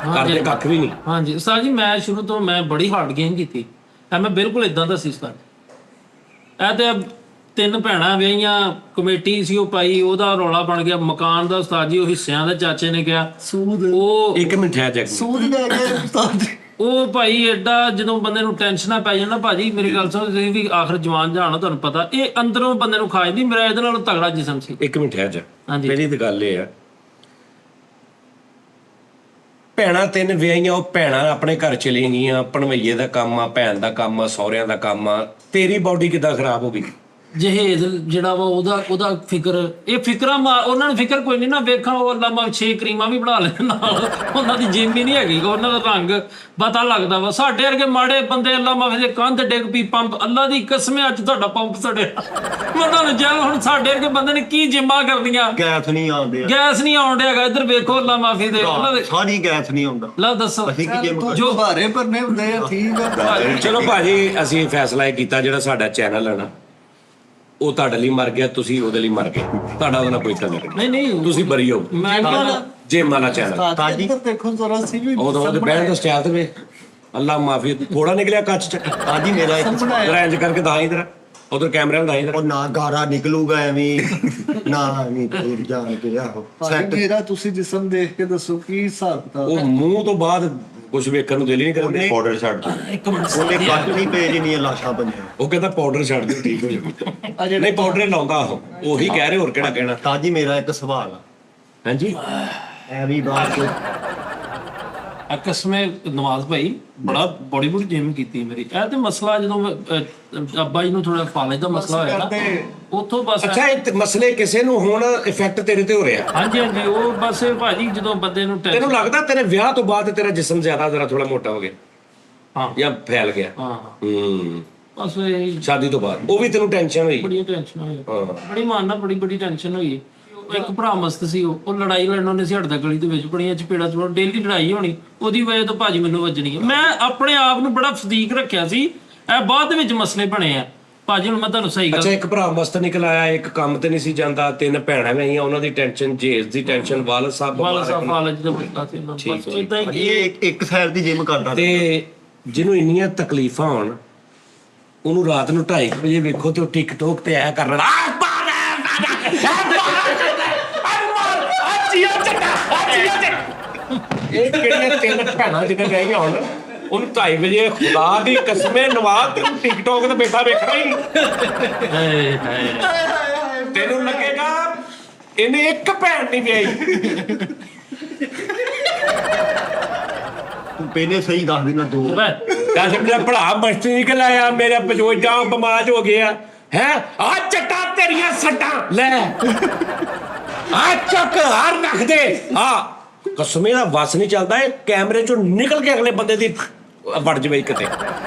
करदे कख भी नहीं। हाँ जी उस्ताद जी, मैं शुरू तो मैं बड़ी हार्ड गेम की, मैं बिल्कुल इदां दा सी उस्ताद। ਇਹ ਤੇ 3 ਭੈਣਾਂ ਵਿਆਹੀਆਂ, ਕਮੇਟੀ ਸੀ ਉਹ ਪਾਈ, ਉਹਦਾ ਰੌਲਾ ਬਣ ਗਿਆ ਮਕਾਨ ਦਾ। ਉਸਤਾਦ ਜੀ ਉਹ ਹਿੱਸਿਆਂ ਦਾ ਚਾਚੇ ਨੇ ਕਿਹਾ ਸੂਦ, ਉਹ 1 ਮਿੰਟ ਹੈ ਜੱਗ ਸੂਦ ਲੈ ਕੇ ਉਸਤਾਦ ਜੀ। ਉਹ ਭਾਈ ਐਡਾ ਜਦੋਂ ਬੰਦੇ ਨੂੰ ਟੈਨਸ਼ਨਾਂ ਪੈ ਜਾਣ ਨਾ ਭਾਜੀ, ਮੇਰੀ ਗੱਲ ਸੁਣੋ ਤੁਸੀਂ ਵੀ, ਆਖਰ ਜਵਾਨ ਜਾਣਾ ਤੁਹਾਨੂੰ ਪਤਾ, ਇਹ ਅੰਦਰੋਂ ਬੰਦੇ ਨੂੰ ਖਾ ਜਾਂਦੀ। ਮੇਰਾ ਇਹਦੇ ਨਾਲੋਂ ਤਗੜਾ ਜਿਸਮ ਸੀ। 1 ਮਿੰਟ ਹੈ ਜੱਗ। ਹਾਂਜੀ। ਪਹਿਲੀ ਤਾਂ ਗੱਲ ਇਹ ਆ, ਭੈਣਾਂ 3 ਵਿਆਹੀਆਂ, ਉਹ ਭੈਣਾਂ ਆਪਣੇ ਘਰ ਚਲੇ ਗਈਆਂ, ਭਣਵਈਏ ਦਾ ਕੰਮ ਆ, ਭੈਣ ਦਾ ਕੰਮ ਆ, ਸਹੁਰਿਆਂ ਦਾ ਕੰਮ ਆ, ਤੇਰੀ ਬਾਡੀ ਕਿੱਦਾਂ ਖਰਾਬ ਹੋ ਗਈ? ਜਹੇਜ਼ ਜਿਹੜਾ ਵਾ ਉਹਦਾ ਫਿਕਰ, ਇਹ ਫਿਕਰਾਂ ਉਹਨਾਂ ਨੂੰ ਫਿਕਰ ਕੋਈ ਨਹੀਂ ਨਾ। ਵੇਖਾਂ ਉਹ ਅੱਲਾ ਮਾ 6 ਕਰੀਮਾਂ ਵੀ ਬਣਾ ਲੈਣ ਨਾਲ, ਉਹਨਾਂ ਦੀ ਜਿੰਮ ਹੀ ਨਹੀਂ ਹੈਗੀ, ਉਹਨਾਂ ਦਾ ਰੰਗ ਪਤਾ ਲੱਗਦਾ ਵਾ। ਸਾਡੇ ਵਰਗੇ ਮਾੜੇ ਬੰਦੇ ਅੱਲਾ ਮਾਫੀ ਦੇ ਕੰਧ ਡਿੱਗ ਪਈ, ਪੰਪ ਅੱਲਾ ਦੀ ਕਸਮ ਅੱਜ ਤੁਹਾਡਾ ਪੰਪ ਸੜਿਆ ਉਹਨਾਂ ਨੂੰ। ਜਾਂ ਹੁਣ ਸਾਡੇ ਵਰਗੇ ਬੰਦੇ ਨੇ ਕੀ ਜਿੰਮਾਂ ਕਰਦੀਆਂ, ਗੈਸ ਨਹੀਂ ਆਉਂਦੇ, ਗੈਸ ਨਹੀਂ ਆਉਣ ਡਿਆਗਾ। ਇੱਧਰ ਵੇਖੋ ਅੱਲਾ ਮਾਫੀ ਦੇ ਉਹਨਾਂ ਦੇ, ਸਾਰੀ ਗੈਸ ਨਹੀਂ ਆਉਂਦਾ। ਲਾ ਦੱਸੋ ਅਸੀਂ ਕੀ ਜਿਮ ਜੋ ਭਾਰੇ ਭਰਨੇ ਹੁੰਦੇ ਆ, ਠੀਕ ਆ। ਚਲੋ ਭਾਜੀ ਅਸੀਂ ਫੈਸਲਾ ਇਹ ਕੀਤਾ, ਜਿਹੜਾ ਸਾਡਾ ਚੈਨਲ ਹੈ ਨਾ ਉਹ ਤੁਹਾਡੇ ਲਈ ਮਰ ਗਿਆ, ਤੁਸੀਂ ਉਹਦੇ ਲਈ ਮਰ ਗਏ, ਤੁਹਾਡਾ ਉਹਦੇ ਨਾਲ ਕੋਈ ਤਾਲੁਕ ਨਹੀਂ ਨਹੀਂ ਤੁਸੀਂ ਬਰੀ ਹੋ। ਮੈਂ ਜਿਮ ਵਾਲਾ ਚੈਨਲ ਤਾਜੀ ਦੇਖੋ ਜ਼ਰਾ ਸੀ ਵੀ ਉਹਦੇ ਬਹਿਣ ਦਾ ਸਟਾਈਲ ਤੇ ਵੇ ਅੱਲਾ ਮਾਫੀ ਥੋੜਾ ਨਿਕਲਿਆ ਕੱਚ ਚ। ਤਾਜੀ ਮੇਰਾ ਇੱਕ ਰੈਂਜ ਕਰਕੇ ਦਾਈ ਇਧਰ ਉਧਰ ਕੈਮਰੇ ਨਾਲ ਦਾਈ ਇਧਰ। ਉਹ ਨਾ ਗਾਰਾ ਨਿਕਲੂਗਾ ਐਵੇਂ ਨਾ ਐਵੇਂ ਤੇਰ ਜਾਣ ਕੇ। ਆਹੋ ਸੈੱਟ ਮੇਰਾ ਤੁਸੀਂ ਜਿਸਮ ਦੇਖ ਕੇ ਦੱਸੋ ਕੀ ਹਿਸਾਬ ਕਿਤਾਬ। ਉਹ ਮੂੰਹ ਤੋਂ ਬਾਅਦ ਕੁਝ ਵੇਖਣ ਨੂੰ ਦਿਲ ਹੀ ਨਹੀਂ ਕਰਦਾ। ਪਾਊਡਰ ਛੱਡ ਦੋ। ਇੱਕ ਮਿੰਟ ਉਹਨੇ ਕੱਟ ਨਹੀਂ ਪਏ ਜਿੰਨੀਆਂ ਲਾਸ਼ਾਂ ਬਣੀਆਂ। ਉਹ ਕਹਿੰਦਾ ਪਾਊਡਰ ਛੱਡ ਦਿਓ ਠੀਕ ਹੋ ਜਾਊਗਾ। ਨਹੀਂ ਪਾਊਡਰ ਲਾਉਂਦਾ ਉਹ, ਉਹੀ ਕਹਿ ਰਹੇ, ਹੋਰ ਕਿਹੜਾ ਕਹਿਣਾ। ਤਾਜੀ ਮੇਰਾ ਇੱਕ ਸਵਾਲ ਆ, ਹਾਂਜੀ ਐਵੇਂ ਬਾਤ ਕਸਮੇ ਨਵਾਜ਼ ਭਾਈ ਬੜੀ ਜਿਮ ਕੀਤੀ ਮੇਰੀ। ਇਹ ਤੇ ਮਸਲਾ ਜਦੋਂ ਅੱਬਾ ਜੀ ਨੂੰ ਥੋੜਾ ਫਾਲੇ ਦਾ ਮਸਲਾ ਹੋਇਆ ਨਾ, ਉੱਥੋਂ ਬਸ। ਅੱਛਾ ਇਹ ਮਸਲੇ ਕਿਸੇ ਨੂੰ ਹੁਣ ਇਫੈਕਟ ਤੇਰੇ ਤੇ ਹੋ ਰਿਹਾ? ਹਾਂਜੀ ਹਾਂਜੀ, ਉਹ ਬਸ ਭਾਜੀ ਜਦੋਂ ਬੰਦੇ ਨੂੰ ਤੈਨੂੰ ਲੱਗਦਾ ਤੇਰੇ ਵਿਆਹ ਤੋਂ ਬਾਅਦ ਤੇਰਾ ਜਿਸਮ ਜ਼ਿਆਦਾ ਜ਼ਰਾ ਥੋੜਾ ਮੋਟਾ ਹੋ ਗਿਆ? ਹਾਂ ਜਾਂ ਫੈਲ ਗਿਆ? ਹਾਂ ਬਸ ਇਹ ਸ਼ਾਦੀ ਤੋਂ ਬਾਅਦ ਉਹ ਵੀ ਤੈਨੂੰ ਟੈਨਸ਼ਨ ਹੋਈ? ਬੜੀ ਟੈਨਸ਼ਨ ਹੋਈ, ਬੜੀ ਮਾਨਣਾ, ਬੜੀ ਟੈਨਸ਼ਨ ਹੋਈ। ਇੱਕ ਭਰਾ ਮਸਤ ਸੀ, ਉਹ ਲੜਾਈ ਲੜਨ ਉਹਨੇ ਸੀ ਹਟਦਾ ਗਲੀ ਦੇ ਵਿੱਚ, ਬੜੀਆਂ ਚਪੇੜਾਂ ਚ ਡੇਲੀ ਲੜਾਈ ਹੋਣੀ, ਉਹਦੀ ਵਜ੍ਹਾ ਤੋਂ ਭਾਜੀ ਮੈਨੂੰ ਵੱਜਣੀ। ਮੈਂ ਆਪਣੇ ਆਪ ਨੂੰ ਬੜਾ ਫਜ਼ੀਕ ਰੱਖਿਆ ਸੀ, ਇਹ ਬਾਅਦ ਦੇ ਵਿੱਚ ਮਸਲੇ ਬਣੇ ਆ। ਭਾਜੀ ਹੁਣ ਮੈਂ ਤੁਹਾਨੂੰ ਸਹੀ ਅੱਛਾ, ਗੱਲ ਇੱਕ ਭਰਾ ਮਸਤ ਨਿਕਲ ਆਇਆ, ਇੱਕ ਕੰਮ ਤੇ ਨਹੀਂ ਸੀ ਜਾਂਦਾ, 3 ਭੈਣਾਂ ਗਈਆਂ, ਉਹਨਾਂ ਦੀ ਟੈਨਸ਼ਨ, ਜੇਸ ਦੀ ਟੈਨਸ਼ਨ, ਵਾਲ ਸਾਹਿਬ ਵਾਲਾ ਸਾਹਿਬ ਕਾਲਜ ਦੇ ਬੰਦਾ ਸੀ ਨਾ, ਬਸ ਇਦਾਂ ਹੀ ਇਹ ਇੱਕ ਸਾਈਡ ਦੀ ਜਿਮ ਕਰਦਾ ਤੇ ਜਿਹਨੂੰ ਇੰਨੀਆਂ ਤਕਲੀਫਾਂ ਹੋਣ, ਉਹਨੂੰ ਰਾਤ ਨੂੰ 2:30 ਵਜੇ ਵੇਖੋ ਤੇ ਉਹ ਟਿਕਟੋਕ ਤੇ ਆਇਆ ਕਰ ਰਿਹਾ ਇਹ ਕਿਹੜੀਆਂ 3 ਭੈਣਾਂ ਜਿਹਨੇ ਰਹਿ ਗਈਆਂ ਹੁਣ, ਉਹਨੂੰ 2:30 ਵਜੇ ਖੁਦਾ ਦੀ ਕਸਮੇ ਨਵਾਜ਼ ਤੈਨੂੰ ਟਿਕਟੋਕ ਤੇ ਬੈਠਾ ਵੇਖਣਾ ਹੀ ਹਾਏ ਹਾਏ ਤੈਨੂੰ ਲੱਗੇਗਾ ਇਹਨੇ ਇੱਕ ਭੈਣ ਨਹੀਂ ਵਿਆਹੀ। ਤੂੰ ਪਹਿਲੇ ਸਹੀ ਦੱਸ ਦੇਣਾ 2 ਦੱਸ ਮੇਰਾ ਭਰਾ ਮਸਤੀ ਨਿਕਲ ਆਇਆ, ਮੇਰਾ ਪਜੋਜਾ ਬਿਮਾਰ ਹੋ ਗਿਆ ਹੈ। ਆ ਚੱਟਾ ਤੇਰੀਆਂ ਸੱਟਾਂ ਲੈ ਆ ਚੱਕ ਹਰ ਰੱਖ ਦੇ। ਆ ਕਸਮੇ ਦਾ ਵਸ ਨਹੀਂ ਚੱਲਦਾ, ਇਹ ਕੈਮਰੇ ਚੋਂ ਨਿਕਲ ਕੇ ਅਗਲੇ ਬੰਦੇ ਦੀ ਵੜ ਜਵੇ ਕਿਤੇ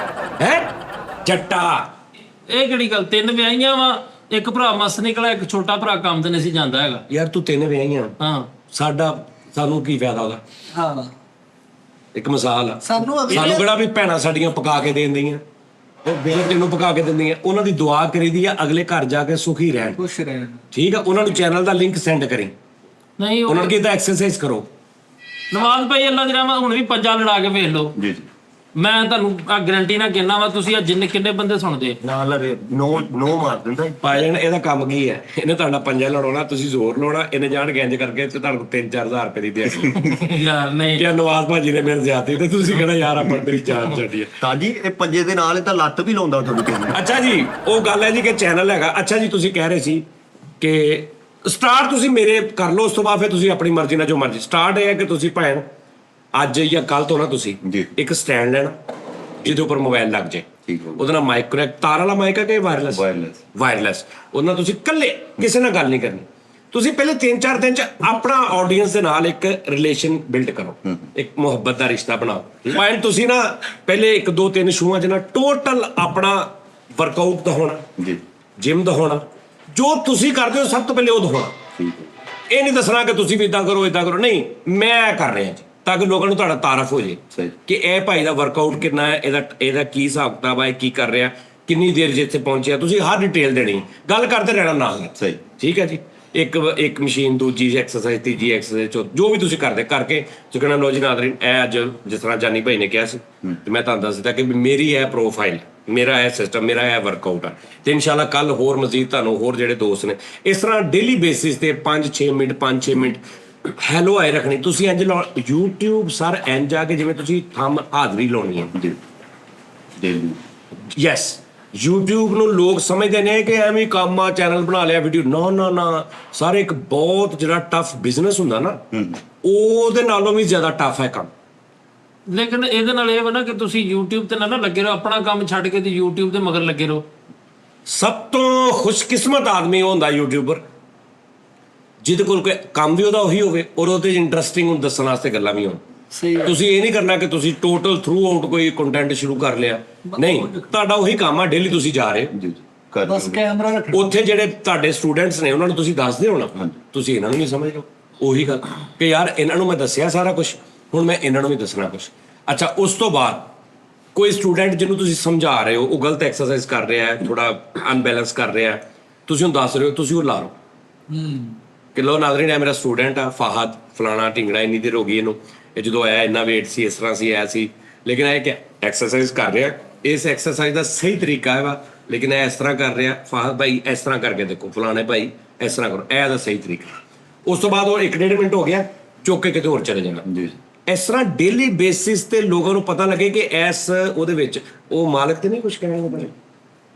ਹੈ ਜੱਟਾ। ਇਹ ਕਿਹੜੀ ਗੱਲ, 3 ਵਿਆਹੀਆਂ ਵਾ, ਇੱਕ ਭਰਾ ਮਸ ਨਿਕਲਿਆ, ਇੱਕ ਛੋਟਾ ਭਰਾ ਕੰਮ ਤੇ ਨਹੀਂ ਸੀ ਜਾਂਦਾ ਹੈਗਾ। ਯਾਰ ਤੂੰ 3 ਵਿਆਹੀਆਂ, ਹਾਂ ਸਾਨੂੰ ਕੀ ਫਾਇਦਾ ਉਹਦਾ? ਹਾਂ ਇੱਕ ਮਿਸਾਲ ਆ, ਸਾਨੂੰ ਸਾਨੂੰ ਕਿਹੜਾ ਵੀ ਭੈਣਾਂ ਸਾਡੀਆਂ ਪਕਾ ਕੇ ਦੇ ਦਿੰਦੀਆਂ, ਉਹ ਬੇਟੇ ਨੂੰ ਪਕਾ ਕੇ ਦਿੰਦੀਆਂ, ਉਹਨਾਂ ਦੀ ਦੁਆ ਕਰੀਦੀ ਆ ਅਗਲੇ ਘਰ ਜਾ ਕੇ ਸੁਖੀ ਰਹਿਣ। ਖੁਸ਼ ਰਹਿਣ। ਠੀਕ ਆ, ਉਹਨਾਂ ਨੂੰ ਚੈਨਲ ਦਾ ਲਿੰਕ ਸੈਂਡ ਕਰੀ, ਨਹੀਂ ਉਹਨਾਂ ਨੂੰ ਕਿਹਾ ਐਕਸਰਸਾਈਜ਼ ਕਰੋ। ਨਵਾਜ਼ ਭਾਈ ਅੱਲਾ ਦੀ ਰਹਿਮਤ, ਹੁਣ ਵੀ ਪੰਜਾ ਲੜਾ ਕੇ ਵੇਖ ਲਓ। ਜੀ ਜੀ ਮੈਂ ਤੁਹਾਨੂੰ ਆ ਗਾਰੰਟੀ ਨਾਲ ਕਹਿਣਾ ਵਾ, ਤੁਸੀਂ ਆ ਜਿੰਨੇ ਕਿੰਨੇ ਬੰਦੇ ਸੁਣਦੇ ਨਾਲ ਨੋ ਮਾਰ ਦਿੰਦਾ ਭਾਜਣ ਇਹਦਾ ਕੰਮ ਕੀ ਹੈ? ਇਹਨੇ ਤੁਹਾਡਾ ਪੰਜਾ ਲੜਾਉਣਾ, ਤੁਸੀਂ ਜ਼ੋਰ ਲਾਉਣਾ, ਇਹਨੇ ਜਾਣ ਗੈਂਜ ਕਰਕੇ ਤੇ ਤੁਹਾਨੂੰ 3-4 ਹਜ਼ਾਰ ਰੁਪਏ ਦੀ ਦਿਆਂਗੇ। ਯਾਰ ਨਹੀਂ ਕਿਆ ਨਵਾਜ਼ ਭਾਜੀ ਨੇ ਮੇਰੇ ਜ਼ਿਆਦਤੀ ਤੇ ਤੁਸੀਂ ਕਹਿਣਾ ਯਾਰ ਆਪਾਂ ਤੇਰੀ ਜਾਨ ਛੱਡੀ ਹੈ। ਤਾਜੀ ਇਹ ਪੰਜੇ ਦੇ ਨਾਲ ਇਹ ਤਾਂ ਲੱਤ ਵੀ ਲਾਉਂਦਾ ਤੁਹਾਡੀ ਕਿੰਨੀ। ਅੱਛਾ ਜੀ, ਉਹ ਗੱਲ ਹੈ ਜੀ ਕਿ ਚੈਨਲ ਹੈਗਾ। ਅੱਛਾ ਜੀ, ਤੁਸੀਂ ਕਹਿ ਰਹੇ ਸੀ ਕਿ ਸਟਾਰਟ ਤੁਸੀਂ ਮੇਰੇ ਕਰ ਲਓ, ਉਸ ਤੋਂ ਬਾਅਦ ਫਿਰ ਤੁਸੀਂ ਆਪਣੀ ਮਰਜ਼ੀ ਨਾਲ ਜੋ ਮਰਜ਼ੀ। ਸਟਾਰਟ ਇਹ ਹੈ ਕਿ ਤੁਸੀਂ ਭੈਣ ਅੱਜ ਜਾਂ ਕੱਲ ਤੋਂ ਨਾ ਤੁਸੀਂ ਜੀ। ਇੱਕ ਸਟੈਂਡ ਲੈਣਾ ਜਿਹਦੇ ਉੱਪਰ ਮੋਬਾਈਲ ਲੱਗ ਜਾਏ, ਠੀਕ ਹੋ ਉਹਦੇ ਨਾਲ ਮਾਈਕ ਕਨੈਕਟ, ਤਾਰ ਵਾਲਾ ਮਾਈਕ ਹੈ ਕਿ ਵਾਇਰਲੈਸ? ਵਾਇਰਲੈਸ। ਉਹਦੇ ਨਾਲ ਤੁਸੀਂ ਇਕੱਲੇ ਕਿਸੇ ਨਾਲ ਗੱਲ ਨਹੀਂ ਕਰਨੀ। ਤੁਸੀਂ ਪਹਿਲੇ 3-4 ਦਿਨ ਚ ਆਪਣਾ ਆਡੀਅנס ਦੇ ਨਾਲ ਇੱਕ ਰਿਲੇਸ਼ਨ ਬਿਲਡ ਕਰੋ, ਇੱਕ ਮੁਹੱਬਤ ਦਾ ਰਿਸ਼ਤਾ ਬਣਾਓ। ਭਾਵੇਂ ਤੁਸੀਂ ਨਾ ਪਹਿਲੇ 1-2-3 ਸ਼ੋਆਂ ਚ ਨਾ ਟੋਟਲ ਆਪਣਾ ਵਰਕਆਊਟ ਦਿਖਾਉਣਾ, ਜੀ ਜਿਮ ਦਿਖਾਉਣਾ, ਜੋ ਤੁਸੀਂ ਕਰਦੇ ਹੋ ਸਭ ਤੋਂ ਪਹਿਲੇ ਉਹ ਦਿਖਾਉਣਾ। ਠੀਕ ਹੈ ਇਹ ਨਹੀਂ ਦੱਸਣਾ ਕਿ ਤੁਸੀਂ ਵੀ ਇਦਾਂ ਕਰੋ ਇਦਾਂ ਕਰੋ, ਨਹੀਂ, ਮੈਂ ਕਰ ਰਿਹਾ ਜੀ, ਤਾਂ ਕਿ ਲੋਕਾਂ ਨੂੰ ਤੁਹਾਡਾ ਤਾਰਫ ਹੋ ਜੇ ਸਹੀ ਕਿ ਇਹ ਭਾਈ ਦਾ ਵਰਕਆਊਟ ਕਿੰਨਾ ਹੈ, ਇਹਦਾ ਕੀ ਹਿਸਾਬ ਕਿਤਾਬ ਹੈ, ਕੀ ਕਰ ਰਿਹਾ, ਕਿੰਨੀ ਦੇਰ ਜਿੱਥੇ ਪਹੁੰਚਿਆ, ਤੁਸੀਂ ਹਰ ਡਿਟੇਲ ਦੇਣੀ, ਗੱਲ ਕਰਦੇ ਰਹਿਣਾ ਨਾਲ। ਸਹੀ ਠੀਕ ਹੈ ਜੀ। ਇੱਕ ਮਸ਼ੀਨ, ਦੂਜੀ ਐਕਸਰਸਾਈਜ਼, ਤੀਜੀ ਐਕਸਰਸਾਈਜ਼, ਜੋ ਵੀ ਤੁਸੀਂ ਕਰਦੇ ਕਰਕੇ ਚੁੱਕਣਾ। ਲੋ ਜੀ ਨਾਜ਼ਰੀਨ, ਇਹ ਅੱਜ ਜਿਸ ਤਰ੍ਹਾਂ ਜਾਨੀ ਭਾਈ ਨੇ ਕਿਹਾ ਸੀ ਤੇ ਮੈਂ ਤੁਹਾਨੂੰ ਦੱਸ ਦਿੱਤਾ ਕਿ ਮੇਰੀ ਇਹ ਪ੍ਰੋਫਾਈਲ, ਮੇਰਾ ਇਹ ਸਿਸਟਮ, ਮੇਰਾ ਇਹ ਵਰਕਆਊਟ ਆ। ਤੇ ਇਨਸ਼ਾਅੱਲਾ ਕੱਲ ਹੋਰ ਮਜ਼ੀਦ ਤੁਹਾਨੂੰ ਹੋਰ ਜਿਹੜੇ ਦੋਸਤ ਨੇ ਇਸ ਤਰ੍ਹਾਂ ਡੇਲੀ ਬੇਸਿਸ ਤੇ 5-6 ਮਿੰਟ ਹੈਲੋ ਆਏ ਰੱਖਣੀ। ਤੁਸੀਂ ਇੰਜ YouTube ਸਰ ਇੰਜ ਆ ਕੇ ਜਿਵੇਂ ਤੁਸੀਂ ਥੰਮ ਹਾਜ਼ਰੀ ਲਾਉਣੀ ਹੈ। ਜੀ ਡੇਲੀ ਯੈਸ, YouTube ਨੂੰ ਲੋਕ ਸਮਝਦੇ ਨੇ ਕਿ ਐਵੇਂ ਕੰਮ ਆ, ਚੈਨਲ ਬਣਾ ਲਿਆ, ਵੀਡੀਓ। ਨਾ ਸਾਰੇ ਇੱਕ ਬਹੁਤ ਜਿਹੜਾ ਟਫ ਬਿਜ਼ਨਸ ਹੁੰਦਾ ਨਾ, ਉਹਦੇ ਨਾਲੋਂ ਵੀ ਜ਼ਿਆਦਾ ਟਫ ਹੈ ਕੰਮ। ਲੇਕਿਨ ਇਹਦੇ ਨਾਲ ਇਹ ਵਾ ਨਾ ਕਿ ਤੁਸੀਂ YouTube ਤੇ ਨਾ ਲੱਗੇ ਰਹੋ, ਆਪਣਾ ਕੰਮ ਛੱਡ ਕੇ ਤੇ YouTube ਤੇ ਮਗਰ ਲੱਗੇ ਰਹੋ। ਸਭ ਤੋਂ ਖੁਸ਼ਕਿਸਮਤ ਆਦਮੀ ਉਹ ਹੁੰਦਾ ਯੂਟਿਊਬਰ ਜਿਹਦੇ ਕੋਲ ਕੋਈ ਕੰਮ ਵੀ ਉਹਦਾ ਉਹੀ ਹੋਵੇ ਔਰ ਉਹਦੇ ਇੰਟਰਸਟਿੰਗ ਨੂੰ ਦੱਸਣ ਵਾਸਤੇ ਗੱਲਾਂ ਵੀ ਹੋਣ। ਸਹੀ ਤੁਸੀਂ ਇਹ ਨਹੀਂ ਕਰਨਾ ਕਿ ਤੁਸੀਂ ਟੋਟਲ ਥਰੂ ਆਊਟ ਕੋਈ ਕੰਟੈਂਟ ਸ਼ੁਰੂ ਕਰ ਲਿਆ, ਨਹੀਂ, ਤੁਹਾਡਾ ਉਹੀ ਕੰਮ ਆ, ਡੇਲੀ ਤੁਸੀਂ ਜਾ ਰਹੇ ਹੋ। ਜੀ ਕਰ ਬਸ ਕੈਮਰਾ ਰੱਖਣਾ। ਉੱਥੇ ਜਿਹੜੇ ਤੁਹਾਡੇ ਸਟੂਡੈਂਟਸ ਨੇ ਉਹਨਾਂ ਨੂੰ ਤੁਸੀਂ ਦੱਸਦੇ ਹੋ ਨਾ, ਤੁਸੀਂ ਇਹਨਾਂ ਨੂੰ ਨਹੀਂ ਸਮਝ ਲਓ। ਉਹੀ ਗੱਲ ਕਿ ਯਾਰ ਇਹਨਾਂ ਨੂੰ ਮੈਂ ਦੱਸਿਆ ਸਾਰਾ ਕੁਝ, ਹੁਣ ਮੈਂ ਇਹਨਾਂ ਨੂੰ ਵੀ ਦੱਸਣਾ ਕੁਝ। ਅੱਛਾ, ਉਸ ਤੋਂ ਬਾਅਦ ਕੋਈ ਸਟੂਡੈਂਟ ਜਿਹਨੂੰ ਤੁਸੀਂ ਸਮਝਾ ਰਹੇ ਹੋ, ਉਹ ਗਲਤ ਐਕਸਰਸਾਈਜ਼ ਕਰ ਰਿਹਾ ਹੈ, ਥੋੜਾ ਅਨਬੈਲੈਂਸ ਕਰ ਰਿਹਾ ਹੈ, ਤੁਸੀਂ ਉਹਨੂੰ ਦੱਸ ਰਹੇ ਹੋ, ਤੁਸੀਂ ਉਹ ਲਾ ਲਓ ਕਿ ਲੋ ਨਾਜ਼ਰੀਨ, ਇਹ ਮੇਰਾ ਸਟੂਡੈਂਟ ਆ ਫਾਹਦ ਫਲਾਣਾ ਢਿੰਗੜਾ, ਇੰਨੀ ਦੇਰ ਹੋ ਗਈ ਇਹਨੂੰ, ਇਹ ਜਦੋਂ ਆਇਆ ਇੰਨਾ ਵੇਟ ਸੀ, ਇਸ ਤਰ੍ਹਾਂ ਸੀ, ਐ ਸੀ, ਲੇਕਿਨ ਇਹ ਕਿ ਐਕਸਰਸਾਈਜ਼ ਕਰ ਰਿਹਾ, ਇਸ ਐਕਸਰਸਾਈਜ਼ ਦਾ ਸਹੀ ਤਰੀਕਾ ਹੈ ਵਾ, ਲੇਕਿਨ ਇਹ ਇਸ ਤਰ੍ਹਾਂ ਕਰ ਰਿਹਾ। ਫਾਹਦ ਭਾਈ ਇਸ ਤਰ੍ਹਾਂ ਕਰਕੇ ਦੇਖੋ, ਫਲਾਣੇ ਭਾਈ ਇਸ ਤਰ੍ਹਾਂ ਕਰੋ, ਇਹ ਦਾ ਸਹੀ ਤਰੀਕਾ। ਉਸ ਤੋਂ ਬਾਅਦ ਉਹ 1-1.5 ਮਿੰਟ ਹੋ ਗਿਆ, ਚੁੱਕ ਕੇ ਕਿਤੇ ਹੋਰ ਚਲੇ ਜਾਣਾ। ਜੀ ਇਸ ਤਰ੍ਹਾਂ ਡੇਲੀ ਬੇਸਿਸ ਤੇ ਲੋਕਾਂ ਨੂੰ ਪਤਾ ਲੱਗੇ ਕਿ ਇਸ ਉਹਦੇ ਵਿੱਚ ਉਹ ਮਾਲਕ ਤੇ ਨਹੀਂ ਕੁਝ ਕਹਿਣਗੇ,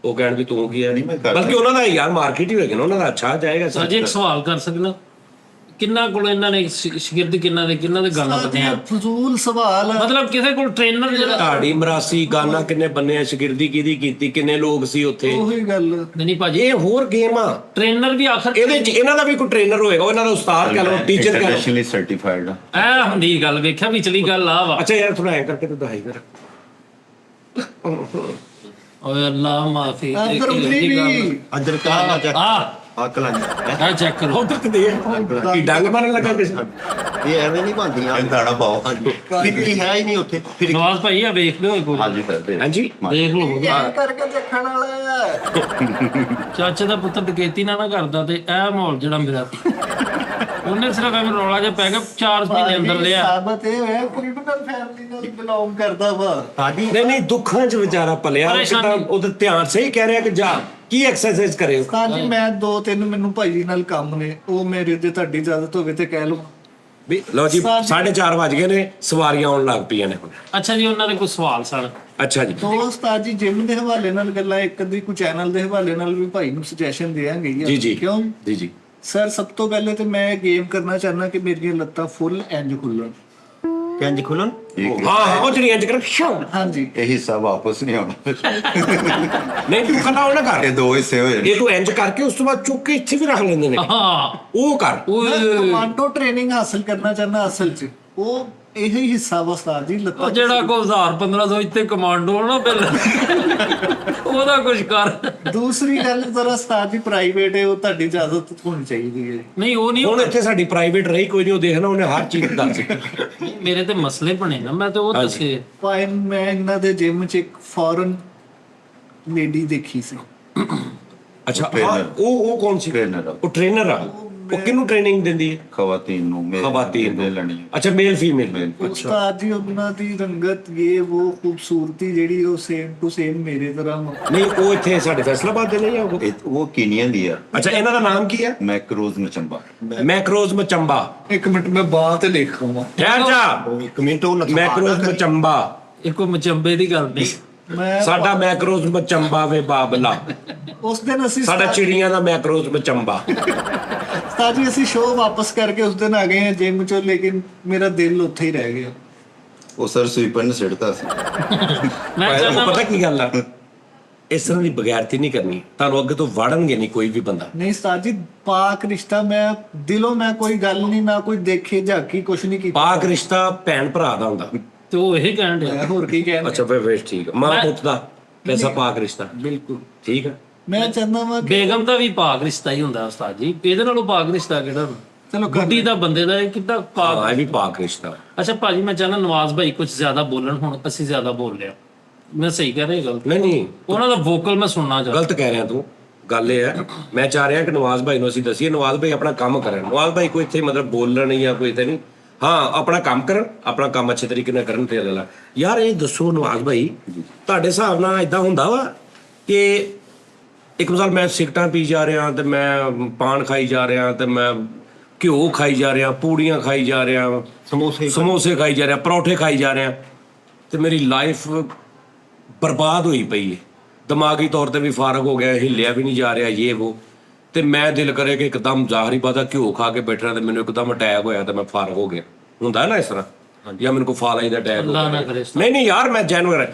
ਉਹ ਕਹਿਣ ਵੀ ਤੂੰ ਕੀ ਹੈ, ਬਲਕਿ ਉਹਨਾਂ ਦਾ ਯਾਰ ਮਾਰਕੀਟ ਹੀ ਹੋਏਗਾ ਨਾ, ਉਹਨਾਂ ਦਾ ਅੱਛਾ ਜਾਏਗਾ। ਅੱਜ ਇੱਕ ਸਵਾਲ ਕਰ ਸਕਦਾ, ਕਿੰਨਾ ਕੋਲ ਇਹਨਾਂ ਨੇ ਸ਼ਾਗਿਰਦ ਕਿੰਨਾ ਦੇ ਗਾਣਾ ਬਣਿਆ? ਫਜ਼ੂਲ ਸਵਾਲ। ਮਤਲਬ ਕਿਸੇ ਕੋਲ ਟ੍ਰੇਨਰ ਜਿਹੜਾ ਢਾੜੀ ਮਰਾਸੀ ਗਾਣਾ ਕਿੰਨੇ ਬੰਨੇ ਆ, ਸ਼ਾਗਿਰਦੀ ਕਿਹਦੀ ਕੀਤੀ, ਕਿੰਨੇ ਲੋਕ ਸੀ ਉੱਥੇ? ਉਹੀ ਗੱਲ। ਨਹੀਂ ਭਾਜੀ, ਇਹ ਹੋਰ ਗੇਮ ਆ। ਟ੍ਰੇਨਰ ਵੀ ਆਖਰ ਇਹਦੇ ਚ ਇਹਨਾਂ ਦਾ ਵੀ ਕੋਈ ਟ੍ਰੇਨਰ ਹੋਏਗਾ, ਇਹਨਾਂ ਦਾ ਉਸਤਾਦ ਕਹ ਲਓ, ਟੀਚਰ ਕਹ ਲਓ। ਇੰਟਰਨੈਸ਼ਨਲੀ ਸਰਟੀਫਾਈਡ ਆ। ਐ ਹੁੰਦੀ ਗੱਲ, ਵੇਖਿਆ ਵਿਚਲੀ ਗੱਲ ਆ ਵਾ। ਅੱਛਾ ਯਾਰ ਥੋੜਾ ਐ ਕਰਕੇ ਤੂੰ ਦਹਾਈ ਕਰ। ਓਏ ਅੱਲਾ ਮਾਫੀ। ਅੰਦਰ ਉਤਰੀ ਵੀ। ਅੰਦਰ ਕਾਲਾ ਚੱਕ। ਆ ਅਕਲਾਂ ਆ ਚੈੱਕ ਕਰੋ ਉਧਰ ਕਿਤੇ ਕੀ ਡੰਗ ਮਾਰਨ ਲੱਗਾ ਕਿਸੇ ਇਹ ਐਵੇਂ ਨਹੀਂ ਬਣਦੀਆਂ ਇਹ ਦਾਣਾ ਪਾਓ ਫਿੱਕੀ ਹੈ ਹੀ ਨਹੀਂ ਉੱਥੇ ਫਿਰ ਨਵਾਜ਼ ਭਾਈ ਆ ਵੇਖ ਲਿਓ ਇੱਕ ਵਾਰ। ਹਾਂਜੀ ਸਰ ਹਾਂਜੀ ਦੇਖ ਲਓ ਇਹ ਕਰਕੇ ਦੇਖਣ ਵਾਲਾ ਚਾਚੇ ਦਾ ਪੁੱਤਰ ਡਕੈਤੀ ਨਾ ਕਰਦਾ ਤੇ ਇਹ ਮਾਹੌਲ ਜਿਹੜਾ ਮੇਰਾ ਉਹਨੇ ਸਿਰਫ ਐਵੇਂ ਰੌਲਾ ਜਿਹਾ ਪੈ ਗਿਆ 4 ਮਹੀਨੇ ਅੰਦਰ ਲਿਆ। ਸਾਬਤ ਇਹ ਹੋਇਆ ਕ੍ਰਿਮੀਨਲ ਫੈਮਿਲੀ ਨਾਲ ਬਿਲੋਂਗ ਕਰਦਾ ਵਾ। ਸਾਡੀ ਨਹੀਂ ਦੁੱਖਾਂ 'ਚ ਵਿਚਾਰਾ ਪਲਿਆ ਉਹ ਪਰੇਸ਼ਾਨੀ। ਕਿੱਦਾਂ ਉਹਦਾ ਧਿਆਨ ਸਹੀ ਕਹਿ ਰਿਹਾ ਕਿ ਜਾ ਕੀ ਐਕਸਰਸਾਈਜ਼ ਕਰੇ ਤਾਂ ਜੀ ਮੈਂ 2-3 ਮੈਨੂੰ ਭਾਈ ਨਾਲ ਕੰਮ ਨੇ, ਉਹ ਮੇਰੇ ਜੇ ਤੁਹਾਡੀ ਇਜਾਜ਼ਤ ਹੋਵੇ ਤੇ ਕਹਿ ਲਓ। ਵੀ ਲਓ ਜੀ 4:30 ਵੱਜ ਗਏ ਨੇ, ਸਵਾਰੀਆਂ ਆਉਣ ਲੱਗ ਪਈਆਂ ਨੇ ਹੁਣ। ਅੱਛਾ ਜੀ ਉਹਨਾਂ ਦੇ ਕੋਈ ਸਵਾਲ ਸਨ? ਅੱਛਾ ਜੀ ਦੋ ਉਸਤਾਦ ਜੀ ਜਿਮ ਦੇ ਹਵਾਲੇ ਨਾਲ ਗੱਲਾਂ, ਇੱਕ ਦੀ ਕੋਈ ਚੈਨਲ ਦੇ ਹਵਾਲੇ ਨਾਲ ਵੀ ਭਾਈ ਨੂੰ ਸੁਜੈਸ਼ਨ ਦੇਾਂਗੇ ਜੀ ਜੀ ਕਿਉਂ ਜੀ ਜੀ ਸਰ? ਸਭ ਤੋਂ ਪਹਿਲੇ ਤੇ ਮੈਂ ਗੇਮ ਕਰਨਾ ਚਾਹੁੰਦਾ ਕਿ ਮੇਰੀਆਂ ਲੱਤਾਂ ਫੁੱਲ ਇੰਜ ਖੁੱਲਣ। ਕੰਜ ਖੁੱਲਣ ਹਾਂ ਉਹ ਜਿਹੜੀਆਂ ਇੰਜ ਕਰ ਸ਼ਾਉ ਹਾਂਜੀ ਇਹ ਹਿੱਸਾ ਵਾਪਸ ਨਹੀਂ ਆਉਣਾ ਨਹੀਂ ਤੂੰ ਕਹਿੰਦਾ ਉਹ ਨਾ ਕਰ ਇਹ ਦੋ ਹਿੱਸੇ ਹੋਏ ਇਹ ਤੂੰ ਇੰਜ ਕਰਕੇ ਉਸ ਤੋਂ ਬਾਅਦ ਚੁੱਕ ਕੇ ਇੱਥੇ ਵੀ ਰੱਖ ਲੈਂਦੇ ਨੇ ਹਾਂ ਉਹ ਕਰ ਮੈਂ ਕਮਾਂਡੋ ਟ੍ਰੇਨਿੰਗ ਹਾਸਲ ਕਰਨਾ ਚਾਹੁੰਦਾ ਅਸਲ 'ਚ। ਉਹ ਇਹੀ ਹਿੱਸਾ ਵਾ ਉਸਤਾਦ ਜੀ ਉਹ ਲੱਤਾਂ 'ਚ। ਜਿਹੜਾ ਕੋ 1500 ਇੱਥੇ ਕਮਾਂਡੋ ਨਾ ਬਿੱਲ ਉਹਦਾ ਕੁਝ ਕਰ। ਦੂਸਰੀ ਗੱਲ ਜ਼ਰਾ ਉਸਤਾਦ ਜੀ ਪ੍ਰਾਈਵੇਟ ਹੈ, ਉਹ ਤੁਹਾਡੀ ਇਜਾਜ਼ਤ ਹੋਣੀ ਚਾਹੀਦੀ ਹੈ। ਨਹੀਂ ਉਹ ਨਹੀਂ ਹੁਣ ਇੱਥੇ ਸਾਡੀ ਪ੍ਰਾਈਵੇਟ ਰਹੀ ਕੋਈ ਨਹੀਂ ਉਹ ਦੇਖਣਾ ਉਹਨੇ ਹਰ ਚੀਜ਼ ਦੱਸ ਮੇਰੇ ਤੇ ਮਸਲੇ ਬਣੇ ਨਾ, ਮੈਂ ਤੇ ਉਹ ਦੱਸੇ। ਭਾਈ ਮੈਂ ਇਹਨਾਂ ਦੇ ਜਿਮ 'ਚ ਇੱਕ ਫੋਰਨ ਲੇਡੀ ਦੇਖੀ ਸੀ। ਅੱਛਾ trainer। ਹਾਂ, ਉਹ ਕੌਣ ਸੀ Trainer ਆ। ਉਹ ਟ੍ਰੇਨਰ ਆ ਉਹ ਕਿਹਨੂੰ ਟ੍ਰੇਨਿੰਗ ਦਿੰਦੀ ਹੈ ਖਵਾਤੀਨ ਨੂੰ ਖਵਾਤੀਨ ਦੇ ਨੂੰ। ਲੈਣੀ ਅੱਛਾ ਮੇਲ ਫੀਮੇਲ ਉਸਤਾਦ ਜੀ ਉਹਨਾਂ ਦੀ ਰੰਗਤ ਇਹ ਉਹ ਖੂਬਸੂਰਤੀ ਜਿਹੜੀ ਉਹ ਸੇਮ ਟੂ ਸੇਮ ਮੇਰੇ ਤਰ੍ਹਾਂ ਵਾ। ਨਹੀਂ ਉਹ ਇੱਥੇ ਸਾਡੇ ਫੈਸਲਾਬਾਦ ਦੇ ਨਹੀਂ ਆ ਉਹ ਉਹ ਕੀਨੀਅਨ ਦੀ ਆ ਅੱਛਾ ਇਹਨਾਂ ਦਾ ਨਾਮ ਕੀ ਹੈ ਮੈਕਰੋਜ਼ ਮਚੰਬਾ ਮੈਕਰੋਜ਼ ਮਚੰਬਾ ਇੱਕ ਮਿੰਟ ਮੈਂ ਬਾਹ ਤੇ ਲਿਖ ਲਵਾਂ। ਠਹਿਰ ਜਾ ਉਹ ਇੱਕ ਮਿੰਟ ਉਹ ਲੱਤਾਂ ਮੈਕਰੋਜ਼ ਮਚੰਬਾ ਇੱਕੋ ਮਚੰਬੇ ਦੀ ਗੱਲ ਨਹੀਂ। ਮੈਂ ਸਾਡਾ ਮੈਕਰੋਜ਼ ਮਚੰਬਾ ਵੇ ਬਾਬਲਾ ਉਸ ਦਿਨ ਅਸੀਂ ਸਾਡਾ ਚਿੜੀਆਂ ਦਾ ਮੈਕਰੋਜ਼ ਮਚੰਬਾ ਉਸਤਾਦ ਜੀ ਅਸੀਂ ਸ਼ੋਅ ਵਾਪਸ ਕਰਕੇ ਉਸ ਦਿਨ ਆ ਗਏ ਹਾਂ ਜਿਮ 'ਚੋਂ, ਲੇਕਿਨ ਮੇਰਾ ਦਿਲ ਉੱਥੇ ਹੀ ਰਹਿ ਗਿਆ। ਉਹ ਸਰ ਸਵੀਪਰ ਨੇ ਸਿੱਟਤਾ ਸੀ ਮੈਂ ਉਹ ਚਾਹੁੰਦਾ ਪਤਾ ਕੀ ਗੱਲ ਆ ਇਸ ਤਰ੍ਹਾਂ ਦੀ ਬਗੈਰਤੀ ਨਹੀਂ ਕਰਨੀ, ਤੁਹਾਨੂੰ ਅੱਗੇ ਤੋਂ ਵੜਨਗੇ ਨਹੀਂ ਕੋਈ ਵੀ ਬੰਦਾ। ਨਹੀਂ ਉਸਤਾਦ ਜੀ ਪਾਕ ਰਿਸ਼ਤਾ, ਮੈਂ ਦਿਲੋਂ ਮੈਂ ਕੋਈ ਗੱਲ ਨਹੀਂ, ਨਾ ਕੋਈ ਦੇਖੇ ਝਾਕੀ ਕੁਛ ਨਹੀਂ ਕੀਤਾ। ਪਾਕ ਰਿਸ਼ਤਾ ਭੈਣ ਭਰਾ ਦਾ ਹੁੰਦਾ। ਤੇ ਉਹ ਇਹੀ ਕਹਿਣ ਡਿਆ। ਮੈਂ ਹੋਰ ਕੀ ਕਹਿਣਾ। ਅੱਛਾ ਫਿਰ ਠੀਕ ਆ। ਮਾਂ ਪੁੱਤ ਦਾ ਵੈਸਾ ਪਾਕ ਰਿਸ਼ਤਾ ਬਿਲਕੁਲ ਠੀਕ ਆ। ਮੈਂ ਚਾਹੁੰਦਾ ਵਾਂ ਕਿ ਬੇਗਮ ਦਾ ਵੀ ਪਾਕ ਰਿਸ਼ਤਾ ਹੀ ਹੁੰਦਾ ਉਸਤਾਦ ਜੀ, ਇਹਦੇ ਨਾਲੋਂ ਪਾਕ ਰਿਸ਼ਤਾ ਕਿਹੜਾ? ਚਲੋ ਗੁੱਡੀ ਦਾ ਬੰਦੇ ਦਾ ਇਹ ਕਿੱਦਾਂ ਪਾਕ। ਹਾਂ ਇਹ ਵੀ ਪਾਕ ਰਿਸ਼ਤਾ। ਅੱਛਾ ਭਾਜੀ ਮੈਂ ਚਾਹੁੰਦਾ ਨਵਾਜ਼ ਭਾਈ ਕੁਝ ਜ਼ਿਆਦਾ ਬੋਲਣ, ਹੁਣ ਅਸੀਂ ਜ਼ਿਆਦਾ ਬੋਲ ਲਿਆ। ਮੈਂ ਸਹੀ ਕਹਿ ਰਿਹਾ ਗਲਤ? ਨਹੀਂ ਉਹਨਾਂ ਦਾ ਵੋਕਲ ਮੈਂ ਸੁਣਨਾ ਚਾਹੁੰਦਾ। ਗਲਤ ਕਹਿ ਰਿਹਾ ਤੂੰ। ਗੱਲ ਇਹ ਹੈ ਮੈਂ ਚਾਹ ਰਿਹਾ ਕਿ ਨਵਾਜ਼ ਭਾਈ ਨੂੰ ਅਸੀਂ ਦਸੀਏ ਨਵਾਜ਼ ਭਾਈ ਆਪਣਾ ਕੰਮ ਕਰਨ। ਨਵਾਜ਼ ਭਾਈ ਕੋਈ ਇੱਥੇ ਮਤਲਬ ਬੋਲਣ ਜਾਂ ਕੋਈ ਇੱਥੇ ਨਹੀਂ, ਹਾਂ ਆਪਣਾ ਕੰਮ ਕਰਨ, ਆਪਣਾ ਕੰਮ ਅੱਛੇ ਤਰੀਕੇ ਨਾਲ ਕਰਨ ਤੇ ਅਗਲਾ। ਯਾਰ ਇਹ ਦੱਸੋ ਨਵਾਜ਼ ਭਾਈ ਤੁਹਾਡੇ ਹਿਸਾਬ ਨਾਲ ਇਦਾਂ ਹੁੰਦਾ ਵਾ ਕਿ ਇੱਕ ਮਿਸਾਲ ਮੈਂ ਸਿਗਰਟਾਂ ਪੀ ਜਾ ਰਿਹਾ ਤੇ ਮੈਂ ਪਾਨ ਖਾਈ ਜਾ ਰਿਹਾ ਤੇ ਮੈਂ ਘਿਓ ਖਾਈ ਜਾ ਰਿਹਾ, ਪੂੜੀਆਂ ਖਾਈ ਜਾ ਰਿਹਾ, ਸਮੋਸੇ ਖਾਈ ਜਾ ਰਿਹਾ, ਪਰੌਠੇ ਖਾਈ ਜਾ ਰਿਹਾ ਤੇ ਮੇਰੀ ਲਾਈਫ ਬਰਬਾਦ ਹੋਈ ਪਈ ਹੈ। ਦਿਮਾਗੀ ਤੌਰ ਤੇ ਵੀ ਫਾਰਗ ਹੋ ਗਿਆ, ਹਿੱਲਿਆ ਵੀ ਨਹੀਂ ਜਾ ਰਿਹਾ ਇਹ ਉਹ। ਤੇ ਮੈਂ ਦਿਲ ਕਰੇ ਕਿ ਇੱਕਦਮ ਜ਼ਾਹਰੀ ਬਾਤ ਆ ਘਿਓ ਖਾ ਕੇ ਬੈਠਣਾ ਤੇ ਮੈਨੂੰ ਇੱਕਦਮ ਅਟੈਕ ਹੋਇਆ ਤੇ ਮੈਂ ਫਾਰਗ ਹੋ ਗਿਆ। ਹੁੰਦਾ ਨਾ ਇਸ ਤਰ੍ਹਾਂ ਜਾਂ ਮੈਨੂੰ ਕੋਈ ਫਾਲਾ ਦਾ ਅਟੈਕ ਹੋ ਅੱਲਾ ਨਾ ਗਿਆ। ਕਰੇ। ਨਹੀਂ ਯਾਰ ਮੈਂ ਜੈਨੂਅਰ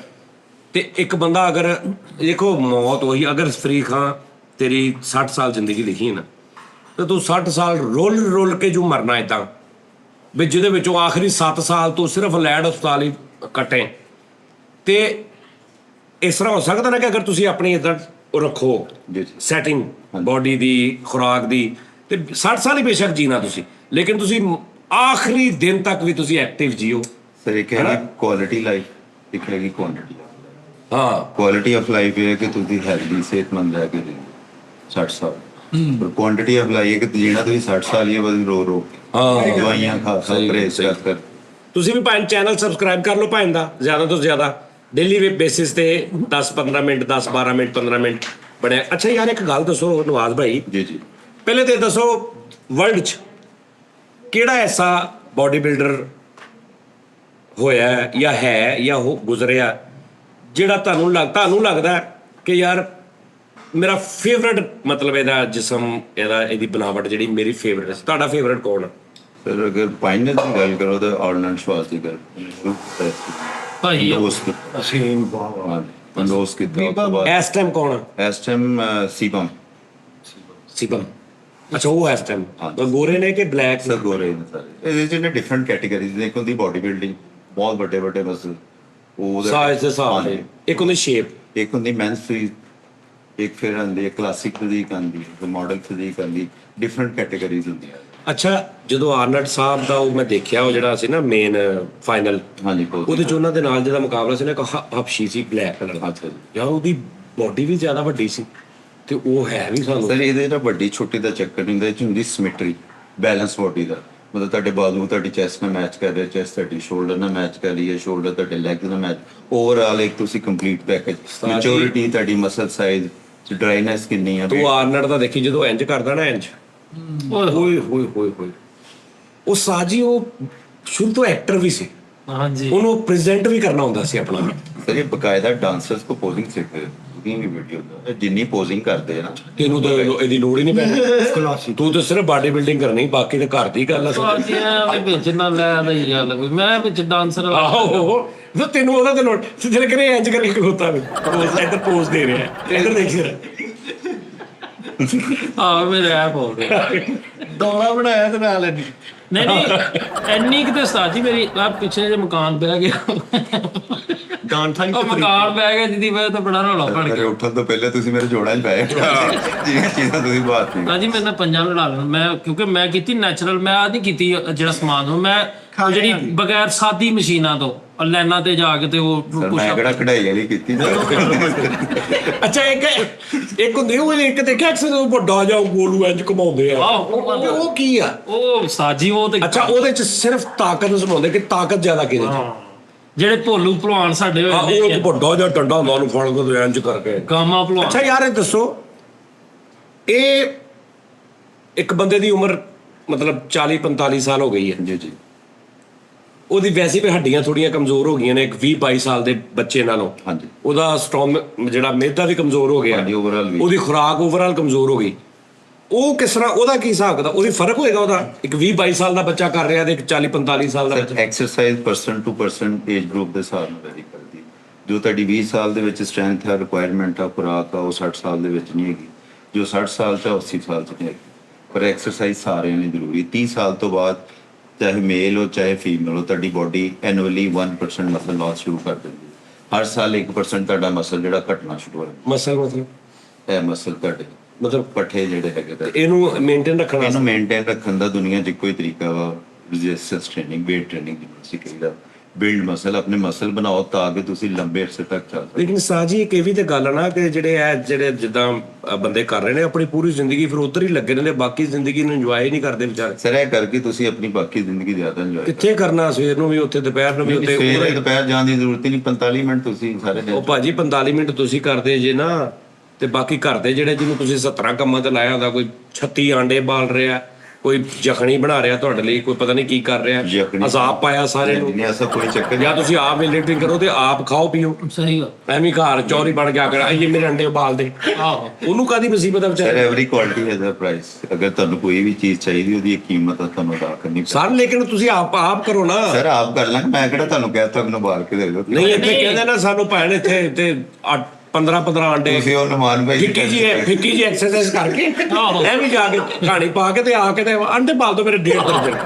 ਤੇ ਇੱਕ ਬੰਦਾ ਅਗਰ ਦੇਖੋ ਮੌਤ ਉਹੀ, ਅਗਰ ਫਰੀ ਖਾਂ ਤੇਰੀ 60 ਸਾਲ ਜ਼ਿੰਦਗੀ ਲਿਖੀ ਹੈ ਨਾ ਤੇ ਤੂੰ 60 ਸਾਲ ਰੋਲ ਕੇ ਜੋ ਮਰਨਾ ਇਦਾਂ ਵੀ ਜਿਹਦੇ ਵਿੱਚੋਂ ਆਖਰੀ 7 ਸਾਲ ਤੂੰ ਸਿਰਫ ਲੈਡ ਹਸਪਤਾਲ ਹੀ ਕੱਟੇ। ਤੇ ਇਸ ਤਰ੍ਹਾਂ ਹੋ ਸਕਦਾ ਨਾ ਕਿ ਅਗਰ ਤੁਸੀਂ ਆਪਣੀ ਇਦਾਂ ਰੱਖੋ ਜੀ ਜੀ ਸੈਟਿੰਗ ਬਾਡੀ ਦੀ ਖੁਰਾਕ ਦੀ ਤੇ 60 ਸਾਲ ਹੀ ਬੇਸ਼ੱਕ ਜੀਣਾ ਤੁਸੀਂ, ਲੇਕਿਨ ਤੁਸੀਂ ਆਖਰੀ ਦਿਨ ਤੱਕ ਵੀ ਤੁਸੀਂ ਐਕਟਿਵ ਜੀਓ। ਸਰ ਇੱਕ ਹੈਗੀ ਕੁਆਲਿਟੀ ਲਾਈਫ, ਇੱਕ ਹੈਗੀ ਕੁਆਂਟੀਟੀ। ਹਾਂ ਕੁਆਲਿਟੀ ਆਫ ਲਾਈਫ ਇਹ ਹੈ ਕਿ ਤੁਸੀਂ ਹੈਲਦੀ ਸਿਹਤਮੰਦ ਰਹਿ ਕੇ ਜੀਓ 60 ਸਾਲ। ਪਰ ਕੁਆਂਟੀਟੀ ਆਫ ਲਾਈਫ ਇਹ ਕਿ ਜੀਣਾ ਤੁਸੀਂ 60 ਸਾਲ ਹੀ ਹੈ ਬਸ ਰੋ ਰੋ ਕੇ ਹਾਂ ਦਵਾਈਆਂ ਖਾ ਖਾ ਪਰਹੇਜ਼ ਕਰ। ਤੁਸੀਂ ਵੀ ਭਾਵੇਂ ਚੈਨਲ ਸਬਸਕ੍ਰਾਈਬ ਕਰ ਲਓ ਭਾਵੇਂ ਦਾ ਜ਼ਿਆਦਾ ਤੋਂ ਜ਼ਿਆਦਾ ਡੇਲੀ ਬੇਸਿਸ ਤੇ 10-15 ਮਿੰਟ 10-12 ਮਿੰਟ 15 ਮਿੰਟ ਬਣਿਆ। ਅੱਛਾ ਯਾਰ ਇੱਕ ਗੱਲ ਦੱਸੋ ਨਵਾਜ਼ ਭਾਈ, ਜੀ ਜੀ ਪਹਿਲੇ ਤੇ ਦੱਸੋ ਵਰਲਡ 'ਚ ਕਿਹੜਾ ਐਸਾ ਬਾਡੀ ਬਿਲਡਰ ਹੋਇਆ ਜਾਂ ਹੈ ਜਾਂ ਉਹ ਗੁਜ਼ਰਿਆ ਜਿਹੜਾ ਤੁਹਾਨੂੰ ਲੱਗਦਾ ਕਿ ਯਾਰ ਮੇਰਾ ਫੇਵਰਟ ਮਤਲਬ ਇਹਦਾ ਜਿਸਮ ਇਹਦੀ ਬਣਾਵਟ ਜਿਹੜੀ ਮੇਰੀ ਫੇਵਰਟ ਹੈ। ਤੁਹਾਡਾ ਫੇਵਰਟ ਕੌਣ ਹੈ? ਸਰ ਅਗਰ ਫਾਈਨਲ ਦੀ ਗੱਲ ਕਰੋ ਤਾਂ ਆਰਨਲਡ ਸ਼ਵਾਰਜ਼ਨੇਗਰ ਭਾਈ ਦੋਸਤ ਅਸੀਮ ਬਾਵਾ ਦੋਸਤ ਕਿਦਾਂ ਇਸ ਟਾਈਮ ਕੌਣ ਹੈ? ਇਸ ਟਾਈਮ ਸੀਬਮ ਸਿਬਮ। ਅੱਛਾ ਉਹ ਇਸ ਟਾਈਮ ਗੋਰੇ ਨੇ ਕਿ ਬਲੈਕ? ਸਰ ਗੋਰੇ ਨੇ ਸਾਰੇ। ਇਹਦੇ ਚ ਨੇ ਡਿਫਰੈਂਟ ਕੈਟਾਗਰੀਜ਼ ਨੇ। ਇੱਕ ਹੁੰਦੀ ਬਾਡੀ ਬਿਲਡਿੰਗ, ਬਹੁਤ ਵੱਡੇ ਵੱਡੇ ਮਸਲ, ਉਹ ਸਾਈਜ਼ ਦੇ ਹਿਸਾਬ ਨਾਲ। ਇੱਕ ਹੁੰਦੀ ਸ਼ੇਪ, ਇੱਕ ਹੁੰਦੀ ਮੈਨਸ ਫ੍ਰੀ ਇੱਕ ਫਿਰ ਆਉਂਦੀ ਹੈ ਕਲਾਸਿਕ ਫਿਜ਼ੀਕ ਆਉਂਦੀ ਹੈ, ਮਾਡਲ ਫਿਜ਼ੀਕ ਆਉਂਦੀ, ਡਿਫਰੈਂਟ ਕੈਟਾਗਰੀਜ਼ ਹੁੰਦੀਆਂ। ਅੱਛਾ, ਜਦੋਂ ਆਰਨਲਡ ਸਾਹਿਬ ਦਾ ਉਹ ਮੈਂ ਦੇਖਿਆ, ਉਹ ਜਿਹੜਾ ਸੀ ਨਾ ਮੇਨ ਫਾਈਨਲ, ਹਾਂਜੀ ਉਹਦੇ ਚ ਉਹਨਾਂ ਦੇ ਨਾਲ ਜਿਹੜਾ ਮੁਕਾਬਲਾ ਸੀ ਨਾ, ਇੱਕ ਹਬਸ਼ੀ ਸੀ ਬਲੈਕ ਕਲਰ ਦਾ, ਯਾਰ ਉਹਦੀ ਬੋਡੀ ਵੀ ਜ਼ਿਆਦਾ ਵੱਡੀ ਸੀ ਤੇ ਉਹ ਹੈ ਵੀ ਸਾਨੂੰ। ਸਰ ਇਹਦੇ ਨਾਲ ਵੱਡੀ ਛੋਟੀ ਦਾ ਚੱਕਰ ਨਹੀਂ ਹੁੰਦਾ, ਇਹ 'ਚ ਹੁੰਦੀ ਸਿਮੈਟਰੀ, ਬੈਲੈਂਸ ਬੋਡੀ ਦਾ। ਮਤਲਬ ਤੁਹਾਡੇ ਬਾਜ਼ੂ ਤੁਹਾਡੀ ਚੈਸਟ ਨਾਲ ਮੈਚ ਕਰ ਰਿਹਾ, ਚੈਸਟ ਤੁਹਾਡੀ ਸ਼ੋਲਡਰ ਨਾਲ ਮੈਚ ਕਰ ਰਹੀ ਹੈ, ਸ਼ੋਲਡਰ ਤੁਹਾਡੇ ਲੈਗ ਨਾਲ ਮੈਚ, ਓਵਰਆਲ ਇੱਕ ਤੁਸੀਂ ਕੰਪਲੀਟ ਪੈਕੇਜ। ਮੈਚੁਰਿਟੀ ਤੁਹਾਡੀ ਮਸਲ ਸਾਈਜ਼, ਡਰਾਈਨੈਸ ਕਿੰਨੀ ਆ। ਤੂੰ ਆਰਨਲਡ ਦਾ ਦੇਖੀ ਜਦੋਂ ਇੰਜ ਕਰਦਾ ਨਾ, ਇੰਜ ਓਏ ਹੋਏ ਹੋਏ ਹੋਏ ਹੋਏ, ਉਹ ਸਾਜੀ ਉਹ ਸ਼ੁਰੂ ਤੋਂ ਐਕਟਰ ਵੀ ਸੀ, ਹਾਂਜੀ ਉਹਨੂੰ ਪ੍ਰੈਜ਼ੈਂਟ ਵੀ ਕਰਨਾ ਹੁੰਦਾ ਸੀ ਆਪਣਾ। ਸਰ ਇਹ ਬਕਾਇਦਾ ਡਾਂਸਰਸ ਕੋ ਪੋਜ਼ਿੰਗ ਸਿੱਖਦੇ, ਕੁਕਿੰਗ ਦੀ ਵੀਡੀਓ ਦਾ ਜਿੰਨੀ ਪੋਜ਼ਿੰਗ ਕਰਦੇ ਆ ਨਾ, ਤੈਨੂੰ ਤਾਂ ਇਹਦੀ ਲੋੜ ਹੀ ਨਹੀਂ ਪੈਣੀ, ਤੂੰ ਤਾਂ ਸਿਰਫ ਬਾਡੀ ਬਿਲਡਿੰਗ ਕਰਨੀ, ਬਾਕੀ ਤਾਂ ਘਰ ਦੀ ਗੱਲ ਆ। ਸਾਜੀ ਐਵੇਂ ਵਿੱਚ ਨਾ ਲੈ ਲਈ ਗੱਲ ਕੋਈ, ਮੈਂ ਵਿੱਚ ਡਾਂਸਰ ਆਹੋ ਜੋ ਤੈਨੂੰ ਉਹਦਾ ਤੇ ਲੋੜ ਸਿਰ ਕਰੇ ਇੰਜ ਕਰਕੇ ਖਲੋਤਾ ਵੀ ਪੋਜ਼, ਇੱਧਰ ਪੋਜ਼ ਦੇ ਰਿਹਾ, ਇੱਧਰ ਦੇਖ ਸਿਰ। ਆ ਮੇਰੇ ਐਪ ਹੋ ਗਿਆ ਦੌੜਾ ਬਣਾਇਆ ਤੇ ਨਾਲ ਇੰਨੀ ਨਹੀਂ ਇੰਨੀ ਕਿਤੇ ਸਾਜੀ ਮੇਰੀ ਆ ਪਿੱਛੇ ਜੇ ਮਕਾਨ ਬਹਿ ਗਿਆ, ਡਾਂਟਾ ਉਹ ਮਕਾਨ ਬਹਿ ਗਿਆ ਜਿਹਦੀ ਵਜ੍ਹਾ ਤੋਂ ਬੜਾ ਰੌਲਾ ਬਣ ਘਰੇ ਗਿਆ। ਉੱਠਣ ਤੋਂ ਪਹਿਲੇ ਤੁਸੀਂ ਮੇਰੇ ਜੋੜਾਂ 'ਚ ਪਏ ਜਿਹੜੀਆਂ ਚੀਜ਼ਾਂ ਤੁਸੀਂ ਬਾਤ ਨਹੀਂ। ਸਾਜੀ ਮੇਰੇ ਨਾਲ ਪੰਜਾਂ ਲੜਾ ਲੈਣਾ ਮੈਂ, ਕਿਉਂਕਿ ਮੈਂ ਕੀਤੀ ਨੈਚੁਰਲ, ਮੈਂ ਆ ਨਹੀਂ ਕੀਤੀ ਜਿਹੜਾ ਸਮਾਨ ਉਹ ਮੈਂ ਜਿਹੜੀ ਬਗੈਰ ਸਾਦੀ ਮਸ਼ੀਨਾਂ ਤੋਂ ਲਾਈਨਾਂ ਤੇ ਜਾ ਕੇ ਤੇ ਉਹ ਸਰ ਮੈਂ ਕਿਹੜਾ ਕਢਾਈ ਵਾਲੀ ਕੀਤੀ ਅੱਛਾ, ਇੱਕ ਹੁੰਦੀ ਉਹ ਇੱਕ ਦੇਖਿਆ ਅਕਸਰ ਵੱਡਾ ਜਾਂ ਗੋਲੂ ਇੰਜ ਘੁਮਾਉਂਦੇ ਆ, ਉਹ ਕੀ ਆ? ਉਹ ਸਾਜੀ ਉਹ ਤੇ ਅੱਛਾ, ਉਹਦੇ ਚ ਸਿਰਫ ਤਾਕਤ ਨੂੰ ਸਮਝਾਉਂਦੇ ਕਿ ਤਾਕਤ ਜ਼ਿਆਦਾ ਕਿਹਦੇ ਚ। ਜਿਹੜੇ ਭੋਲੂ ਭਲਵਾਨ ਸਾਡੇ ਹਾਂ, ਹੋਏ ਉਹ ਵੱਡਾ ਜਾਂ ਡੰਡਾ ਹੁੰਦਾ, ਉਹਨੂੰ ਫੜ ਕੇ ਇੰਜ ਕਰਕੇ। ਗਾਮਾ ਭਲਵਾਨ। ਅੱਛਾ ਯਾਰ, ਇਹ ਦੱਸੋ, ਇਹ ਇੱਕ ਬੰਦੇ ਦੀ ਉਮਰ ਮਤਲਬ 40-45 ਸਾਲ ਹੋ ਗਈ ਹੈ ਜੀ ਜੀ, ਉਹਦੀ ਵੈਸੇ ਵੀ ਹੱਡੀਆਂ ਥੋੜੀਆਂ ਕਮਜ਼ੋਰ ਹੋ ਗਈਆਂ ਨੇ ਇੱਕ 20-22 ਸਾਲ ਦੇ ਬੱਚੇ ਨਾਲੋਂ। ਹਾਂਜੀ ਉਹਦਾ ਸਟਰੋਂਗ ਜਿਹੜਾ ਮਿਹਦਾ ਵੀ ਕਮਜ਼ੋਰ ਹੋ ਗਿਆ, ਹਾਂਜੀ, overall ਵੀ। ਉਹਦੀ ਖੁਰਾਕ ਓਵਰਆਲ ਕਮਜ਼ੋਰ ਹੋ ਗਈ। ਉਹ ਕਿਸ ਤਰ੍ਹਾਂ, ਉਹਦਾ ਕੀ ਹਿਸਾਬ ਕਿਤਾਬ, ਉਹਦੀ ਫਰਕ ਹੋਏਗਾ? ਉਹਦਾ ਇੱਕ 20-22 ਸਾਲ ਦਾ ਬੱਚਾ ਕਰ ਰਿਹਾ ਤੇ ਇੱਕ 40-45 ਸਾਲ ਦਾ ਬੱਚਾ। Exercise person to person age group ਦੇ ਹਿਸਾਬ ਨਾਲ ਵੈਰੀ ਕਰਦੀ ਹੈ। ਜੋ ਤੁਹਾਡੀ 20 ਸਾਲ ਦੇ ਵਿੱਚ ਸਟਰੈਂਥ ਹੈ, ਰਿਕੁਆਇਰਮੈਂਟ ਆ, ਖੁਰਾਕ ਆ, ਉਹ 60 ਸਾਲ ਦੇ ਵਿੱਚ ਨਹੀਂ ਹੈਗੀ। ਜੋ 60 ਸਾਲ 'ਚ 80 ਸਾਲ 'ਚ ਨਹੀਂ ਹੈਗੀ। ਪਰ ਐਕਸਰਸਾਈਜ਼ ਸਾਰਿਆਂ ਲਈ ਜ਼ਰੂਰੀ। 30 ਸਾਲ ਤੋਂ ਬਾਅਦ ਚਾਹੇ ਮੇਲ ਹੋ ਚਾਹੇ ਫੀਮੇਲ ਹੋ, ਤੁਹਾਡੀ ਬੋਡੀ ਐਨੂਅਲੀ 1% ਮਸਲ ਲਾਸ ਸ਼ੁਰੂ ਕਰ ਦਿੰਦੀ ਹੈ। ਹਰ ਸਾਲ 1% ਤੁਹਾਡਾ ਮਸਲ ਜਿਹੜਾ ਘਟਣਾ ਸ਼ੁਰੂ ਹੋ ਜਾਂਦਾ। ਮਸਲ ਮਤਲਬ ਇਹ ਮਸਲ ਤੁਹਾਡੇ ਮਤਲਬ ਪੱਠੇ ਜਿਹੜੇ ਹੈਗੇ ਤਾਂ ਇਹਨੂੰ ਮੇਨਟੇਨ ਰੱਖਣਾ। ਇਹਨੂੰ ਮੇਨਟੇਨ ਰੱਖਣ ਦਾ ਦੁਨੀਆ 'ਚ ਇੱਕੋ ਹੀ ਤਰੀਕਾ ਵਾ, ਰੈਜ਼ਿਸਟੈਂਸ ਟ੍ਰੇਨਿੰਗ, ਵੇਟ ਟ੍ਰੇਨਿੰਗ ਜਿਹਨੂੰ ਅਸੀਂ ਕਹੀਦਾ। ਬਿਲਡ ਮਸਲ, ਆਪਣੇ ਮਸਲ ਬਣਾਓ ਤਾਂ ਕਿ ਤੁਸੀਂ ਲੰਬੇ ਅਰਸੇ ਤੱਕ ਚੱਲ ਸਕੋ। ਲੇਕਿਨ ਸਾਜੀ ਇੱਕ ਇਹ ਵੀ ਤੇ ਗੱਲ ਆ ਨਾ ਕਿ ਜਿਹੜੇ ਜਿੱਦਾਂ ਬੰਦੇ ਕਰ ਰਹੇ ਨੇ ਆਪਣੀ ਪੂਰੀ ਜ਼ਿੰਦਗੀ ਫਿਰ ਉੱਧਰ ਹੀ ਲੱਗੇ ਰਹਿੰਦੇ, ਬਾਕੀ ਜ਼ਿੰਦਗੀ ਨੂੰ ਇੰਜੋਏ ਨਹੀਂ ਕਰਦੇ ਵਿਚਾਰੇ। ਸਰ ਇਹ ਕਰਕੇ ਤੁਸੀਂ ਆਪਣੀ ਬਾਕੀ ਜ਼ਿੰਦਗੀ ਜ਼ਿਆਦਾ ਇੰਜੋਏ ਕਿੱਥੇ ਕਰਨਾ, ਸਵੇਰ ਨੂੰ ਵੀ ਉੱਥੇ, ਦੁਪਹਿਰ ਨੂੰ ਵੀ ਉੱਥੇ। ਸਵੇਰੇ ਦੁਪਹਿਰ ਜਾਣ ਦੀ ਜ਼ਰੂਰਤ ਹੀ ਨਹੀਂ, 45 ਮਿੰਟ ਤੁਸੀਂ ਸਾਰੇ ਦਿਨ। ਉਹ ਭਾਜੀ 45 ਮਿੰਟ ਤੁਸੀਂ ਕਰਦੇ ਜੇ ਨਾ, ਤੇ ਬਾਕੀ ਘਰ ਦੇ ਜਿਹੜੇ ਜਿਹਨੂੰ ਤੁਸੀਂ 17 ਕੰਮਾਂ ਤੇ ਲਾਇਆ ਹੁੰਦਾ, ਕੋਈ 36 ਆਂਡੇ ਬਾਲ ਰਿਹਾ, ਕੋਈ ਜਖਣੀ ਬਣਾ ਰਿਹਾ ਤੁਹਾਡੇ ਲਈ, ਕੋਈ ਪਤਾ ਨਹੀਂ ਕੀ ਕਰ ਰਿਹਾ, ਅਜ਼ਾਬ ਪਾਇਆ ਸਾਰੇ ਨੂੰ। ਨਹੀਂ ਐਸਾ ਕੋਈ ਚੱਕਰ ਜਾਂ ਤੁਸੀਂ ਆਪ ਮਿਲਟਿੰਗ ਕਰੋ ਤੇ ਆਪ ਖਾਓ ਪੀਓ, ਸਹੀ ਗੱਲ। ਐਵੇਂ ਘਰ ਚੌਰੀ ਬਣ ਕੇ ਆ ਕਰ ਇਹ ਮੇਰੇ ਅੰਡੇ ਉਬਾਲ ਦੇ। ਆਹੋ ਉਹਨੂੰ ਕਾਦੀ ਮੁਸੀਬਤ ਆ ਸਰ ਵਿਚਾਰੇ। Every quality has a price. ਅਗਰ ਤੁਹਾਨੂੰ ਕੋਈ ਵੀ ਚੀਜ਼ ਚਾਹੀਦੀ ਉਹਦੀ ਇੱਕ ਕੀਮਤ ਆ, ਤੁਹਾਨੂੰ ਅਦਾ ਕਰਨੀ ਪੈਂਦੀ। ਸਰ ਲੇਕਿਨ ਤੁਸੀਂ ਆਪ ਕਰੋ ਨਾ। ਸਰ ਆਪ ਕਰ ਲਾਂਗੇ, ਮੈਂ ਕਿਹੜਾ ਤੁਹਾਨੂੰ ਕਹਿਤਾ ਮੈਨੂੰ ਬਾਲ ਕੇ ਦੇ ਦਿਓ। ਨਹੀਂ ਇੱਥੇ ਕਹਿੰਦੇ ਨਾ ਸਾਨੂੰ ਭੈਣ ਇੱਥੇ ਤੇ 15 ਆਂਡੇ ਤੁਸੀਂ ਉਹ ਨਮਾਨ ਭਾਈ ਫਿੱਕੀ ਜੀ ਐਕਸਰਸਾਈਜ਼ ਕਰਕੇ ਐਵੇਂ ਜਾ ਕੇ ਕਹਾਣੀ ਪਾ ਕੇ ਤੇ ਆ ਕੇ ਤੇ ਅੰਡੇ ਪਾਲ ਦੋ ਮੇਰੇ 1.5 ਦਰਜਨ।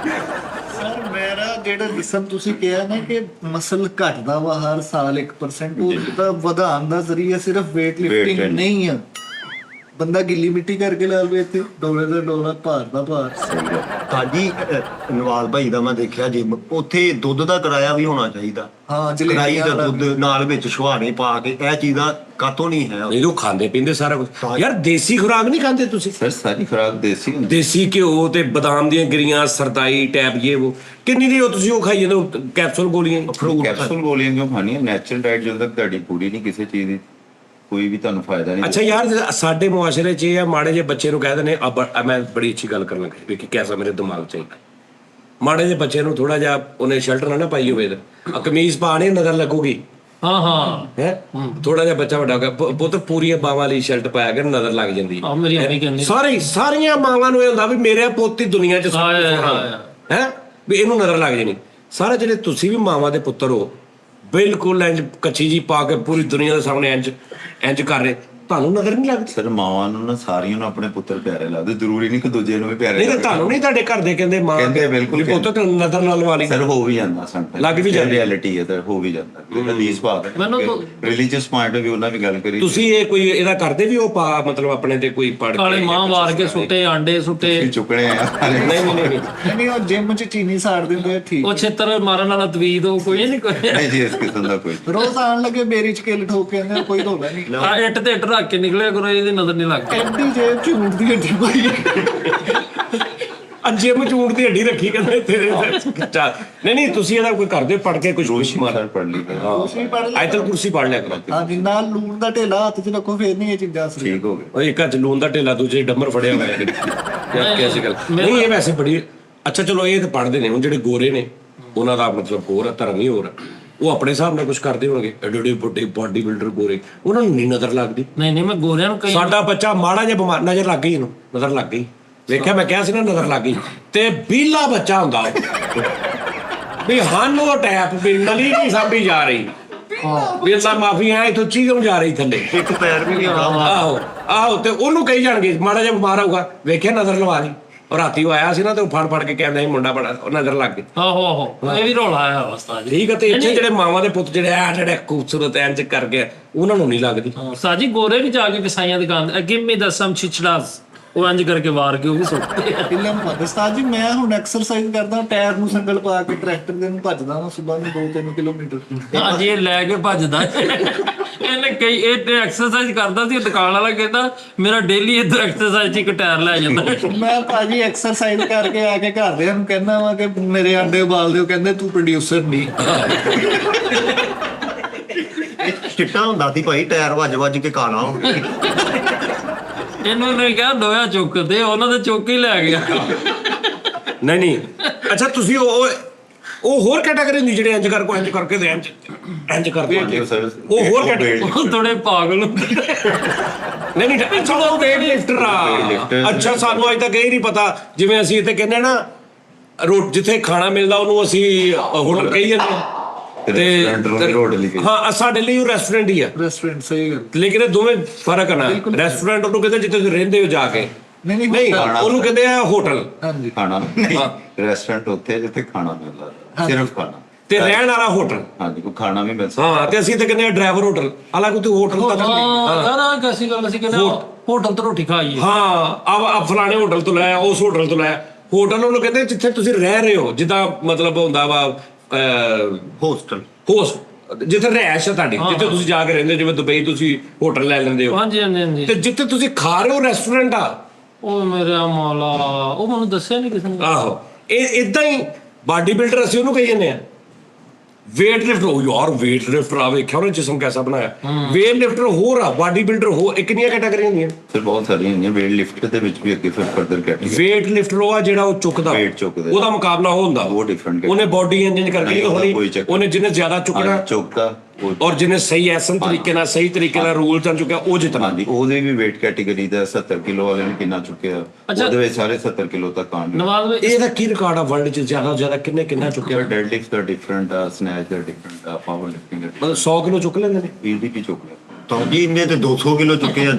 ਸਰ ਮੇਰਾ ਜਿਹੜਾ ਜਿਸਮ ਤੁਸੀਂ ਕਿਹਾ ਨਾ ਕਿ ਮਸਲ ਘਟਦਾ ਵਾ ਹਰ ਸਾਲ 1%, ਉਹ ਤਾਂ ਵਧਾਉਣ ਦਾ ਜ਼ਰੀਆ ਸਿਰਫ weight lifting training ਨਹੀਂ ਆ। ਬੰਦਾ ਗਿੱਲੀ ਮਿੱਟੀ ਕਰਕੇ ਲਾ ਲਵੇ ਇੱਥੇ, ਡੋਲੇ ਦਾ ਡੋਲਾ, ਭਾਰ ਦਾ ਭਾਰ। ਸਾਡੀ ਨਵਾਲ ਭਾਈ ਦਾ ਮੈਂ ਦੇਖਿਆ ਜਿਮ, ਉੱਥੇ ਦੁੱਧ ਦਾ ਕਿਰਾਇਆ ਵੀ ਹੋਣਾ ਚਾਹੀਦਾ। ਹਾਂ, ਕੜਾਈ ਦਾ ਦੁੱਧ ਨਾਲ ਵਿੱਚ ਛੁਹਾਰੇ ਪਾ ਕੇ, ਇਹ ਚੀਜ਼ਾਂ ਕਾਤੋਂ ਨਹੀਂ ਹੈ। ਇਹ ਜੋ ਖਾਂਦੇ ਪੀਂਦੇ ਸਾਰਾ ਕੁਝ। ਯਾਰ ਦੇਸੀ ਖੁਰਾਕ ਨਹੀਂ ਖਾਂਦੇ ਤੁਸੀਂ? ਸਰ ਸਾਰੀ ਖੁਰਾਕ ਦੇਸੀ ਹੁੰਦੀ। ਦੇਸੀ ਘਿਓ ਤੇ ਬਦਾਮ ਦੀਆਂ ਗਿਰੀਆਂ, ਸਰਤਾਈ ਟੈਪ ਇਹ ਉਹ ਕਿੰਨੀ ਦੀ ਉਹ ਤੁਸੀਂ ਉਹ ਖਾਈ ਜਾਂਦੇ ਹੋ ਕੈਪਸੂਲ ਗੋਲੀਆਂ। ਕੈਪਸੂਲ ਗੋਲੀਆਂ ਕਿਉਂ ਖਾਣੀਆਂ? ਨੈਚੁਰਲ ਡਾਈਟ ਜਦੋਂ ਤੱਕ ਤੁਹਾਡੀ ਪੂਰੀ ਨਹੀਂ ਕਿਸੇ ਚੀਜ਼ ਦੀ, ਕੋਈ ਵੀ ਤੁਹਾਨੂੰ ਫਾਇਦਾ ਨਹੀਂ। ਅੱਛਾ ਯਾਰ, ਸਾਡੇ ਮੁਆਸ਼ਰੇ 'ਚ ਇਹ ਆ, ਮਾੜੇ ਜਿਹੇ ਬੱਚੇ ਨੂੰ ਕਹਿ ਦਿੰਦੇ ਮੈਂ ਬੜੀ ਅੱਛੀ ਗੱਲ ਕਰਨ ਲੱਗਾ ਵੀ ਕਿ ਕੈਸਾ ਮੇਰੇ ਦਿਮਾਗ 'ਚ ਆਇਆ। ਮਾੜੇ ਜਿਹੇ ਬੱਚੇ ਨੂੰ ਥੋੜਾ ਜਿਹਾ ਉਹਨੇ ਸ਼ਰਟ ਨਾ ਪਾਈ ਹੋਵੇ ਤਾਂ ਕਮੀਜ਼ ਪਾਣੀ ਨਜ਼ਰ ਲੱਗੂਗੀ। ਹਾਂ ਹੈ ਥੋੜਾ ਜਿਹਾ ਬੱਚਾ ਵੱਡਾ ਹੋ ਗਿਆ, ਪੁੱਤ ਪੂਰੀਆਂ ਬਾਹਾਂ ਵਾਲੀ ਸ਼ਰਟ ਪਾਇਆ ਕਰ, ਨਜ਼ਰ ਲੱਗ ਜਾਂਦੀ ਆ ਮੇਰੀ ਅੰਮੀ ਕਹਿੰਦੀ। ਸਾਰੀਆਂ ਮਾਵਾਂ ਨੂੰ ਇਹ ਹੁੰਦਾ ਵੀ ਮੇਰੇ ਪੋਤੀ ਦੁਨੀਆ 'ਚ ਹੈ ਵੀ ਇਹਨੂੰ ਨਜ਼ਰ ਲੱਗ ਜਾਣੀ। ਸਾਰੇ ਜਿਹੜੇ ਤੁਸੀਂ ਵੀ ਮਾਵਾਂ ਦੇ ਪੁੱਤਰ ਹੋ, ਬਿਲਕੁਲ ਇੰਜ ਕੱਚੀ ਜੀ ਪਾ ਕੇ ਪੂਰੀ ਦੁਨੀਆ ਦੇ ਸਾਹਮਣੇ ਇੰਜ ਕਰ ਰਹੇ, ਤੁਹਾਨੂੰ ਨਜ਼ਰ ਨਹੀਂ ਲੱਗਦੀ? ਸਰ ਮਾਵਾਂ ਨੂੰ ਨਾ ਸਾਰੀਆਂ ਨੂੰ ਆਪਣੇ ਪੁੱਤਰ ਪਿਆਰੇ ਲੱਗਦੇ, ਜ਼ਰੂਰੀ ਨਹੀਂ ਕਿ ਦੂਜੇ ਨੂੰ ਵੀ ਪਿਆਰੇ ਨਹੀਂ ਤਾਂ ਤੁਹਾਨੂੰ ਨਹੀਂ ਤੁਹਾਡੇ ਘਰ ਦੇ ਕਹਿੰਦੇ ਮਾਂ ਕਹਿੰਦੇ ਬਿਲਕੁਲ ਪੁੱਤ ਤੇ ਨਜ਼ਰ ਨਾਲ ਲਵਾ ਲਈ? ਸਰ ਹੋ ਵੀ ਜਾਂਦਾ ਸਮਟਾਈਮ, ਲੱਗ ਵੀ ਜਾਂਦੀ। ਰਿਐਲਿਟੀ ਹੈ ਤਾਂ ਹੋ ਵੀ ਜਾਂਦਾ, ਰੀਲੀਜ਼ ਬਾਤ ਹੈ। ਰਿਲੀਜੀਅਸ ਪੁਆਇੰਟ ਆਫ ਵਿਊ ਨਾਲ ਵੀ ਗੱਲ ਕਰੀ ਤੁਸੀਂ ਇਹ ਕੋਈ ਇਹਦਾ ਕਰਦੇ ਵੀ ਉਹ ਮਤਲਬ ਆਪਣੇ ਤੇ ਕੋਈ ਪੜ ਕਾਲੇ ਮਾਂ ਵਾਰ ਕੇ ਸੁੱਟੇ, ਆਂਡੇ ਸੁੱਟੇ, ਚੁੱਕਣੇ ਆ। ਨਹੀਂ ਉਹ ਜਿਮ ਚ ਚੀਨੀ ਸਾੜ ਦਿੰਦੇ ਆ, ਠੀਕ। ਉਹ ਛੇਤਰ ਮਾਰਨ ਵਾਲਾ ਤਵੀਦ, ਉਹ ਕੋਈ ਨਹੀਂ ਕੋਈ। ਨਹੀਂ ਜੀ ਇਸ ਕਿਸਮ ਦਾ ਕੋਈ ਰੋਜ਼ ਆਣ ਲੱਗੇ ਬੇਰੀ ਚ ਕੇਲ ਠੋਕ ਕੇ ਆਉਂਦੇ, ਕੋਈ ਰੋਲਾ ਨਹੀਂ। ਆ ਇੱਟ ਤੇ ਇੱਟ ਰੱਖ ਕੇ ਨਿਕਲਿਆ ਕਰੋ, ਇਹਦੀ ਨਜ਼ਰ ਨਹੀਂ ਲੱਗਦੀ। ਐਡੀ ਜੇਬ ਚ ਊਂਟ ਦੀ ਹੱਡੀ ਪਾਈ। ਅੱਜੇ ਮਚੂੜ ਦੀ ਹੱਡੀ ਰੱਖੀ ਕਹਿੰਦੇ ਤੇਰੇ ਅੱਛਾ ਨਹੀਂ ਤੁਸੀਂ ਇਹਦਾ ਕੋਈ ਕਰਦੇ ਪੜ ਕੇ ਕੁਝ ਰੋਸ਼ੀ ਮਾਰ ਪੜ ਲਈ ਕੁਰਸੀ ਪੜ ਲੈ। ਆਇਤਲ ਕੁਰਸੀ ਪੜ ਲਿਆ ਕਰੋ। ਹਾਂ ਜਿੰਨਾ ਲੂਣ ਦਾ ਢੇਲਾ ਹੱਥ ਚ ਰੱਖੋ, ਫੇਰ ਨਹੀਂ ਇਹ ਚੀਜ਼ਾਂ ਅਸਲੀ। ਠੀਕ ਹੋ ਗਿਆ। ਉਹ ਇੱਕ ਹੱਥ ਲੂਣ ਦਾ ਢੇਲਾ, ਦੂਜੇ ਡੰਮਰ ਫੜਿਆ ਹੋਇਆ ਹੈ ਯਾਰ ਕੈਸੀ ਗੱਲ ਨਹੀਂ। ਇਹ ਵੈਸੇ ਬੜੀ ਅੱਛਾ, ਚਲੋ ਇਹ ਤਾਂ ਪੜਦੇ ਨੇ। ਹੁਣ ਜਿਹੜੇ ਗੋਰੇ ਨੇ ਉਹਨਾਂ ਦਾ ਮਤਲਬ ਹੋਰ ਆ, ਧਰਮ ਹੀ ਹੋਰ ਆ। ਉਹ ਆਪਣੇ ਹਿਸਾਬ ਨਾਲ ਕੁਝ ਕਰਦੇ ਹੋਣਗੇ। ਐਡੇ ਵੱਡੇ ਬਾਡੀ ਬਿਲਡਰ ਗੋਰੇ, ਉਹਨਾਂ ਨੂੰ ਨਹੀਂ ਨਜ਼ਰ ਲੱਗਦੀ। ਨਹੀਂ ਮੈਂ ਗੋਰਿਆਂ ਨੂੰ ਕਈ ਸਾਡਾ ਬੱਚਾ ਮਾੜਾ ਜਿਹਾ ਬਿਮਾਰ, ਨਜ਼ਰ ਲੱਗ ਗਈ ਇਹਨੂੰ, ਨਜ਼ਰ ਲੱਗ ਗਈ। ਵੇਖਿਆ ਮੈਂ ਕਿਹਾ ਸੀ ਨਾ ਨਜ਼ਰ ਲੱਗ ਗਈ। ਤੇ ਬੀਲਾ ਬੱਚਾ ਹੁੰਦਾ ਵੀ ਉਹ ਟੈਪ ਵੀ ਨਲੀ ਨਹੀਂ ਸਾਂਭੀ ਜਾ ਰਹੀ, ਵੀ ਅੱਲਾ ਮਾਫੀ ਹੈ ਇਥੋਂ ਚੀਗਮ ਜਾ ਰਹੀ ਥੱਲੇ, ਇੱਕ ਪੈਰ ਵੀ ਨਹੀਂ ਆਉਂਦਾ। ਆਹੋ ਤੇ ਉਹਨੂੰ ਕਹੀ ਜਾਣਗੇ ਮਾੜਾ ਜਿਹਾ ਬਿਮਾਰ ਹੋਊਗਾ, ਵੇਖਿਆ ਨਜ਼ਰ ਲਵਾ ਲਈ। ਉਹ ਰਾਤੀ ਉਹ ਆਇਆ ਸੀ ਨਾ ਤੇ ਉਹ ਫੜ ਕੇ ਕਹਿੰਦਾ ਸੀ ਮੁੰਡਾ ਬੜਾ, ਉਹ ਨਜ਼ਰ ਲੱਗ ਗਈ। ਆਹੋ ਇਹ ਵੀ ਰੌਲਾ ਆਇਆ ਉਸਤਾਦ ਜੀ। ਠੀਕ ਹੈ। ਤੇ ਇੱਥੇ ਜਿਹੜੇ ਮਾਵਾਂ ਦੇ ਪੁੱਤ ਜਿਹੜੇ ਖੂਬਸੂਰਤ ਇੰਜ ਕਰ ਗਏ, ਉਹਨਾਂ ਨੂੰ ਨਹੀਂ ਲੱਗਦੀ। ਉਸਤਾਦ ਜੀ ਗੋਰੇ ਵੀ ਜਾ ਕੇ ਕਸਾਈਆਂ ਦੀ ਦੁਕਾਨ ਗਿਵ ਮੀ ਦ ਸਮ ਚਿਚੜਾਸ, ਉਹ ਇੰਜ ਕਰਕੇ ਵਾਰ ਕੇ ਉਹ ਵੀ ਸੁੱਟਦੇ ਆ। ਫਿਲਮ ਉਸਤਾਦ ਜੀ ਮੈਂ ਹੁਣ ਐਕਸਰਸਾਈਜ਼ ਕਰਦਾ, ਟਾਇਰ ਨੂੰ ਸੰਗਲ ਪਾ ਕੇ ਟਰੈਕਟਰ ਦੇ ਨੂੰ ਭੱਜਦਾ ਹਾਂ ਸਵੇਰ ਨੂੰ 2-3 ਕਿਲੋਮੀਟਰ। ਹਾਂਜੀ ਇਹ ਲੈ ਕੇ ਭੱਜਦਾ ਇਹਨੇ ਕਈ ਇਹ ਐਕਸਰਸਾਈਜ਼ ਕਰਦਾ ਸੀ। ਦੁਕਾਨ ਵਾਲਾ ਕਹਿੰਦਾ ਮੇਰਾ ਡੇਲੀ ਇੱਧਰ ਐਕਸਰਸਾਈਜ਼ 'ਚ ਇੱਕ ਟਾਇਰ ਲੈ ਜਾਂਦਾ। ਮੈਂ ਭਾਜੀ ਐਕਸਰਸਾਈਜ਼ ਕਰਕੇ ਆ ਕੇ ਘਰਦਿਆਂ ਨੂੰ ਕਹਿੰਦਾ ਵਾ ਕਿ ਮੇਰੇ ਆਂਡੇ ਉਬਾਲ ਦਿਓ, ਕਹਿੰਦੇ ਤੂੰ ਪ੍ਰੋਡਿਊਸਰ ਨਹੀਂ। ਚਿੱਟਾ ਹੁੰਦਾ ਸੀ ਭਾਈ, ਟਾਇਰ ਵੱਜ ਕੇ ਕਾਲਾ ਹੋ ਗਿਆ। ਇਹਨੂੰ ਨੇ ਕਿਹਾ ਡੋਇਆ ਚੁੱਕ ਤੇ ਉਹਨਾਂ ਦੇ ਚੁੱਕ ਹੀ ਲੈ ਗਿਆ। ਨਹੀਂ ਅੱਛਾ, ਤੁਸੀਂ ਉਹ ਹੋਰ ਕੈਟਾਗਰੀ ਹੁੰਦੀ ਜਿਹੜੇ ਇੰਜ ਕਰਕੇ ਤੇ ਇੰਜ ਕਰਦੇ ਉਹ ਹੋਰ ਕੈਟਾਗਰੀ ਥੋੜੇ ਪਾਗਲ ਹੁੰਦੇ। ਨਹੀਂ ਅੱਛਾ, ਉਹ ਵੇਟ ਲਿਫਟਰ ਆ। ਅੱਛਾ, ਸਾਨੂੰ ਅੱਜ ਤੱਕ ਇਹ ਨਹੀਂ ਪਤਾ, ਜਿਵੇਂ ਅਸੀਂ ਇੱਥੇ ਕਹਿੰਦੇ ਨਾ ਜਿੱਥੇ ਖਾਣਾ ਮਿਲਦਾ ਉਹਨੂੰ ਅਸੀਂ ਹੋਟਲ ਕਹੀ ਜਾਂਦੇ ਹਾਂ। ਹਾਂ ਸਾਡੇ ਲਈ ਉਹ ਰੈਸਟੋਰੈਂਟ ਹੀ ਆ। ਰੈਸਟੋਰੈਂਟ ਸਹੀ ਗੱਲ। ਲੇਕਿਨ ਇਹ ਦੋਵੇਂ ਫਰਕ ਆ ਨਾ। ਰੈਸਟੋਰੈਂਟ ਉਹਨੂੰ ਕਹਿੰਦੇ ਜਿੱਥੇ ਤੁਸੀਂ ਰਹਿੰਦੇ ਹੋ ਜਾ ਕੇ, ਨਹੀਂ ਉਹਨੂੰ ਕਹਿੰਦੇ ਆ ਹੋਟਲ। ਹਾਂਜੀ ਖਾਣਾ ਨਹੀਂ, ਰੈਸਟੋਰੈਂਟ ਉੱਥੇ ਜਿੱਥੇ ਖਾਣਾ ਮਿਲਦਾ, ਸਿਰਫ ਖਾਣਾ। ਤੇ ਰਹਿਣ ਵਾਲਾ ਹੋਟਲ। ਹਾਂਜੀ ਕੋਈ ਖਾਣਾ ਵੀ ਮਿਲ ਸਕਦਾ। ਹਾਂ ਤੇ ਅਸੀਂ ਤੇ ਕਹਿੰਦੇ ਆ ਡਰਾਈਵਰ ਹੋਟਲ, ਹਾਲਾਂਕਿ ਤੂੰ ਹੋਟਲ ਤਾਂ ਨਾ ਕੈਸੀ ਗੱਲ, ਅਸੀਂ ਕਹਿੰਦੇ ਹੋਟਲ ਤੋਂ ਰੋਟੀ ਖਾਈਏ। ਹਾਂ ਆ ਫਲਾਣੇ ਹੋਟਲ ਤੋਂ ਲੈ, ਉਸ ਹੋਟਲ ਤੋਂ ਲੈ। ਹੋਟਲ ਉਹਨੂੰ ਕਹਿੰਦੇ ਜਿੱਥੇ ਤੁਸੀਂ ਰਹਿ ਰਹੇ ਹੋ, ਜਿੱਦਾਂ ਮਤਲਬ ਹੁੰਦਾ ਵਾ ਹੋਸਟਲ, ਜਿੱਥੇ ਰਹਿائش ਹੈ ਤੁਹਾਡੀ, ਜਿੱਥੇ ਤੁਸੀਂ ਜਾ ਕੇ ਰਹਿੰਦੇ। ਜਿਵੇਂ ਦੁਬਈ ਤੁਸੀਂ ਹੋਟਲ ਲੈ ਲੈਂਦੇ ਹੋ। ਹਾਂਜੀ ਤੇ ਜਿੱਥੇ ਤੁਸੀਂ ਖਾ ਰਹੇ ਹੋ ਰੈਸਟੋਰੈਂਟ ਆ। ਉਹ ਮੇਰਾ ਮੌਲਾ, ਉਹ ਮੈਨੂੰ ਦੱਸਿਆ ਨਹੀਂ ਕਿਸੇ ਨੇ। ਆਹੋ ਇਹ ਇਦਾਂ ਹੀ ਬਾਡੀ ਬਿਲਡਰ ਅਸੀਂ ਉਹਨੂੰ ਕਹੀ ਜਾਂਦੇ ਆ। ਵੇਟ ਲਿਫਟਰ, ਉਹ ਯਾਰ ਵੇਟ ਲਿਫਟਰ ਆ, ਵੇਖਿਆ ਉਹਨੇ ਜਿਸਮ ਕੈਸਾ ਬਣਾਇਆ। ਵੇਟ ਲਿਫਟਰ ਹੋਰ ਆ, ਬਾਡੀ ਬਿਲਡਰ ਹੋਰ। ਇਹ ਕਿੰਨੀਆਂ ਕੈਟਾਗਰੀਆਂ ਹੁੰਦੀਆਂ? ਫਿਰ ਬਹੁਤ ਸਾਰੀਆਂ ਹੁੰਦੀਆਂ। ਵੇਟ ਲਿਫਟ ਦੇ ਵਿੱਚ ਵੀ ਅੱਗੇ ਫਿਰ ਫਰਦਰ ਕੈਟਾਗਰੀ। ਵੇਟ ਲਿਫਟਰ ਉਹ ਆ ਜਿਹੜਾ ਉਹ ਚੁੱਕਦਾ, ਉਹਦਾ ਮੁਕਾਬਲਾ ਉਹ ਹੁੰਦਾ। ਉਹ ਡਿਫਰੈਂਟ, ਉਹਨੇ ਬਾਡੀ ਇੰਜਨ ਕਰਕੇ ਉਹਨੇ ਜਿਹਨੇ ਜ਼ਿਆਦਾ ਚੁੱਕਣਾ ਚੁੱਕਦਾ, ਔਰ ਜਿਹਨੇ ਸਹੀ ਐਸਨ ਤਰੀਕੇ ਨਾਲ ਸਹੀ ਤਰੀਕੇ ਨਾਲ ਰੂਲ ਚ ਚੁੱਕਿਆ ਉਹ ਜਿੱਤਣਾ। ਹਾਂਜੀ ਉਹਦੇ ਵੀ weight ਕੈਟਾਗਰੀ ਦਾ 70 ਕਿਲੋ ਵਾਲੇ ਨੇ ਕਿੰਨਾ ਚੁੱਕਿਆ, ਉਹਦੇ ਵਿੱਚ ਸਾਰੇ 70 ਕਿਲੋ ਤੱਕ ਆਣਗੇ। ਨਵਾਜ਼ ਇਹਦਾ ਕੀ ਰਿਕਾਰਡ ਆ ਵਰਲਡ ਚ ਜ਼ਿਆਦਾ ਕਿੰਨਾ ਚੁੱਕਿਆ? ਡੈਡ ਲਿਫਟ ਦਾ ਡਿਫਰੈਂਟ ਆ, ਸਨੈਚ ਦਾ ਡਿਫਰੈਂਟ ਆ, ਪਾਵਰ ਲਿਫਟਿੰਗ ਦਾ ਮਤਲਬ 100 ਕਿਲੋ ਚੁੱਕ ਲੈਂਦੇ ਨੇ। ਈਜ਼ੀ ਵੀ ਚੁੱਕ ਲਿਆ। ਤਾਂ ਜੀ ਇਹਨੇ ਤੇ 200 ਕਿਲੋ ਚੁੱਕੇ ਆ।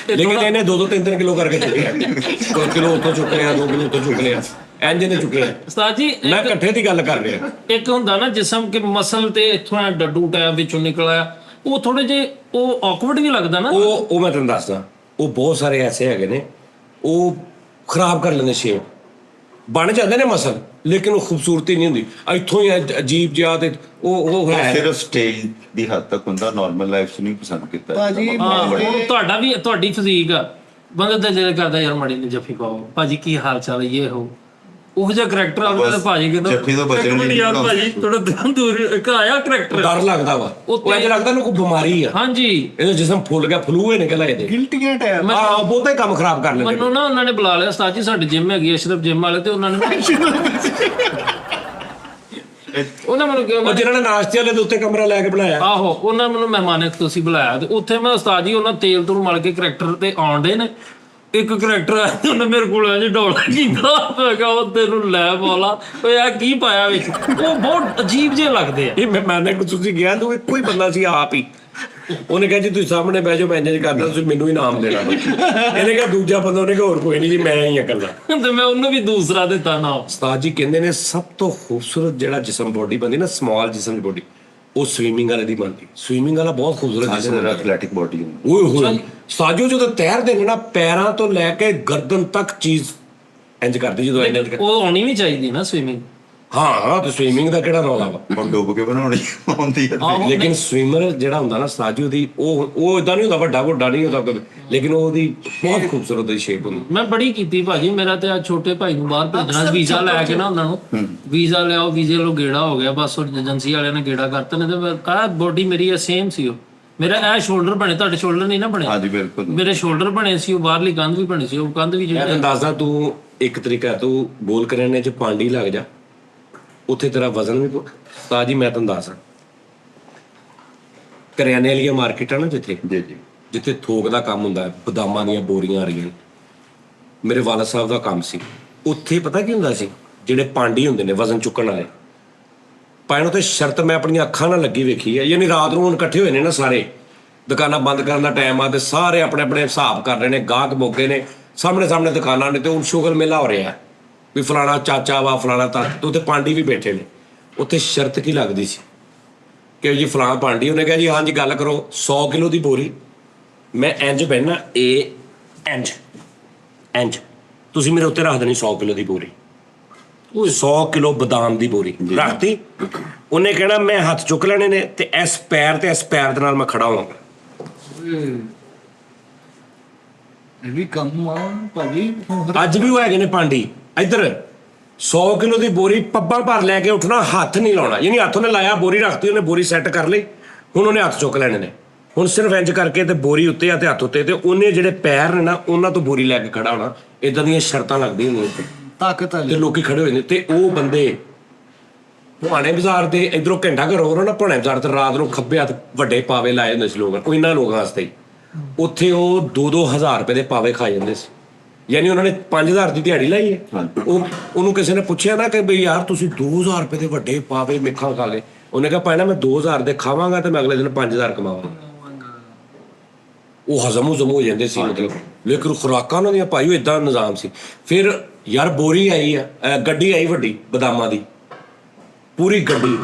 ਲੇਕਿਨ ਇਹਨੇ 2-3 ਕਿਲੋ ਕਰਕੇ ਚੁੱਕਿਆ। 1 ਕਿਲੋ ਉੱਥੋਂ ਚੁੱਕ ਲਿਆ, 2 ਕਿਲੋ ਉੱਥੋਂ ਚੁੱਕ ਲਿਆ, ਇੰਜ ਨੇ ਚੁੱਕਿਆ। ਉਸਤਾਦ ਜੀ ਮੈਂ ਇਕੱਠੇ ਦੀ ਗੱਲ ਕਰ ਰਿਹਾ। ਇੱਕ ਹੁੰਦਾ ਨਾ ਜਿਸਮ ਕਿ ਮਸਲ ਤੇ ਇੱਥੋਂ ਆ ਡੱਡੂ ਟੈਬ ਵਿੱਚੋਂ ਨਿਕਲ ਆਇਆ, ਉਹ ਥੋੜੇ ਜੇ ਉਹ ਔਕਵਰਡ ਵੀ ਲੱਗਦਾ ਨਾ। ਉਹ ਮੈਂ ਤੁਹਾਨੂੰ ਦੱਸਦਾ, ਉਹ ਬਹੁਤ ਸਾਰੇ ਐਸੇ ਹੈਗੇ ਨੇ ਉਹ ਖਰਾਬ ਕਰ ਲੈਂਦੇ ਸ਼ੇਪ, ਬਣ ਜਾਂਦੇ ਨੇ ਮਸਲ, ਲੇਕਿਨ ਉਹ ਖੂਬਸੂਰਤੀ ਨਹੀਂ ਹੁੰਦੀ। ਇੱਥੋਂ ਹੀ ਅਜੀਬ ਜਿਹਾ ਤੇ ਉਹ ਹੈ ਸਿਰਫ ਸਟੇਜ ਦੀ ਹੱਦ ਤੱਕ ਹੁੰਦਾ, ਨਾਰਮਲ ਲਾਈਫ 'ਚ ਨਹੀਂ ਪਸੰਦ ਕੀਤਾ ਭਾਜੀ ਤੁਹਾਡਾ ਵੀ ਤੁਹਾਡੀ ਫਿਜ਼ੀਕ ਆ, ਬੰਦੇ ਦਾ ਦਿਲ ਕਰਦਾ ਯਾਰ ਮੜੀ ਨੇ ਜੱਫੀ ਪਾਓ, ਭਾਜੀ ਕੀ ਹਾਲ ਚਾਲ ਹੈ, ਇਹ ਹੋ ਉਹ ਜਿਹਾ ਕਰੈਕਟਰ ਆਉਂਦਾ ਤੇ ਭਾਜੀ ਕਹਿੰਦਾ ਜੱਫੀ ਤੋਂ ਬਚਣ ਲਈ ਯਾਰ ਭਾਜੀ ਥੋੜਾ ਦੂਰ ਇੱਕ ਆਇਆ ਕਰੈਕਟਰ, ਡਰ ਲੱਗਦਾ ਵਾ। ਉਹ ਇੰਜ ਲੱਗਦਾ ਨੂੰ ਕੋਈ ਬਿਮਾਰੀ ਆ। ਹਾਂਜੀ ਇਹਦਾ ਜਿਸਮ ਫੁੱਲ ਗਿਆ, ਫਲੂ ਹੋਏ ਨਿਕਲ ਆਏ। ਗਿਲਟੀਆਂ ਟਾਇਰ ਬਹੁਤਾ ਹੀ ਕੰਮ ਖਰਾਬ ਕਰ ਲੈਂਦੇ। ਮੈਨੂੰ ਨਾ ਉਹਨਾਂ ਨੇ ਬੁਲਾ ਲਿਆ, ਉਸਤਾਦ ਜੀ ਸਾਡੇ ਜਿਮ ਹੈਗੀ ਅਸ਼ਰਫ ਜਿਮ ਵਾਲੇ, ਤੇ ਉਹਨਾਂ ਨੇ ਮੈਨੂੰ ਕਿਹਾ, ਉਹ ਜਿਹਨਾਂ ਨੇ ਨਾਸ਼ਤੇ ਵਾਲੇ ਦੇ ਉੱਤੇ ਕਮਰਾ ਲੈ ਕੇ ਬਣਾਇਆ। ਆਹੋ ਉਹਨਾਂ ਮੈਨੂੰ ਮਹਿਮਾਨ ਤੁਸੀਂ ਬੁਲਾਇਆ, ਤੇ ਉੱਥੇ ਮੈਂ ਉਸਤਾਦ ਜੀ ਉਹਨਾਂ ਤੇਲ ਤੋਂ ਮਲ ਕੇ ਕਰੈਕਟਰ ਤੇ ਆਉਂਦੇ ਨੇ। ਇੱਕ ਕਰੈਕਟਰ ਆਇਆ, ਉਹਨੇ ਮੇਰੇ ਕੋਲ ਇੰਜ ਡੋਲਾ ਕੀਤਾ, ਮੈਂ ਕਿਹਾ ਉਹ ਤੈਨੂੰ ਲੈ ਬੋਲਾ ਓਏ ਆ ਕੀ ਪਾਇਆ ਵਿੱਚ। ਉਹ ਬਹੁਤ ਅਜੀਬ ਜਿਹੇ ਲੱਗਦੇ ਆ। ਇਹ ਮੈਂ ਕੁਝ ਤੁਸੀਂ ਗਿਆ ਤੂੰ ਇੱਕੋ ਹੀ ਬੰਦਾ ਸੀ ਆਪ ਹੀ। ਉਹਨੇ ਕਿਹਾ ਜੀ ਤੁਸੀਂ ਸਾਹਮਣੇ ਬਹਿ ਜਾਓ, ਮੈਂ ਇੰਜ ਕਰਦਾ, ਤੁਸੀਂ ਮੈਨੂੰ ਇਨਾਮ ਦੇਣਾ। ਇਹਨੇ ਕਿਹਾ ਦੂਜਾ ਬੰਦਾ, ਉਹਨੇ ਕਿਹਾ ਹੋਰ ਕੋਈ ਨਹੀਂ ਜੀ, ਮੈਂ ਹੀ ਇਕੱਲਾ। ਤੇ ਮੈਂ ਉਹਨੂੰ ਵੀ ਦੂਸਰਾ ਦਿੱਤਾ ਨਾਮ। ਉਸਤਾਦ ਜੀ ਕਹਿੰਦੇ ਨੇ ਸਭ ਤੋਂ ਖੂਬਸੂਰਤ ਜਿਹੜਾ ਜਿਸਮ ਬੋਡੀ ਬਣਦੀ ਨਾ, ਸਮਾਲ ਜਿਸਮ ਦੀ ਬੋਡੀ, ਉਹ ਸਵੀਮਿੰਗ ਵਾਲੇ ਦੀ ਬਣਦੀ। ਸਵੀਮਿੰਗ ਵਾਲਾ ਬਹੁਤ ਖੂਬਸੂਰਤ ਜਿਸਮ ਹੁੰਦਾ, ਐਥਲੈਟਿਕ ਬਾਡੀ ਹੁੰਦੀ। ਓਏ ਹੋਏ ਸਾਜੋ ਜਦੋਂ ਤੈਰਦੇ ਨੇ ਨਾ, ਪੈਰਾਂ ਤੋਂ ਲੈ ਕੇ ਗਰਦਨ ਤੱਕ ਚੀਜ਼ ਇੰਜ ਕਰਦੀ ਜਦੋਂ ਇੰਜ ਕਰ। ਉਹ ਆਉਣੀ ਵੀ ਚਾਹੀਦੀ ਨਾ ਸਵੀਮਿੰਗ। ਹਾਂ ਤੇ ਸਵੀਮਿੰਗ ਦਾ ਕਿਹੜਾ ਰੌਲਾ ਵਾ, ਹੁਣ ਡੁੱਬ ਕੇ ਬਣਾਉਣੀ ਆਉਂਦੀ ਹੈ। ਲੇਕਿਨ ਸਵਿਮਰ ਜਿਹੜਾ ਹੁੰਦਾ ਨਾ ਸਾਜੂ ਦੀ, ਉਹ ਇਦਾਂ ਨਹੀਂ ਹੁੰਦਾ, ਵੱਡਾ ਨਹੀਂ ਹੁੰਦਾ ਕਦੇ, ਲੇਕਿਨ ਉਹਦੀ ਬਹੁਤ ਖੂਬਸੂਰਤ ਦੀ ਸ਼ੇਪ ਹੁੰਦੀ। ਮੈਂ ਬੜੀ ਕੀਤੀ ਭਾਜੀ, ਮੇਰਾ ਤੇ ਆ ਛੋਟੇ ਭਾਈ ਨੂੰ ਬਾਹਰ ਭੇਜਣਾ, ਵੀਜ਼ਾ ਲੈ ਕੇ ਨਾ ਉਹਨਾਂ ਨੂੰ, ਵੀਜ਼ਾ ਲਿਆਓ, ਵੀਜ਼ੇ ਲੋ ਗੇੜਾ ਹੋ ਗਿਆ ਬਸ, ਉਹ ਏਜੰਸੀ ਵਾਲਿਆਂ ਨੇ ਗੇੜਾ ਕਰਤੇ ਨੇ। ਤੇ ਮੈਂ ਕਹਾ ਬੋਡੀ ਮੇਰੀ ਸੇਮ ਸੀ, ਉਹ ਮੇਰਾ ਇਹ ਸ਼ੋਲਡਰ ਬਣੇ, ਤੁਹਾਡੇ ਸ਼ੋਲਡਰ ਨਹੀਂ ਨਾ ਬਣੇ। ਹਾਂਜੀ ਬਿਲਕੁਲ, ਮੇਰੇ ਸ਼ੋਲਡਰ ਬਣੇ ਸੀ, ਉਹ ਬਾਹਰਲੀ ਕੰਧ ਵੀ ਬਣੀ ਸੀ, ਉਹ ਕੰਧ ਵੀ ਮੈਂ ਅੰਦਾਜ਼ਾ ਤੂੰ ਇੱਕ ਤਰੀਕਾ ਤੂੰ ਗੋਲ ਕਰਿਆਨੇ ਚ ਪਾਂਡੀ ਲੱਗ ਜਾ, ਉੱਥੇ ਤੇਰਾ ਵਜ਼ਨ ਵੀ ਉਸਤਾਦ ਜੀ ਮੈਂ ਤੁਹਾਨੂੰ ਦੱਸਾਂ, ਕਰਿਆਨੇ ਵਾਲੀਆਂ ਮਾਰਕੀਟਾਂ ਨਾ ਜੀ ਜੀ, ਜਿੱਥੇ ਥੋਕ ਦਾ ਕੰਮ ਹੁੰਦਾ, ਬਦਾਮਾਂ ਦੀਆਂ ਬੋਰੀਆਂ ਆ ਰਹੀਆਂ, ਮੇਰੇ ਵਾਲਦ ਸਾਹਿਬ ਦਾ ਕੰਮ ਸੀ ਉੱਥੇ। ਪਤਾ ਕੀ ਹੁੰਦਾ ਸੀ, ਜਿਹੜੇ ਪਾਂਡੀ ਹੁੰਦੇ ਨੇ ਵਜ਼ਨ ਚੁੱਕਣ ਵਾਲੇ, ਪਾਇਣੋਂ ਤੇ ਸ਼ਰਤ ਮੈਂ ਆਪਣੀਆਂ ਅੱਖਾਂ ਨਾਲ ਲੱਗੀ ਵੇਖੀ ਹੈ। ਯਾਨੀ ਰਾਤ ਨੂੰ ਹੁਣ ਇਕੱਠੇ ਹੋਏ ਨੇ ਨਾ ਸਾਰੇ, ਦੁਕਾਨਾਂ ਬੰਦ ਕਰਨ ਦਾ ਟਾਈਮ ਆ ਤੇ ਸਾਰੇ ਆਪਣੇ ਆਪਣੇ ਹਿਸਾਬ ਕਰ ਰਹੇ ਨੇ, ਗਾਹਕ ਮੋਗੇ ਨੇ, ਸਾਹਮਣੇ ਦੁਕਾਨਾਂ ਨੇ, ਤੇ ਹੁਣ ਸ਼ੁਗਰ ਮੇਲਾ ਹੋ ਰਿਹਾ ਵੀ ਫਲਾਣਾ ਚਾਚਾ ਵਾ, ਫਲਾਣਾ ਤਾਂ ਉੱਥੇ ਪਾਂਡੀ ਵੀ ਬੈਠੇ ਨੇ। ਉੱਥੇ ਸ਼ਰਤ ਕੀ ਲੱਗਦੀ ਸੀ ਕਿ ਜੀ ਫਲਾਣਾ ਪਾਂਡੀ, ਉਹਨੇ ਕਿਹਾ ਜੀ ਹਾਂਜੀ ਗੱਲ ਕਰੋ, 100 ਕਿਲੋ ਦੀ ਬੋਰੀ, ਮੈਂ ਇੰਜ ਬਹਿਣਾ, ਇਹ ਇੰਜ ਤੁਸੀਂ ਮੇਰੇ ਉੱਤੇ ਰੱਖ ਦੇਣੀ 100 ਕਿਲੋ ਦੀ ਬੋਰੀ, 100 ਕਿਲੋ ਬਦਾਮ ਦੀ ਬੋਰੀ ਰੱਖਤੀ। ਉਹਨੇ ਕਹਿਣਾ ਮੈਂ ਹੱਥ ਚੁੱਕ ਲੈਣੇ ਨੇ ਤੇ ਇਸ ਪੈਰ ਦੇ ਨਾਲ ਮੈਂ ਖੜਾ ਹੋਵਾਂਗਾ। ਇਹ ਵੀ ਕੰਮ ਆ ਭਾਜੀ। ਅੱਜ ਵੀ ਉਹ ਹੈਗੇ ਨੇ ਪਾਂਡੀ ਇੱਧਰ, 100 ਕਿਲੋ ਦੀ ਬੋਰੀ ਪੱਬਾਂ ਭਰ ਲੈ ਕੇ ਉੱਠਣਾ, ਹੱਥ ਨਹੀਂ ਲਾਉਣਾ। ਯਾਨੀ ਹੱਥ ਉਹਨੇ ਲਾਇਆ, ਬੋਰੀ ਰੱਖਤੀ, ਉਹਨੇ ਬੋਰੀ ਸੈੱਟ ਕਰ ਲਈ, ਹੁਣ ਉਹਨੇ ਹੱਥ ਚੁੱਕ ਲੈਣੇ ਨੇ। ਹੁਣ ਸਿਰਫ ਇੰਜ ਕਰਕੇ ਤੇ ਬੋਰੀ ਉੱਤੇ ਆ ਤੇ ਹੱਥ ਉੱਤੇ, ਤੇ ਉਹਨੇ ਜਿਹੜੇ ਪੈਰ ਨੇ ਨਾ ਉਹਨਾਂ ਤੋਂ ਬੋਰੀ ਲੈ ਕੇ ਖੜਾ ਹੋਣਾ। ਇਦਾਂ ਦੀਆਂ ਸ਼ਰਤਾਂ ਲੱਗਦੀਆਂ ਨੇ ਤਾਕਤ ਵਾਲੀ। ਤੇ ਲੋਕੀ ਖੜੇ ਹੋਏ ਨੇ, ਤੇ ਉਹ ਬੰਦੇ ਭਾਣੇ ਬਾਜ਼ਾਰ ਦੇ ਇਧਰੋਂ ਘੰਟਾ ਘਰੋਂ ਉਹਨਾਂ ਨਾ ਭਾਣੇ ਬਾਜ਼ਾਰ ਤੇ ਰਾਤ ਨੂੰ ਖੱਬੇ ਹੱਥ ਵੱਡੇ ਪਾਵੇ ਲਾਏ ਹੁੰਦੇ ਸੀ ਲੋਕਾਂ, ਉਹ ਇਹਨਾਂ ਲੋਕਾਂ ਵਾਸਤੇ ਹੀ। ਉੱਥੇ ਉਹ 2-2 ਹਜ਼ਾਰ ਰੁਪਏ ਦੇ ਪਾਵੇ ਖਾ ਜਾਂਦੇ ਸੀ। ਯਾਨੀ ਉਹਨਾਂ ਨੇ 5000 ਦੀ ਦਿਹਾੜੀ ਲਾਈ ਹੈ। ਉਹਨੂੰ ਕਿਸੇ ਨੇ ਪੁੱਛਿਆ ਨਾ ਕਿ ਬਈ ਯਾਰ ਤੁਸੀਂ 2000 ਰੁਪਏ ਦੇ ਵੱਡੇ ਪਾਵੇ ਮਿੱਖਾਂ ਖਾ ਗਏ, ਉਹਨੇ ਕਿਹਾ ਭੈਣਾ ਮੈਂ 2000 ਦੇ ਖਾਵਾਂਗਾ ਤੇ ਮੈਂ ਅਗਲੇ ਦਿਨ 5000 ਕਮਾਵਾਂਗਾ। ਉਹ ਹਜ਼ਮ ਹੋ ਜਾਂਦੇ ਸੀ ਮਤਲਬ, ਲੇਕਿਨ ਖੁਰਾਕਾਂ ਉਹਨਾਂ ਦੀਆਂ ਭਾਈ ਏਦਾਂ ਨਿਜ਼ਾਮ ਸੀ। ਫਿਰ ਯਾਰ ਬੋਰੀ ਆਈ ਆ, ਗੱਡੀ ਆਈ ਵੱਡੀ ਬਦਾਮਾਂ ਦੀ, ਪੂਰੀ ਗੱਡੀ,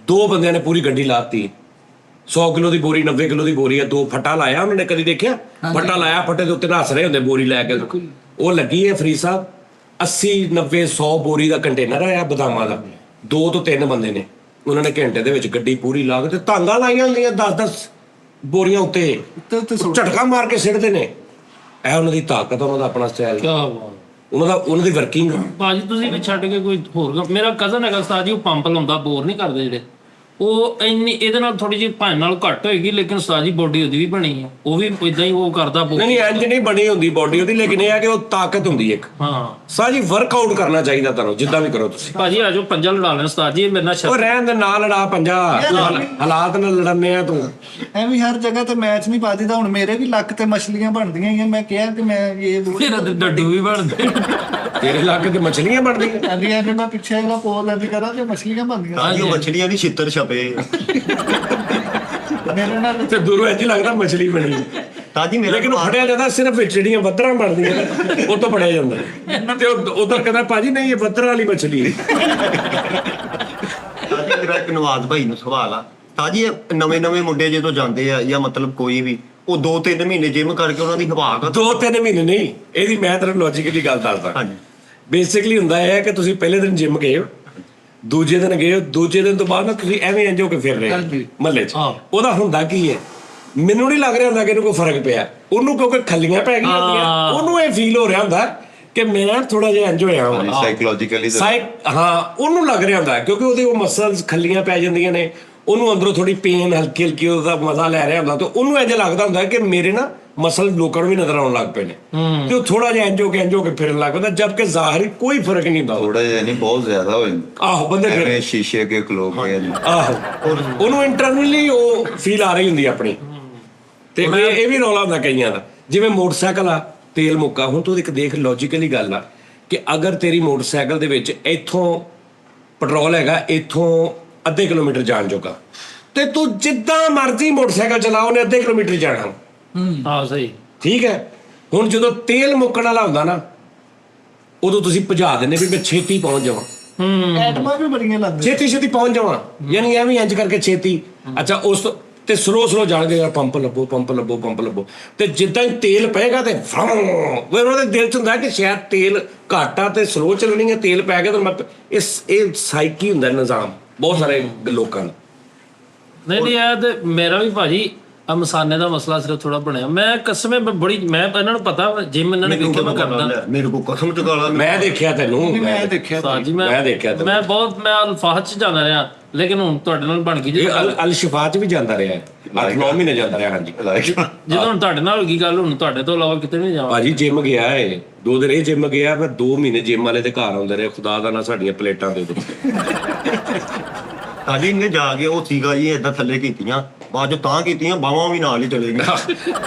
2 ਬੰਦਿਆਂ ਨੇ ਪੂਰੀ ਗੱਡੀ ਲਾਤੀ। 100 ਕਿਲੋ ਦੀ ਬੋਰੀ, 90 ਕਿਲੋ ਦੀ ਬੋਰੀ ਆ, 2 ਫੱਟਾ ਲਾਇਆ ਉਹਨਾਂ ਨੇ, ਕਦੀ ਦੇਖਿਆ ਫੱਟਾ ਲਾਇਆ, ਫੱਟੇ ਦੇ ਉੱਤੇ ਨੱਸ ਰਹੇ ਹੁੰਦੇ ਬੋਰੀ ਲੈ ਕੇ। ਉਹ ਲੱਗੀ ਹੈ ਫਰੀਦ ਸਾਹਿਬ 80-90-100 ਬੋਰੀ ਦਾ ਕੰਟੇਨਰ ਆਇਆ ਬਦਾਮਾਂ ਦਾ, 2 ਤੋਂ 3 ਬੰਦੇ ਨੇ, ਉਹਨਾਂ ਨੇ ਘੰਟੇ ਦੇ ਵਿੱਚ ਗੱਡੀ ਪੂਰੀ ਲਾ ਕੇ ਤੇ ਧਾਂਗਾ ਲਾਈਆਂ ਹੁੰਦੀਆਂ 10-10 ਬੋਰੀਆਂ ਉੱਤੇ, ਝਟਕਾ ਮਾਰ ਕੇ ਸਿੱਟਦੇ ਨੇ। ਇਹ ਉਹਨਾਂ ਦੀ ਤਾਕਤ, ਉਹਨਾਂ ਦਾ ਆਪਣਾ ਸਟਾਈਲ, ਕੀ ਬਾਤ, ਉਹਨਾਂ ਦੀ ਵਰਕਿੰਗ। ਭਾਜੀ ਤੁਸੀਂ ਵੀ ਛੱਡ ਕੇ ਕੋਈ ਹੋਰ, ਮੇਰਾ ਕਜ਼ਨ ਹੈਗਾ ਉਸਤਾਦ ਜੀ, ਉਹ ਪੰਪ ਲਾਉਂਦਾ, ਬੋਰ ਨਹੀਂ ਕਰਦੇ ਜਿਹੜੇ, ਉਹ ਇੰਨੀ ਇਹਦੇ ਨਾਲ ਥੋੜੀ ਜਿਹੀ ਭਾਂ ਨਾਲ ਘੱਟ ਹੋਏਗੀ, ਲੇਕਿਨ ਉਸਤਾਦ ਜੀ ਬੋਡੀ ਉਹਦੀ ਵੀ ਬਣੀ ਹੈ, ਉਹ ਵੀ ਇਦਾਂ ਹੀ ਉਹ ਕਰਦਾ। ਨਹੀਂ ਇੰਜ ਨਹੀਂ ਬਣੀ ਹੁੰਦੀ ਬੋਡੀ ਉਹਦੀ, ਲੇਕਿਨ ਇਹ ਹੈ ਕਿ ਉਹ ਤਾਕਤ ਹੁੰਦੀ ਇੱਕ। ਹਾਂ ਸਾਜੀ ਵਰਕਆਊਟ ਕਰਨਾ ਚਾਹੀਦਾ ਤੁਹਾਨੂੰ, ਜਿੱਦਾਂ ਵੀ ਕਰੋ ਤੁਸੀਂ। ਭਾਜੀ ਆਜੋ ਪੰਜਾ ਲੜਾ ਲੈਣ ਉਸਤਾਦ ਜੀ, ਮੇਰੇ ਨਾਲ ਉਹ ਰਹਿਣ ਦੇ, ਨਾਲ ਲੜਾ ਪੰਜਾ, ਹਾਲਾਤ ਨਾਲ ਲੜਨੇ ਆ ਤੂੰ। ਐਵੇਂ ਹਰ ਜਗ੍ਹਾ ਤੇ ਮੈਚ ਨਹੀਂ ਪਾਦੀ ਤਾਂ ਹੁਣ ਮੇਰੇ ਵੀ ਲੱਕ ਤੇ ਮਛਲੀਆਂ ਬਣਦੀਆਂ ਹੀ ਆ। ਮੈਂ ਕਿਹਾ ਕਿ ਮੈਂ ਇਹ ਮੇਰਾ ਤੇ ਡੱਡੂ ਵੀ ਬਣਦੇ। ਤੇਰੇ ਇਲਾਕੇ ਤੇ ਮਛਲੀਆਂ ਬਣਦੀਆਂ। ਕਹਿੰਦੀ ਐ ਮੈਂ ਪਿੱਛੇ ਇਹਦਾ ਪੋਲ ਐਂਦੀ ਕਰਾਂ ਤੇ ਮਛਲੀਆਂ ਬਣਦੀਆਂ। ਹਾਂਜੀ, ਉਹ ਮਛਲੀਆਂ ਨਹੀਂ ਛਿੱਤਰ ਛਪੇ। ਮੇਰੇ ਨਾਲ ਤੇ ਦੂਰੋਂ ਇੰਜ ਲੱਗਦਾ ਮਛਲੀ ਬਣੀ, ਤਾਜੀ ਮੇਰਾ ਲੇਕਿਨ ਉਹ ਫੜਿਆ ਜਾਂਦਾ ਸਿਰਫ ਵਿੱਚ ਜਿਹੜੀਆਂ ਬੱਦਰਾਂ ਬਣਦੀਆਂ ਉਹ ਤੋਂ ਫੜਿਆ ਜਾਂਦਾ। ਤੇ ਉਧਰ ਕਹਿੰਦਾ ਭਾਜੀ ਨਹੀਂ ਇਹ ਬੱਦਰਾਂ ਵਾਲੀ ਮਛਲੀ ਹੈ। ਤਾਜੀ ਮੇਰਾ ਇੱਕ ਨਵਾਜ਼ ਭਾਈ ਨੂੰ ਸਵਾਲ ਆ। ਤਾਜੀ ਨਵੇਂ ਮੁੰਡੇ ਜਦੋਂ ਜਾਂਦੇ ਆ ਜਾਂ ਮਤਲਬ ਕੋਈ ਵੀ, ਉਹ 2-3 ਮਹੀਨੇ ਜਿਮ ਕਰਕੇ ਉਹਨਾਂ ਦੀ ਹਵਾਕ 2-3 ਮਹੀਨੇ ਨਹੀਂ, ਇਹਦੀ ਮੈਂ ਤੇਰੇ ਲੌਜੀਕ ਦੀ ਗੱਲ ਦੱਸਦਾ। ਹਾਂਜੀ, ਬੇਸਿਕਲੀ ਹੁੰਦਾ ਇਹ ਹੈ ਕਿ ਤੁਸੀਂ ਪਹਿਲੇ ਦਿਨ ਜਿਮ ਗਏ ਹੋ, ਦੂਜੇ ਦਿਨ ਗਏ ਹੋ, ਦੂਜੇ ਦਿਨ ਤੋਂ ਬਾਅਦ ਨਾ ਤੁਸੀਂ ਐਵੇਂ ਇੰਜ ਹੋ ਕੇ ਫਿਰ ਰਹੇ ਮਹੱਲੇ 'ਚ। ਉਹਦਾ ਹੁੰਦਾ ਕੀ ਹੈ, ਮੈਨੂੰ ਨਹੀਂ ਲੱਗ ਰਿਹਾ ਹੁੰਦਾ ਕਿ ਇਹਨੂੰ ਕੋਈ ਫਰਕ ਪਿਆ, ਉਹਨੂੰ ਕਿਉਂਕਿ ਖੱਲੀਆਂ ਪੈ ਗਈਆਂ ਹੁੰਦੀਆਂ, ਉਹਨੂੰ ਇਹ ਫੀਲ ਹੋ ਰਿਹਾ ਹੁੰਦਾ ਕਿ ਮੈਂ ਥੋੜਾ ਜਿਹਾ ਇੰਜ ਹੋਇਆ ਹਾਂ ਸਾਈਕੋਲੋਜੀਕਲੀ। ਹਾਂ, ਉਹਨੂੰ ਲੱਗ ਰਿਹਾ ਹੁੰਦਾ ਕਿਉਂਕਿ ਉਹਦੇ ਉਹ ਮਸਲਸ ਖੱਲੀਆਂ ਪੈ ਜਾਂਦੀਆਂ ਨੇ, ਉਹਨੂੰ ਅੰਦਰੋਂ ਥੋੜੀ ਪੇਨ ਹਲਕੀ ਉਹਦਾ ਮਜ਼ਾ ਲੈ ਰਿਹਾ ਹੁੰਦਾ, ਤੇ ਉਹਨੂੰ ਇੰਜ ਲੱਗਦਾ ਹੁੰਦਾ ਕਿ ਮੇਰੇ ਨਾ ਮਸਲ ਲੋਕਾਂ ਨੂੰ ਵੀ ਨਜ਼ਰ ਆਉਣ ਲੱਗ ਪਏ ਨੇ, ਤੇ ਉਹ ਥੋੜਾ ਜਿਹਾ ਇੰਜ ਹੋ ਕੇ ਫਿਰਨ ਲੱਗ ਪੈਂਦਾ, ਜਦਕਿ ਜ਼ਾਹਿਰੀ ਕੋਈ ਫਰਕ ਨਹੀਂ ਹੁੰਦਾ। ਥੋੜਾ ਜਿਹਾ ਨਹੀਂ, ਬਹੁਤ ਜ਼ਿਆਦਾ ਹੋ ਜਾਂਦਾ। ਆਹੋ, ਬੰਦੇ ਐਵੇਂ ਸ਼ੀਸ਼ੇ ਅੱਗੇ ਖਲੋ ਕੇ। ਆਹੋ, ਉਹਨੂੰ ਇੰਟਰਨਲੀ ਉਹ ਫੀਲ ਆ ਰਹੀ ਹੁੰਦੀ ਆਪਣੀ। ਤੇ ਇਹ ਵੀ ਰੌਲਾ ਹੁੰਦਾ ਕਈਆਂ ਦਾ, ਜਿਵੇਂ ਮੋਟਰਸਾਈਕਲ ਆ, ਤੇਲ ਮੁੱਕਾ। ਹੁਣ ਤੂੰ ਇੱਕ ਦੇਖ ਲੌਜੀਕਲੀ ਗੱਲ ਆ ਕਿ ਅਗਰ ਤੇਰੀ ਮੋਟਰਸਾਈਕਲ ਦੇ ਵਿੱਚ ਇੱਥੋਂ ਪੈਟਰੋਲ ਹੈਗਾ, ਇੱਥੋਂ ਅੱਧੇ ਕਿਲੋਮੀਟਰ ਜਾਣ ਜੋਗਾ, ਤੇ ਤੂੰ ਜਿੱਦਾਂ ਮਰਜ਼ੀ ਮੋਟਰਸਾਈਕਲ ਚਲਾ ਉਹਨੇ ਅੱਧੇ ਕਿਲੋਮੀਟਰ ਜਾਣਾ। ਹਾਂ ਸਹੀ। ਠੀਕ ਹੈ, ਹੁਣ ਜਦੋਂ ਤੇਲ ਮੁੱਕਣ ਵਾਲਾ ਹੁੰਦਾ ਨਾ ਉਦੋਂ ਤੁਸੀਂ ਭਜਾ ਦਿੰਦੇ ਵੀ ਮੈਂ ਛੇਤੀ ਪਹੁੰਚ ਜਾਵਾਂ, ਐਟਮਾਂ ਵੀ ਬੜੀਆਂ ਲੱਗਦੀਆਂ। ਛੇਤੀ ਛੇਤੀ ਪਹੁੰਚ ਜਾਵਾਂ, ਯਾਨੀ ਐਵੇਂ ਇੰਜ ਕਰਕੇ ਛੇਤੀ। ਅੱਛਾ ਉਸ ਤੋਂ ਤੇ ਸਲੋ ਜਾਣਗੇ ਯਾਰ, ਪੰਪ ਲੱਭੋ ਪੰਪ ਲੱਭੋ ਪੰਪ ਲੱਭੋ। ਤੇ ਜਿੱਦਾਂ ਹੀ ਤੇਲ ਪਏਗਾ ਤੇ ਫਿਰ ਉਹਦੇ ਦਿਲ 'ਚ ਹੁੰਦਾ ਕਿ ਸ਼ਾਇਦ ਤੇਲ ਘੱਟ ਆ ਤੇ ਸਲੋ ਚੱਲਣੀ ਹੈ, ਤੇਲ ਪੈ ਗਿਆ ਤਾਂ ਮੈਂ ਇਹ ਸਾਈਕੀ ਹੁੰਦਾ ਨਿਜ਼ਾਮ ਬਹੁਤ ਸਾਰੇ ਲੋਕਾਂ ਦਾ। ਨਹੀਂ ਇਹ ਤੇ ਮੇਰਾ ਵੀ ਭਾਜੀ ਆ ਮਸਾਨੇ ਦਾ ਮਸਲਾ ਸਿਰਫ ਥੋੜਾ ਬਣਿਆ। ਮੈਂ ਕਸਮੇ ਮੈਂ ਇਹਨਾਂ ਨੂੰ ਪਤਾ ਜਿਮ ਇਹਨਾਂ ਨੇ ਵੇਖਿਆ ਮੈਂ ਕਰਦਾ। ਮੇਰੇ ਕੋ ਕਸਮ ਚੁਕਾ ਲਾ, ਮੈਂ ਦੇਖਿਆ ਤੈਨੂੰ, ਮੈਂ ਦੇਖਿਆ ਸਾਜੀ ਮੈਂ ਦੇਖਿਆ ਤੈਨੂੰ। ਮੈਂ ਬਹੁਤ ਮੈਂ ਅਲਫਾਹ 'ਚ ਜਾਂਦਾ ਰਿਹਾ, ਲੇਕਿਨ ਹੁਣ ਤੁਹਾਡੇ ਨਾਲ ਬਣ ਗਈ ਇਹ ਅਲ ਸ਼ਿਫਾ 'ਚ ਵੀ ਜਾਂਦਾ ਰਿਹਾ, 8-9 ਮਹੀਨੇ ਜਾਂਦਾ ਰਿਹਾ। ਹਾਂਜੀ ਜਦੋਂ ਹੁਣ ਤੁਹਾਡੇ ਨਾਲ ਹੋ ਗਈ ਗੱਲ, ਹੁਣ ਤੁਹਾਡੇ ਤੋਂ ਇਲਾਵਾ ਕਿਤੇ ਨਹੀਂ ਜਾਵਾਂ। ਭਾਜੀ ਜਿਮ ਗਿਆ ਏ 2 ਦਿਨ, ਇਹ ਜਿਮ ਗਿਆ, ਮੈਂ 2 ਮਹੀਨੇ ਜਿਮ ਵਾਲੇ ਦੇ ਘਰ ਆਉਂਦੇ ਰਹੇ, ਖੁਦਾ ਦਾ ਨਾ ਸਾਡੀਆਂ ਪਲੇਟਾਂ ਦੇ ਉੱਤੇ। ਸਾਜੀ ਇਹਨੇ ਜਾ ਕੇ ਉਹ ਸੀਗਾ ਜੀ ਏਦਾਂ ਥੱਲੇ ਕੀਤੀਆਂ, ਬਾਅਦ ਚੋਂ ਤਾਂ ਕੀਤੀਆਂ ਬਾਹਾਂ ਵੀ ਨਾਲ ਹੀ ਚਲੇ ਗਈਆਂ।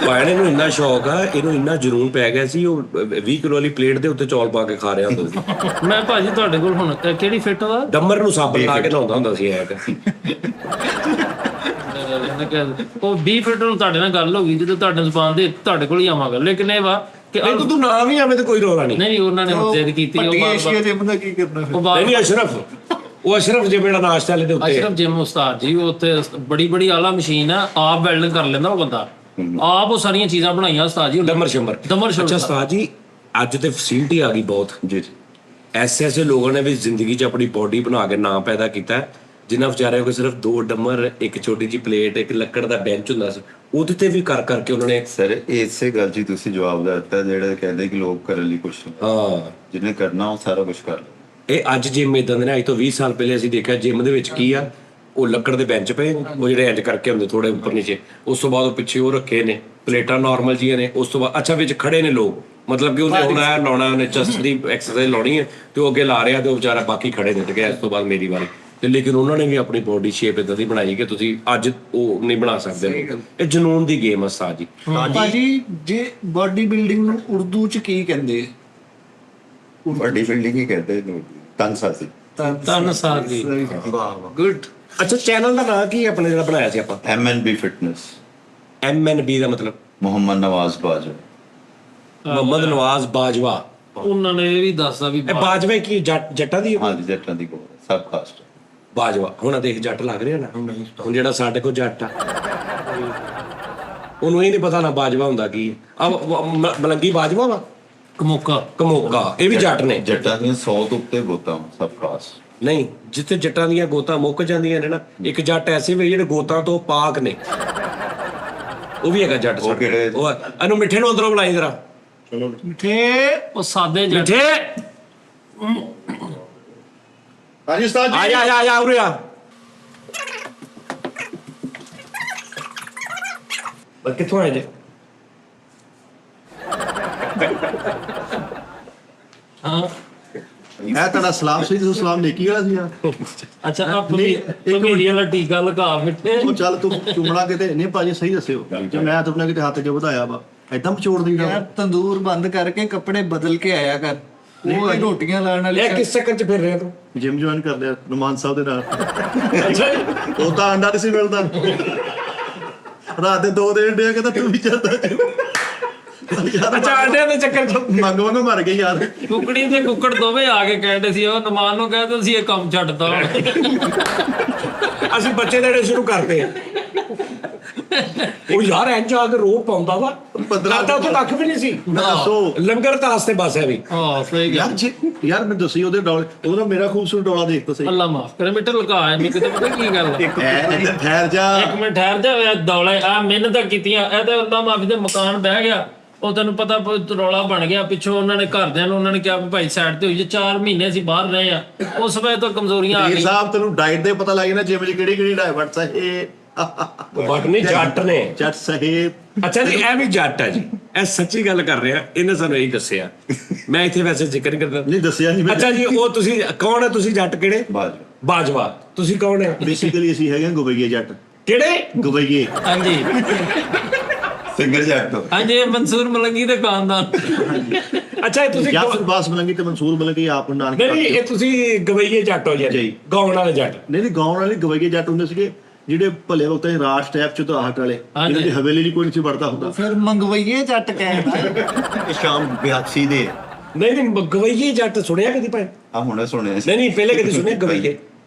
ਭਾਣ ਇਹਨੂੰ ਇੰਨਾ ਸ਼ੌਕ ਆ, ਇਹਨੂੰ ਇੰਨਾ ਜਨੂਨ ਪੈ ਗਿਆ ਸੀ, ਉਹ 20 ਕਿਲੋ ਵਾਲੀ ਪਲੇਟ ਦੇ ਉੱਤੇ ਚੌਲ ਪਾ ਕੇ ਖਾ ਰਿਹਾ ਹੁੰਦਾ ਸੀ। ਮੈਂ ਭਾਜੀ ਤੁਹਾਡੇ ਕੋਲ ਹੁਣ ਕਿਹੜੀ ਫਿੱਟ ਦਾ ਡੰਮਰ ਨੂੰ ਸਾਬਣ ਲਾ ਕੇ ਨਹਾਉਂਦਾ ਹੁੰਦਾ ਸੀ ਐਕ। ਉਹ 20 ਫਿੱਟ ਨੂੰ ਤੁਹਾਡੇ ਨਾਲ ਗੱਲ ਹੋ ਗਈ, ਜਦੋਂ ਤੁਹਾਡੇ ਜ਼ੁਬਾਨ ਦੇ ਤੁਹਾਡੇ ਕੋਲ ਹੀ ਆਵਾਂਗਾ। ਲੇਕਿਨ ਇਹ ਵਾ ਕਿ ਨਹੀਂ ਤੂੰ ਨਾ ਵੀ ਆਵੇਂ ਤੇ ਕੋਈ ਰੋਲਾ ਨਹੀਂ। ਨਹੀਂ ਉਹਨਾਂ ਨੇ ਜਿੱਦ ਕੀਤੀ, ਉਹ ਏਸ਼ੀਆ ਜਿਮ ਦਾ ਕੀ ਕਰਨਾ ਫਿਰ? ਨਹੀਂ ਨਹੀਂ ਅਸ਼ਰਫ, ਉਹ ਅਸ਼ਰਫ ਜੇ ਮੇਰਾ ਨਾਸ਼ਤਾ ਵਾਲੇ ਦੇ ਉੱਤੇ ਅਸ਼ਰਫ ਜਿਮ ਉਸਤਾਦ ਜੀ, ਉਹ ਉੱਥੇ ਬੜੀ ਆਲਾ ਮਸ਼ੀਨ ਆ, ਆਪ ਵੈਲਡ ਕਰ ਲੈਂਦਾ ਉਹ ਬੰਦਾ, ਆਪ ਉਹ ਸਾਰੀਆਂ ਚੀਜ਼ਾਂ ਬਣਾਈਆਂ ਉਸਤਾਦ ਜੀ। ਡੰਮਰ ਸ਼ੰਮਰ। ਅੱਛਾ ਉਸਤਾਦ ਜੀ, ਅੱਜ ਤੇ ਫੈਸਿਲਿਟੀ ਆ ਗਈ ਬਹੁਤ ਜੀ। ਐਸੇ ਲੋਕਾਂ ਨੇ ਵੀ ਜ਼ਿੰਦਗੀ 'ਚ ਆਪਣੀ ਬੋਡੀ ਬਣਾ ਕੇ ਨਾਂ ਪੈਦਾ ਕੀਤਾ, ਜਿਨ੍ਹਾਂ ਵਿਚਾਰਿਆਂ ਕੋਲ ਸਿਰਫ 2 ਡੰਮਰ, ਇੱਕ ਛੋਟੀ ਜਿਹੀ ਪਲੇਟ, ਇੱਕ ਲੱਕੜ ਦਾ ਬੈਂਚ ਹੁੰਦਾ ਸੀ, ਉਹਦੇ ਤੇ ਵੀ ਕਰਕੇ ਉਹਨਾਂ ਨੇ। ਸਰ ਇਸੇ ਗੱਲ 'ਚ ਤੁਸੀਂ ਜਵਾਬ ਦਿੱਤਾ, ਜਿਹੜਾ ਕਹਿੰਦੇ ਕਿ ਲੋਕ ਕਰਨ ਲਈ ਕੁਛ ਹਾਂ, ਜਿਹਨੇ ਕਰਨਾ ਉਹ ਸਾਰਾ ਕੁਝ ਕਰ ਲਓ। ਇਹ ਅੱਜ ਜਿਮ ਇਦਾਂ ਦੇ ਨੇ, ਅੱਜ ਤੋਂ 20 ਸਾਲ ਪਹਿਲੇ ਅਸੀਂ ਦੇਖਿਆ ਜਿਮ ਦੇ ਵਿੱਚ ਕੀ ਆ, ਉਹ ਲੱਕੜ ਦੇ ਬੈਂਚ ਪਏ ਨੇ, ਉਹ ਜਿਹੜੇ ਇੰਜ ਕਰਕੇ ਹੁੰਦੇ ਥੋੜੇ ਉੱਪਰ ਨੀਚੇ, ਉਸ ਤੋਂ ਬਾਅਦ ਉਹ ਪਿੱਛੇ ਉਹ ਰੱਖੇ ਨੇ ਪਲੇਟਾਂ ਨਾਰਮਲ ਜੀਆਂ ਨੇ, ਉਸ ਤੋਂ ਬਾਅਦ ਅੱਛਾ ਵਿੱਚ ਖੜੇ ਨੇ ਲੋਕ, ਮਤਲਬ ਕਿ ਉਹਨੇ ਹੁਣ ਆਇਆ ਲਾਉਣਾ, ਉਹਨੇ ਚੈਸਟ ਦੀ ਐਕਸਰਸਾਈਜ਼ ਲਾਉਣੀ ਹੈ ਤੇ ਉਹ ਅੱਗੇ ਲਾ ਰਿਹਾ ਤੇ ਉਹ ਵਿਚਾਰਾ ਬਾਕੀ ਖੜੇ ਨੇ ਤੇ ਕਿ ਇਸ ਤੋਂ ਬਾਅਦ ਮੇਰੀ ਵਾਰੀ। ਤੇ ਲੇਕਿਨ ਉਹਨਾਂ ਨੇ ਵੀ ਆਪਣੀ ਬੋਡੀ ਸ਼ੇਪ ਇਦਾਂ ਦੀ ਬਣਾਈ ਕਿ ਤੁਸੀਂ ਅੱਜ ਉਹ ਨਹੀਂ ਬਣਾ ਸਕਦੇ। ਇਹ ਜਨੂਨ ਦੀ ਗੇਮ ਆ ਉਸਤਾਦ ਜੀ। ਭਾਜੀ ਜੇ ਬਾਡੀ ਬਿਲਡਿੰਗ ਨੂੰ ਉਰਦੂ ਚ ਕੀ ਕਹਿੰਦੇ? ਵੱਡੀ ਬਿਲਡਿੰਗ ਹੀ ਕਹਿੰਦੇ ਨੇ, ਤਨਸਾਜ਼ੀ। ਤਨਸਾਜ਼ੀ। ਵਾਹ ਵਾਹ, ਗੁੱਡ। ਅੱਛਾ ਚੈਨਲ ਦਾ ਨਾਂ ਕੀ ਹੈ ਆਪਣੇ ਜਿਹੜਾ ਬਣਾਇਆ ਸੀ ਆਪਾਂ? MNB fitness. MNB ਦਾ ਮਤਲਬ ਮੁਹੰਮਦ ਨਵਾਜ਼ ਬਾਜਵਾ। ਮੁਹੰਮਦ ਨਵਾਜ਼ ਬਾਜਵਾ। ਉਹਨਾਂ ਨੇ ਇਹ ਵੀ ਦੱਸਦਾ ਵੀ ਇਹ ਬਾਜਵਾ ਕੀ ਜੱਟਾਂ ਦੀ? ਹਾਂ ਜੀ, ਜੱਟਾਂ ਦੀ ਕੋਲ ਸਬ ਕਾਸਟ ਬਾਜਵਾ। ਹੁਣ ਦੇਖ ਜੱਟ ਲੱਗ ਰਿਹਾ ਨਾ, ਹੁਣ ਜਿਹੜਾ ਸਾਡੇ ਕੋਲ ਜੱਟ ਆ ਉਹਨੂੰ ਇਹ ਨਹੀਂ ਪਤਾ ਨਾ ਬਾਜਵਾ ਹੁੰਦਾ ਕੀ ਹੈ। ਆ ਮਲੰਗੀ ਬਾਜਵਾ ਵਾ, ਕਮੋਕਾ ਇਹ ਵੀ ਜੱਟ ਨੇ। ਜੱਟਾਂ ਦੀਆਂ 100 ਤੋਂ ਉੱਤੇ ਗੋਤਾਂ ਸਬ ਕਾਸਟ। ਨਹੀਂ, ਜਿੱਥੇ ਜੱਟਾਂ ਦੀਆਂ ਗੋਤਾਂ ਮੁੱਕ ਜਾਂਦੀਆਂ ਨੇ ਨਾ, ਇੱਕ ਜੱਟ ਐਸੇ ਵੀ ਜਿਹੜੇ ਗੋਤਾਂ ਤੋਂ ਪਾਕ ਨੇ, ਉਹ ਵੀ ਹੈਗਾ ਜੱਟ। ਉਹ ਕਿਹੜੇ? ਉਹ ਇਹਨੂੰ ਮਿੱਠੇ ਨੂੰ ਅੰਦਰੋਂ ਬੁਲਾਈ ਜਰਾ। ਮਿੱਠੇ। ਉਹ ਸਾਦੇ ਜੱਟ। ਮਿੱਠੇ ਹਾਂਜੀ ਉਸਤਾਦ ਜੀ। ਆ ਜਾ ਉਰੇ ਆ। ਬਸ ਕਿੱਥੋਂ ਆਏ ਜੇ? ਹਾਂ ਮੈਂ ਤੁਹਾਡਾ ਸਲਾਮ ਸੀ, ਤੁਸੀਂ ਸਲਾਮ ਨੇਕੀ ਵਾਲਾ ਸੀ ਯਾਰ। ਅੱਛਾ ਆਪਣੀ ਭਮੀੜੀ ਵਾਲਾ ਟੀਕਾ ਲਗਾ ਮਿੱਠੇ। ਉਹ ਚੱਲ ਤੂੰ ਚੁੰਮਣਾ ਕਿਤੇ ਨਹੀਂ ਭਾਜੀ, ਸਹੀ ਦੱਸਿਓ ਜੇ ਮੈਂ ਤੁਮਨੇ ਕਿਤੇ ਹੱਥ 'ਚ ਵਧਾਇਆ ਵਾ ਏਦਾਂ ਮਚੋੜ ਦਿੰਦਾ ਯਾਰ। ਤੰਦੂਰ ਬੰਦ ਕਰਕੇ ਕੱਪੜੇ ਬਦਲ ਕੇ ਆਇਆ ਕਰ, ਉਹ ਰੋਟੀਆਂ ਲਾਣ ਵਾਲੀ। ਇਹ ਕਿਸ ਚੱਕਰ 'ਚ ਫਿਰ ਰਿਹਾ ਤੂੰ? ਜਿਮ ਜੁਆਇਨ ਕਰ ਲਿਆ ਨੁਮਾਨ ਸਾਹਿਬ ਦੇ ਨਾਲ। ਉਹ ਤਾਂ ਅੰਡਾ ਨਹੀਂ ਸੀ ਮਿਲਦਾ, ਰਾਤ ਦੇ 2 ਦਿਨ ਡੇ ਕਹਿੰਦਾ ਤੂੰ ਵੀ ਜਾਂਦਾ ਅੱਛਾ ਅੰਡਿਆਂ ਦੇ ਚੱਕਰ 'ਚ ਮੰਗ ਮਰ ਗਈ ਯਾਰ। ਕੁਕੜੀ ਤੇ ਕੁੱਕੜ ਦੋਵੇਂ ਆ ਕੇ ਕਹਿੰਦੇ ਸੀ, ਉਹ ਨਮਾਨ ਨੂੰ ਕਹਿੰਦੇ ਸੀ ਇਹ ਕੰਮ ਛੱਡਦਾ ਹੁਣ। ਅਸੀਂ ਬੱਚੇ ਦੇਣੇ ਸ਼ੁਰੂ ਕਰਤੇ। ਉਹ ਯਾਰ ਇੰਜ ਆ ਕੇ ਰੋ ਪਾਉਂਦਾ ਵਾ। 15 ਤਾਂ ਉੱਥੇ ਲੱਖ ਵੀ ਨਹੀਂ ਸੀ। ਲੰਗਰ ਤਾਂ ਵਾਸਤੇ ਬਸ ਹੈ ਵੀ। ਹਾਂ ਸਹੀ ਗੱਲ। ਯਾਰ ਮੈਂ ਦੱਸੀ ਉਹਦੇ ਡੋਲੇ, ਉਹਦਾ ਮੇਰਾ ਖੂਬਸੂਰਤ ਡੋਲਾ ਦੇਖ ਤਾ ਸਹੀ। ਅੱਲਾ ਮਾਫ ਕਰੇ ਮਿੱਟਰ ਲਗਾ ਐ, ਮੈਂ ਕਿਤੇ ਪਤਾ ਕੀ ਗੱਲ ਆ। ਠਹਿਰ ਜਾ ਇੱਕ ਮਿੰਟ ਠਹਿਰ ਜਾ, ਦੌਲੇ ਆ ਮਿਹਨਤਾਂ ਕੀਤੀਆਂ, ਇਹ ਤੇ ਅੱਲਾ ਮਾਫੀ ਦੇ ਮਕਾਨ ਬਹਿ ਗਿਆ। ਉਹ ਤੈਨੂੰ ਪਤਾ ਰੌਲਾ ਬਣ ਗਿਆ ਪਿੱਛੋਂ, ਉਹਨਾਂ ਨੇ ਘਰਦਿਆਂ ਨੂੰ ਉਹਨਾਂ ਨੇ ਕਿਹਾ ਭਾਈ ਸਾਈਡ ਤੇ ਹੋਈ ਜੇ। 4 ਮਹੀਨੇ ਅਸੀਂ ਬਾਹਰ ਰਹੇ ਆ, ਉਸ ਵੇਲੇ ਤੋਂ ਕਮਜ਼ੋਰੀਆਂ ਆ ਇਹ ਗਈਆਂ। ਸਾਹਿਬ ਤੈਨੂੰ ਡਾਈਟ ਦੇ ਪਤਾ ਲੱਗ ਜਾਣਾ ਜਿਮ 'ਚ ਕਿਹੜੀ ਡਾਈਟ ਸਹੀ। ਬਟ ਨਹੀਂ ਜੱਟ ਨੇ। ਜੱਟ ਸਹੀ। ਅੱਛਾ ਜੀ, ਇਹ ਵੀ ਜੱਟ ਹੈ ਜੀ, ਇਹ ਸੱਚੀ ਗੱਲ ਕਰ ਰਿਹਾ। ਇਹਨੇ ਸਾਨੂੰ ਇਹੀ ਦੱਸਿਆ। ਮੈਂ ਇੱਥੇ ਵੈਸੇ ਜ਼ਿਕਰ ਨਹੀਂ ਕਰਦਾ। ਨਹੀਂ ਦੱਸਿਆ ਨਹੀਂ ਮੈਂ। ਅੱਛਾ ਜੀ, ਉਹ ਤੁਸੀਂ ਕੌਣ ਹੈ? ਤੁਸੀਂ ਜੱਟ ਕਿਹੜੇ? ਬਾਜਵਾ। ਬਾਜਵਾ। ਤੁਸੀਂ ਕੌਣ ਹੈ? ਬੇਸਿਕਲੀ ਅਸੀਂ ਹੈਗੇ ਗਵਈਏ ਜੱਟ। ਕਿਹੜੇ ਗਵਈਏ। ਹਾਂਜੀ ਸਿੰਗਰ ਜੱਟ। ਹਾਂਜੀ, ਇਹ ਮਨਸੂਰ ਮਲੰਗੀ ਦੇ ਖਾਨਦਾਨ। ਅੱਛਾ, ਇਹ ਤੁਸੀਂ ਯਾਸਰ ਬਾਸ ਮਲੰਗੀ ਤੇ ਮਨਸੂਰ ਮਲੰਗੀ ਆਪ ਨਾਨਕ। ਨਹੀਂ, ਇਹ ਤੁਸੀਂ ਗਵਈਏ ਜੱਟ ਹੋ ਜੀ, ਗਾਉਣ ਵਾਲੇ ਜੱਟ। ਨਹੀਂ ਗਾਉਣ ਵਾਲੇ ਗਵਈਏ ਜੱਟ ਹੁੰਦੇ ਸੀਗੇ। ਜਿਹੜੇ ਭਲੇ ਵਕਤ ਰਾਜ ਟੈਪ ਚ ਤਾਂ ਆਹਟ ਵਾਲੇ ਜਿਹਨਾਂ ਦੀ ਹਵੇਲੀ ਲਈ ਕੋਈ ਨਹੀਂ ਸੀ ਵੜਦਾ ਹੁੰਦਾ। ਫਿਰ ਮੰਗਵਈਏ ਜੱਟ ਕਹਿਣਾ ਇਹ ਸ਼ਾਮ 82 ਦੇ ਨਹੀਂ ਗਵਈਏ ਜੱਟ ਸੁਣਿਆ ਕਦੀ ਭਾਈ? ਆ ਹੁਣੇ ਸੁਣਿਆ ਸੀ। ਨਹੀਂ ਪਹਿਲੇ ਕਦੀ ਸੁਣਿਆ ਗਵਈਏ?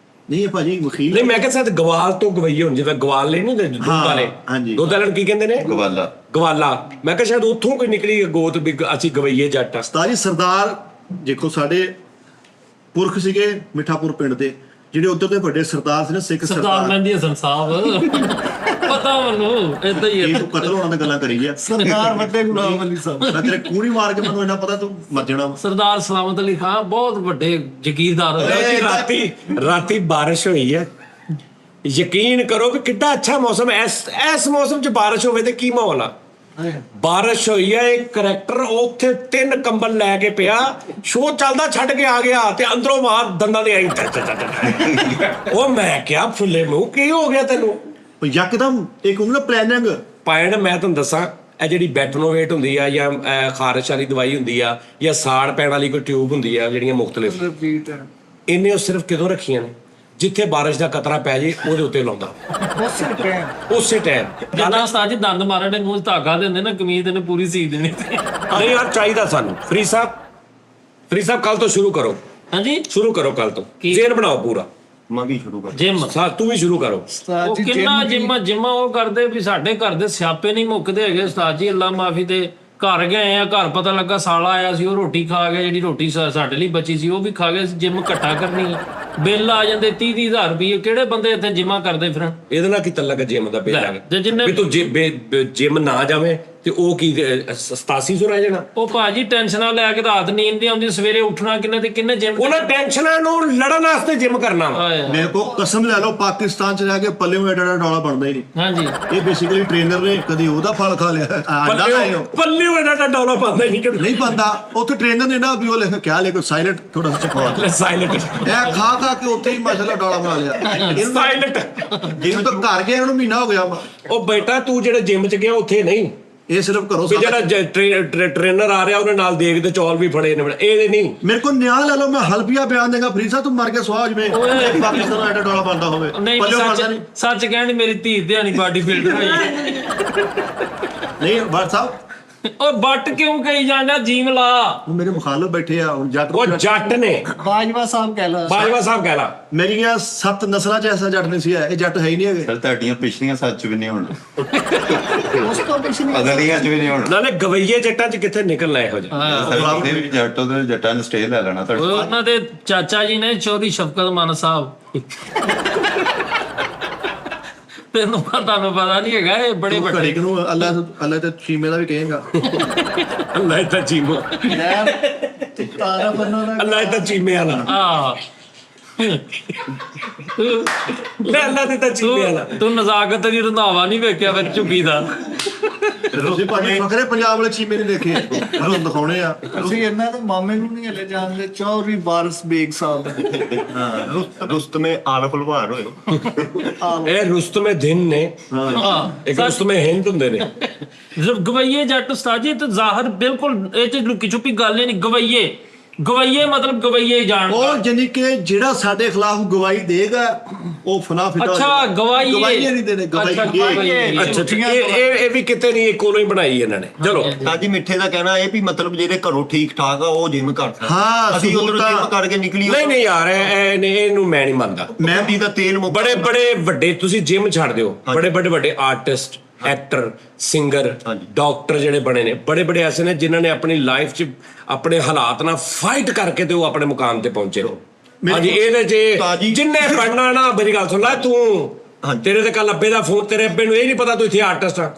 ਨਹੀਂ ਇਹ ਭਾਜੀ ਵਕੀਲ ਨਹੀਂ ਮੈਂ ਕਿਹਾ ਸ਼ਾਇਦ ਗਵਾਲ ਤੋਂ ਗਵਈਏ ਹੁਣ, ਜਿਵੇਂ ਗਵਾਲ ਲੈ ਨਹੀਂ ਹੁੰਦੇ ਦੁੱਧ ਵਾਲੇ, ਹਾਂਜੀ। ਦੁੱਧ ਵਾਲਿਆਂ ਨੂੰ ਕੀ ਕਹਿੰਦੇ ਨੇ? ਗਵਾਲਾ। ਗਵਾਲਾ। ਮੈਂ ਕਿਹਾ ਸ਼ਾਇਦ ਉੱਥੋਂ ਕੋਈ ਨਿਕਲੀ ਗੋਤ ਵੀ ਅਸੀਂ ਗਵਈਏ ਜੱਟ ਆ। ਉਸਤਾਦ ਜੀ ਸਰਦਾਰ ਦੇਖੋ ਸਾਡੇ ਪੁਰਖ ਸੀਗੇ ਮਿੱਠਾਪੁਰ ਪਿੰਡ ਦੇ, ਜਿਹੜੇ ਉੱਧਰ ਦੇ ਵੱਡੇ ਸਰਦਾਰ ਸੀ ਨਾ, ਸਿੱਖ ਸਰਦਾਰ ਸਰਦਾਰ, ਮਹਿੰਦੀ ਹਸਨ ਸਾਹਿਬ ਪਤਾ ਮੈਨੂੰ ਏਦਾਂ ਹੀ ਇਹ ਹੈ। ਤੂੰ ਕਤਲ ਹੋਣਾ ਦੀ ਗੱਲਾਂ ਕਰੀ ਗਿਆ। ਸਰਦਾਰ ਵੱਡੇ ਗੁਲਾਮ ਅਲੀ ਸਾਹਿਬ। ਮੈਂ ਤੇਰੇ ਕੂੜੀ ਮਾਰ ਕੇ ਮੈਨੂੰ ਇੰਨਾ ਪਤਾ ਤੂੰ ਮਰ ਜਾਣਾ। ਸਰਦਾਰ ਸਲਾਮਤ ਅਲੀ ਖਾਨ ਬਹੁਤ ਵੱਡੇ ਜਗੀਰਦਾਰ ਹੋਏ। ਰਾਤੀ ਬਾਰਿਸ਼ ਹੋਈ ਹੈ, ਯਕੀਨ ਕਰੋ ਕਿ ਕਿੱਡਾ ਅੱਛਾ ਮੌਸਮ ਹੈ। ਇਸ ਮੌਸਮ 'ਚ ਬਾਰਿਸ਼ ਹੋਵੇ ਤੇ ਕੀ ਮਾਹੌਲ ਆ। ਬਾਰਿਸ਼ ਹੋਈ ਹੈ, ਇੱਕ ਕਰੈਕਟਰ ਉੱਥੇ 3 ਕੰਬਲ ਲੈ ਕੇ ਪਿਆ, ਸ਼ੋਅ ਚੱਲਦਾ ਛੱਡ ਕੇ ਆ ਗਿਆ ਤੇ ਅੰਦਰੋਂ ਮਾਰ ਦੰਦਾਂ ਦੇ ਆਈ। ਉਹ ਮੈਂ ਕਿਹਾ ਫੁੱਲੇ ਮੂੰਹ ਕੀ ਹੋ ਗਿਆ ਤੈਨੂੰ? ਯਕਦਮ ਇੱਕ ਹੁੰਦਾ ਪਲੈਨਿੰਗ। ਪਾਇਣ ਮੈਂ ਤੁਹਾਨੂੰ ਦੱਸਾਂ, ਇਹ ਜਿਹੜੀ ਬੈਟਨੋਵੇਟ ਹੁੰਦੀ ਆ ਜਾਂ ਖਾਰਿਸ਼ ਵਾਲੀ ਦਵਾਈ ਹੁੰਦੀ ਆ ਜਾਂ ਸਾੜ ਪੈਣ ਵਾਲੀ ਕੋਈ ਟਿਊਬ ਹੁੰਦੀ ਆ, ਜਿਹੜੀਆਂ ਮੁਖਤਲਿਫ, ਇਹਨੇ ਉਹ ਸਿਰਫ ਕਿਦੋਂ ਰੱਖੀਆਂ ਨੇ? ਜਿੱਥੇ ਬਾਰਿਸ਼ ਦਾ ਕਤਰਾ ਪੈ ਜੇ ਉਹਦੇ ਉੱਤੇ ਲਾਉਂਦਾ ਉਸੇ ਟਾਈਮ। ਜਿੱਦਾਂ ਉਸਤਾਦ ਜੀ ਦੰਦ ਮਾਰਨ ਦੇ ਮੂੰਹ 'ਚ ਧਾਗਾ ਦਿੰਦੇ ਨਾ, ਕਮੀਜ਼ ਇਹਨੇ ਪੂਰੀ ਸੀ ਦੇਣੀ। ਨਹੀਂ ਯਾਰ ਚਾਹੀਦਾ ਸਾਨੂੰ। ਫਰੀਦ ਸਾਹਿਬ ਕੱਲ ਤੋਂ ਸ਼ੁਰੂ ਕਰੋ। ਹਾਂਜੀ ਸ਼ੁਰੂ ਕਰੋ ਕੱਲ ਤੋਂ, ਕੀ? ਜ਼ੇਨ ਬਣਾਓ ਪੂਰਾ। ਮੈਂ ਵੀ ਸ਼ੁਰੂ ਕਰ ਜਿਮ ਤੂੰ ਵੀ ਸ਼ੁਰੂ ਕਰੋ। ਉਹ ਕਿੰਨਾ ਜਿੰਮਾਂ ਉਹ ਕਰਦੇ ਵੀ ਸਾਡੇ ਘਰ ਦੇ ਸਿਆਪੇ ਨਹੀਂ ਮੁੱਕਦੇ ਹੈਗੇ ਉਸਤਾਦ ਜੀ, ਅੱਲਾ ਮਾਫੀ ਦੇ। ਘਰ ਗਏ ਆ, ਘਰ ਪਤਾ ਲੱਗਾ ਸਾਲਾ ਆਇਆ ਸੀ, ਉਹ ਰੋਟੀ ਖਾ ਗਿਆ, ਜਿਹੜੀ ਰੋਟੀ ਸਾਡੇ ਲਈ ਬਚੀ ਸੀ ਉਹ ਵੀ ਖਾ ਗਿਆ। ਜਿਮ ਇਕੱਠਾ ਕਰਨੀ, ਬਿੱਲ ਆ ਜਾਂਦੇ 30,000 ਰੁਪਏ। ਕਿਹੜੇ ਬੰਦੇ ਇੱਥੇ ਜਿਮਾਂ ਕਰਦੇ ਫਿਰਨ? ਇਹਦੇ ਨਾਲ ਕੀ ਤਲਕ ਜਿਮ ਦਾ ਬਿੱਲ ਆ ਤੇ ਜਿੰਨੇ ਵੀ ਤੂੰ ਜਿਮ ਨਾ ਜਾਵੇਂ ਤੇ ਉਹ ਕੀ 8700 ਰਹਿ ਜਾਣਾ। ਉਹ ਭਾਜੀ ਟੈਨਸ਼ਨਾਂ ਲੈ ਕੇ ਰਾਤ ਨੀਂਦ ਨਹੀਂ ਆਉਂਦੀ, ਸਵੇਰੇ ਉੱਠਣਾ ਕਿੰਨੇ ਤੇ ਕਿੰਨੇ ਜਿਮ। ਉਹਨਾਂ ਟੈਨਸ਼ਨਾਂ ਨੂੰ ਲੜਨ ਵਾਸਤੇ ਜਿਮ ਕਰਨਾ ਵਾ। ਮੇਰੇ ਕੋ ਕਸਮ ਲੈ ਲਓ, ਪਾਕਿਸਤਾਨ ਚ ਰਹਿ ਕੇ ਪੱਲੇ ਨੂੰ ਐਡਾ ਡਾਲਾ ਬਣਦਾ ਹੀ ਨਹੀਂ। ਹਾਂਜੀ ਇਹ ਬੇਸਿਕਲੀ ਟ੍ਰੇਨਰ ਨੇ ਕਦੀ ਉਹਦਾ ਫਲ ਖਾ ਲਿਆ, ਪੱਲੇ ਇਹਨਾਂ ਡੋਲਾ ਪਾਉਂਦਾ ਨਹੀਂ ਕਿ ਨਹੀਂ ਪਾਉਂਦਾ। ਉੱਥੇ ਟ੍ਰੇਨਰ ਨੇ ਨਾ ਵੀ ਉਹ ਲਿਖ ਕਿਆ ਲਿਖੋ ਸਾਇਲੈਂਟ ਥੋੜਾ ਜਿਹਾ ਚਕਵਾ ਸਾਇਲੈਂਟ ਇਹ ਖਾ ਕੇ ਉੱਥੇ ਹੀ ਮਾਸ਼ਾਅੱਲਾ ਡਾਲਾ ਬਣਾ ਲਿਆ। ਸਾਇਲੈਂਟ। ਜਿਮ ਤੋਂ ਘਰ ਗਿਆ ਇਹਨੂੰ ਮਹੀਨਾ ਹੋ ਗਿਆ ਵਾ। ਉਹ ਬੇਟਾ ਤੂੰ ਜਿਹੜੇ ਜਿਮ ਚ ਗਿਆ ਉੱਥੇ ਨਹੀਂ, ਇਹ ਸਿਰਫ ਘਰੋਂ ਵੀ ਜਿਹੜਾ ਟ੍ਰੇਨਰ ਆ ਰਿਹਾ ਉਹਨੇ ਨਾਲ ਦੇਖ ਤੇ ਚੌਲ ਵੀ ਫੜੇ ਨੇ, ਇਹਦੇ ਨਹੀਂ। ਮੇਰੇ ਕੋਲ ਨਿਆਂ ਲੈ ਲਓ, ਮੈਂ ਹਲਫੀਆ ਬਿਆਨ ਦੇਗਾ ਫਰੀਦ ਸਾਹਿਬ, ਤੂੰ ਮਰ ਕੇ ਸੁਆਹ ਜਵੇਂ ਪਾਕਿਸਤਾਨ ਦਾ ਐਡਾ ਡਾਲਾ ਬਣਦਾ ਹੋਵੇ। ਨਹੀਂ ਪੱਲਿਓਂ ਬਣਦਾ ਸੱਚ ਕਹਿਣ ਮੇਰੀ ਧੀ ਧਿਆਣੀ ਬਾਡੀ ਬਿਲਡਰ ਹੋਈ ਨਹੀਂ ਬਾਦ ਸਾਹਿਬ। ਉਹ ਬੱਟ ਕਿਉਂ ਕਹੀ ਜਾਂਦਾ? ਜੀਮ ਲਾ। ਉਹ ਮੇਰੇ ਮੁਖਾਲਫ ਬੈਠੇ ਆ ਹੁਣ ਜੱਟ। ਉਹ ਜੱਟ ਨੇ। ਬਾਜਵਾ ਸਾਹਿਬ ਕਹਿ ਲਾ। ਬਾਜਵਾ ਸਾਹਿਬ ਕਹਿ ਲਾ। ਮੇਰੀਆਂ 7 ਨਸਲਾਂ ਚ ਐਸਾ ਜੱਟ ਨਹੀਂ ਸੀ। ਇਹ ਜੱਟ ਹੈ ਹੀ ਨਹੀਂ ਹੈਗੇ। ਸਰ ਤੁਹਾਡੀਆਂ ਪਿਛਲੀਆਂ ਸੱਚ ਵੀ ਨਹੀਂ ਹੁਣ, ਉਸ ਤੋਂ ਪਿੱਛੇ ਨਹੀਂ। ਅਗਲੀਆਂ ਚ ਵੀ ਨਹੀਂ ਹੁਣ। ਨਾਲੇ ਗਵਈਏ ਜੱਟਾਂ ਚ ਕਿੱਥੇ ਨਿਕਲਣਾ ਇਹੋ ਜਿਹਾ। ਸਾਡੇ ਵੀ ਜੱਟ ਉਹਦੇ ਜੱਟਾਂ ਨੇ ਸਟੇ ਲੈ ਲੈਣਾ ਤੁਹਾਡੇ। ਉਹਨਾਂ ਦੇ ਚਾਚਾ ਜੀ ਨੇ ਚੌਧਰੀ ਸ਼ਫਕਤ ਮਾਨ ਸਾਹਿਬ। ਤੈਨੂੰ ਪਤਾ ਨਹੀਂ ਹੈਗਾ, ਇਹ ਬੜੇ ਵੱਡੇ। ਘੜੀ ਨੂੰ ਅੱਲਾ ਤੇ ਚੀਮੇ ਦਾ ਵੀ ਕਹੇਗਾ। ਅੱਲਾ ਤਾਂ ਚੀਮਾ, ਯਾਰ ਤਾਰਾ ਬੰਨੋ ਨਾ। ਅੱਲਾ ਤਾਂ ਚੀਮੇ ਵਾਲਾ। ਆ ਲੈ ਅੱਲਾ ਤੇ ਤਾਂ ਚੀਮੇ ਵਾਲਾ। ਤੂੰ ਨਜ਼ਾਕਤ ਦੀ ਰੰਧਾਵਾ ਨਹੀਂ ਵੇਖਿਆ ਫਿਰ ਝੁੱਗੀ ਦਾ। ਤੁਸੀਂ ਭਾਵੇਂ ਫਕਰੇ ਪੰਜਾਬ ਵਾਲੇ ਚੀਮੇ ਨਹੀਂ ਦੇਖੇ, ਤੁਹਾਨੂੰ ਦਿਖਾਉਣੇ ਆ। ਤੁਸੀਂ ਇਹਨਾਂ ਦੇ ਮਾਮੇ ਨੂੰ ਨਹੀਂ ਹਲੇ ਜਾਣਦੇ, ਚੌਧਰੀ ਵਾਰਿਸ ਬੇਗ ਸਾਹਿਬ। ਰੁਸਤਮੇ ਆਲਫ ਲਵਾਰ ਹੋਏ। ਇਹ ਰੁਸਤਮੇ ਦਿਨ ਨੇ, ਇੱਕ ਰੁਸਤਮੇ ਹਿੰਦ ਹੁੰਦੇ ਨੇ। ਗਵਈਏ ਜੱਟ ਉਸਤਾਦ ਜੀ, ਤੇ ਜ਼ਾਹਰ ਬਿਲਕੁਲ ਇਹ ਚ ਲੁਕੀ ਛੁਪੀ ਗੱਲ ਨਹੀਂ। ਗਵਈਏ ਮਤਲਬ ਗਵਈਏ ਜਾਣ। ਉਹ ਜਾਨੀ ਕਿ ਜਿਹੜਾ ਸਾਡੇ ਖਿਲਾਫ ਗਵਾਹੀ ਦੇਗਾ ਉਹ ਫਨਾ ਫਿਟਾ। ਅੱਛਾ ਗਵਾਈਏ ਨਹੀਂ ਦੇਣੇ, ਗਵਾਈਏ। ਅੱਛਾ ਇਹ ਵੀ ਕਿਤੇ ਨਹੀਂ, ਇੱਕ ਕੋਲੋਂ ਹੀ ਬਣਾਈ ਇਹਨਾਂ ਨੇ। ਚਲੋ ਸਾਜੀ ਮਿੱਠੇ ਦਾ ਕਹਿਣਾ ਇਹ ਵੀ ਮਤਲਬ ਜਿਹੜੇ ਘਰੋਂ ਠੀਕ ਠਾਕ ਆ ਉਹ ਜਿਮ ਕਰ ਸਕਦੇ। ਹਾਂ, ਅਸੀਂ ਉਧਰੋਂ ਸਹੂਲਤਾਂ। ਜਿਮ ਕਰਕੇ ਨਿਕਲੀ। ਨਹੀਂ ਯਾਰ ਇਹਨੂੰ ਮੈਂ ਨਹੀਂ ਮੰਨਦਾ। ਮਹਿੰਦੀ ਦਾ ਤੇਲ ਮੁੱਕ ਬੜੇ ਵੱਡੇ ਤੁਸੀਂ ਜਿਮ ਛੱਡ ਦਿਓ, ਬੜੇ ਆਰਟਿਸਟ, ਐਕਟਰ, ਸਿੰਗਰ, ਡਾਕਟਰ ਜਿਹੜੇ ਬਣੇ ਨੇ, ਬੜੇ ਐਸੇ ਨੇ ਜਿਨ੍ਹਾਂ ਨੇ ਆਪਣੀ ਲਾਈਫ 'ਚ ਆਪਣੇ ਹਾਲਾਤ ਨਾਲ ਫਾਈਟ ਕਰਕੇ ਤੇ ਉਹ ਆਪਣੇ ਮੁਕਾਮ ਤੇ ਪਹੁੰਚੇ। ਹਾਂਜੀ ਇਹਦੇ 'ਚ ਜਿੰਨੇ ਬਣਨਾ ਨਾ, ਮੇਰੀ ਗੱਲ ਸੁਣ ਲੈ ਤੂੰ, ਤੇਰੇ ਤੇ ਕੱਲ ਅੱਬੇ ਦਾ ਫੋਨ, ਤੇਰੇ ਅੱਬੇ ਨੂੰ ਇਹ ਨਹੀਂ ਪਤਾ ਤੂੰ ਇੱਥੇ ਆਰਟਿਸਟ ਆ।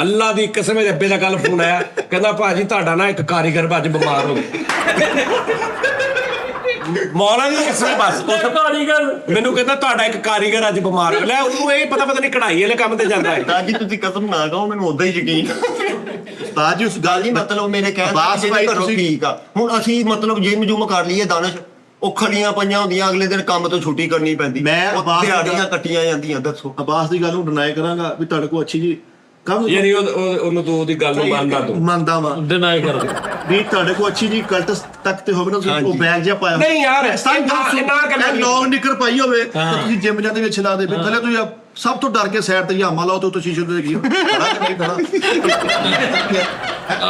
ਅੱਲਾ ਦੀ ਕਸਮ ਹੈ, ਅੱਬੇ ਦਾ ਕੱਲ ਫੋਨ ਆਇਆ, ਕਹਿੰਦਾ ਭਾਜੀ ਤੁਹਾਡਾ ਨਾ ਇੱਕ ਕਾਰੀਗਰ ਅੱਜ ਬਿਮਾਰ ਹੋ ਗਿਆ। ਮੌਲਾ ਦੀ ਕਿਸਮ ਬਸ ਕਾਰੀਗਰ ਮੈਨੂੰ ਕਹਿੰਦਾ ਤੁਹਾਡਾ ਇੱਕ ਕਾਰੀਗਰ ਅੱਜ ਬਿਮਾਰ ਹੋ ਗਿਆ। ਲੈ ਉਹਨੂੰ ਇਹ ਪਤਾ ਨਹੀਂ ਕਢਾਈ ਵਾਲੇ ਕੰਮ ਤੇ ਜਾਂਦਾ ਹੈ। ਸਾਜੀ ਤੁਸੀਂ ਕਸਮ ਨਾ ਖਾਓ, ਮੈਨੂੰ ਉਦਾਂ ਹੀ ਯਕੀਨ। ਤਾਜੀ ਉਸ ਗੱਲ ਨਹੀਂ ਮਤਲਬ ਮੇਰੇ ਕਹਿਣ ਬਾਸ ਭਾਈ ਘਰੋਂ ਠੀਕ ਆ। ਹੁਣ ਅਸੀਂ ਮਤਲਬ ਜਿਮ ਜੁਮ ਕਰ ਲਈਏ ਦਾਨਿਸ਼, ਉਹ ਖੜੀਆਂ ਪਈਆਂ ਹੁੰਦੀਆਂ, ਅਗਲੇ ਦਿਨ ਕੰਮ ਤੋਂ ਛੁੱਟੀ ਕਰਨੀ ਪੈਂਦੀ, ਦਿਹਾੜੀਆਂ ਕੱਟੀਆਂ ਜਾਂਦੀਆਂ। ਦੱਸੋ ਅਬਾਸ ਦੀ ਗੱਲ ਨੂੰ ਡਿਨਾਈ ਕਰਾਂਗਾ ਵੀ ਤੁਹਾਡੇ ਕੋਲ ਅੱਛੀ ਜੀ ਕੰਮ, ਯਾਨੀ ਉਹਨੂੰ ਤੂੰ ਉਹਦੀ ਗੱਲ ਨੂੰ ਮੰਨਦਾ, ਤੂੰ ਮੰਨਦਾ ਵਾ ਡਿਨਾਈ ਕਰਦੇ ਵੀ ਤੁਹਾਡੇ ਕੋਲ ਅੱਛੀ ਜੀ ਕਲਟ ਤੱਕ ਤੇ ਹੋਵੇ ਨਾ, ਉਹ ਬੈਗ ਜਿਹਾ ਪਾਇਆ ਨਹੀਂ ਯਾਰ ਲੌਂਗ ਨਿੱਕਰ ਪਾਈ ਹੋਵੇ ਤੇ ਤੁਸੀਂ ਜਿਮ ਜਾਂਦੇ ਵਿੱਚ ਲਾ ਦੇ। ਪਹਿਲੇ ਤੁਸੀਂ ਸਭ ਤੋਂ ਡਰ ਕੇ ਸਾਈਡ ਤੇ ਜਾਮਾ ਲਾਓ ਤੇ ਉੱਤੇ ਸ਼ੀਸ਼ੇ ਤੇ ਲੱਗੀ ਖੜਾ ਕਿ ਨਹੀਂ ਖੜਾ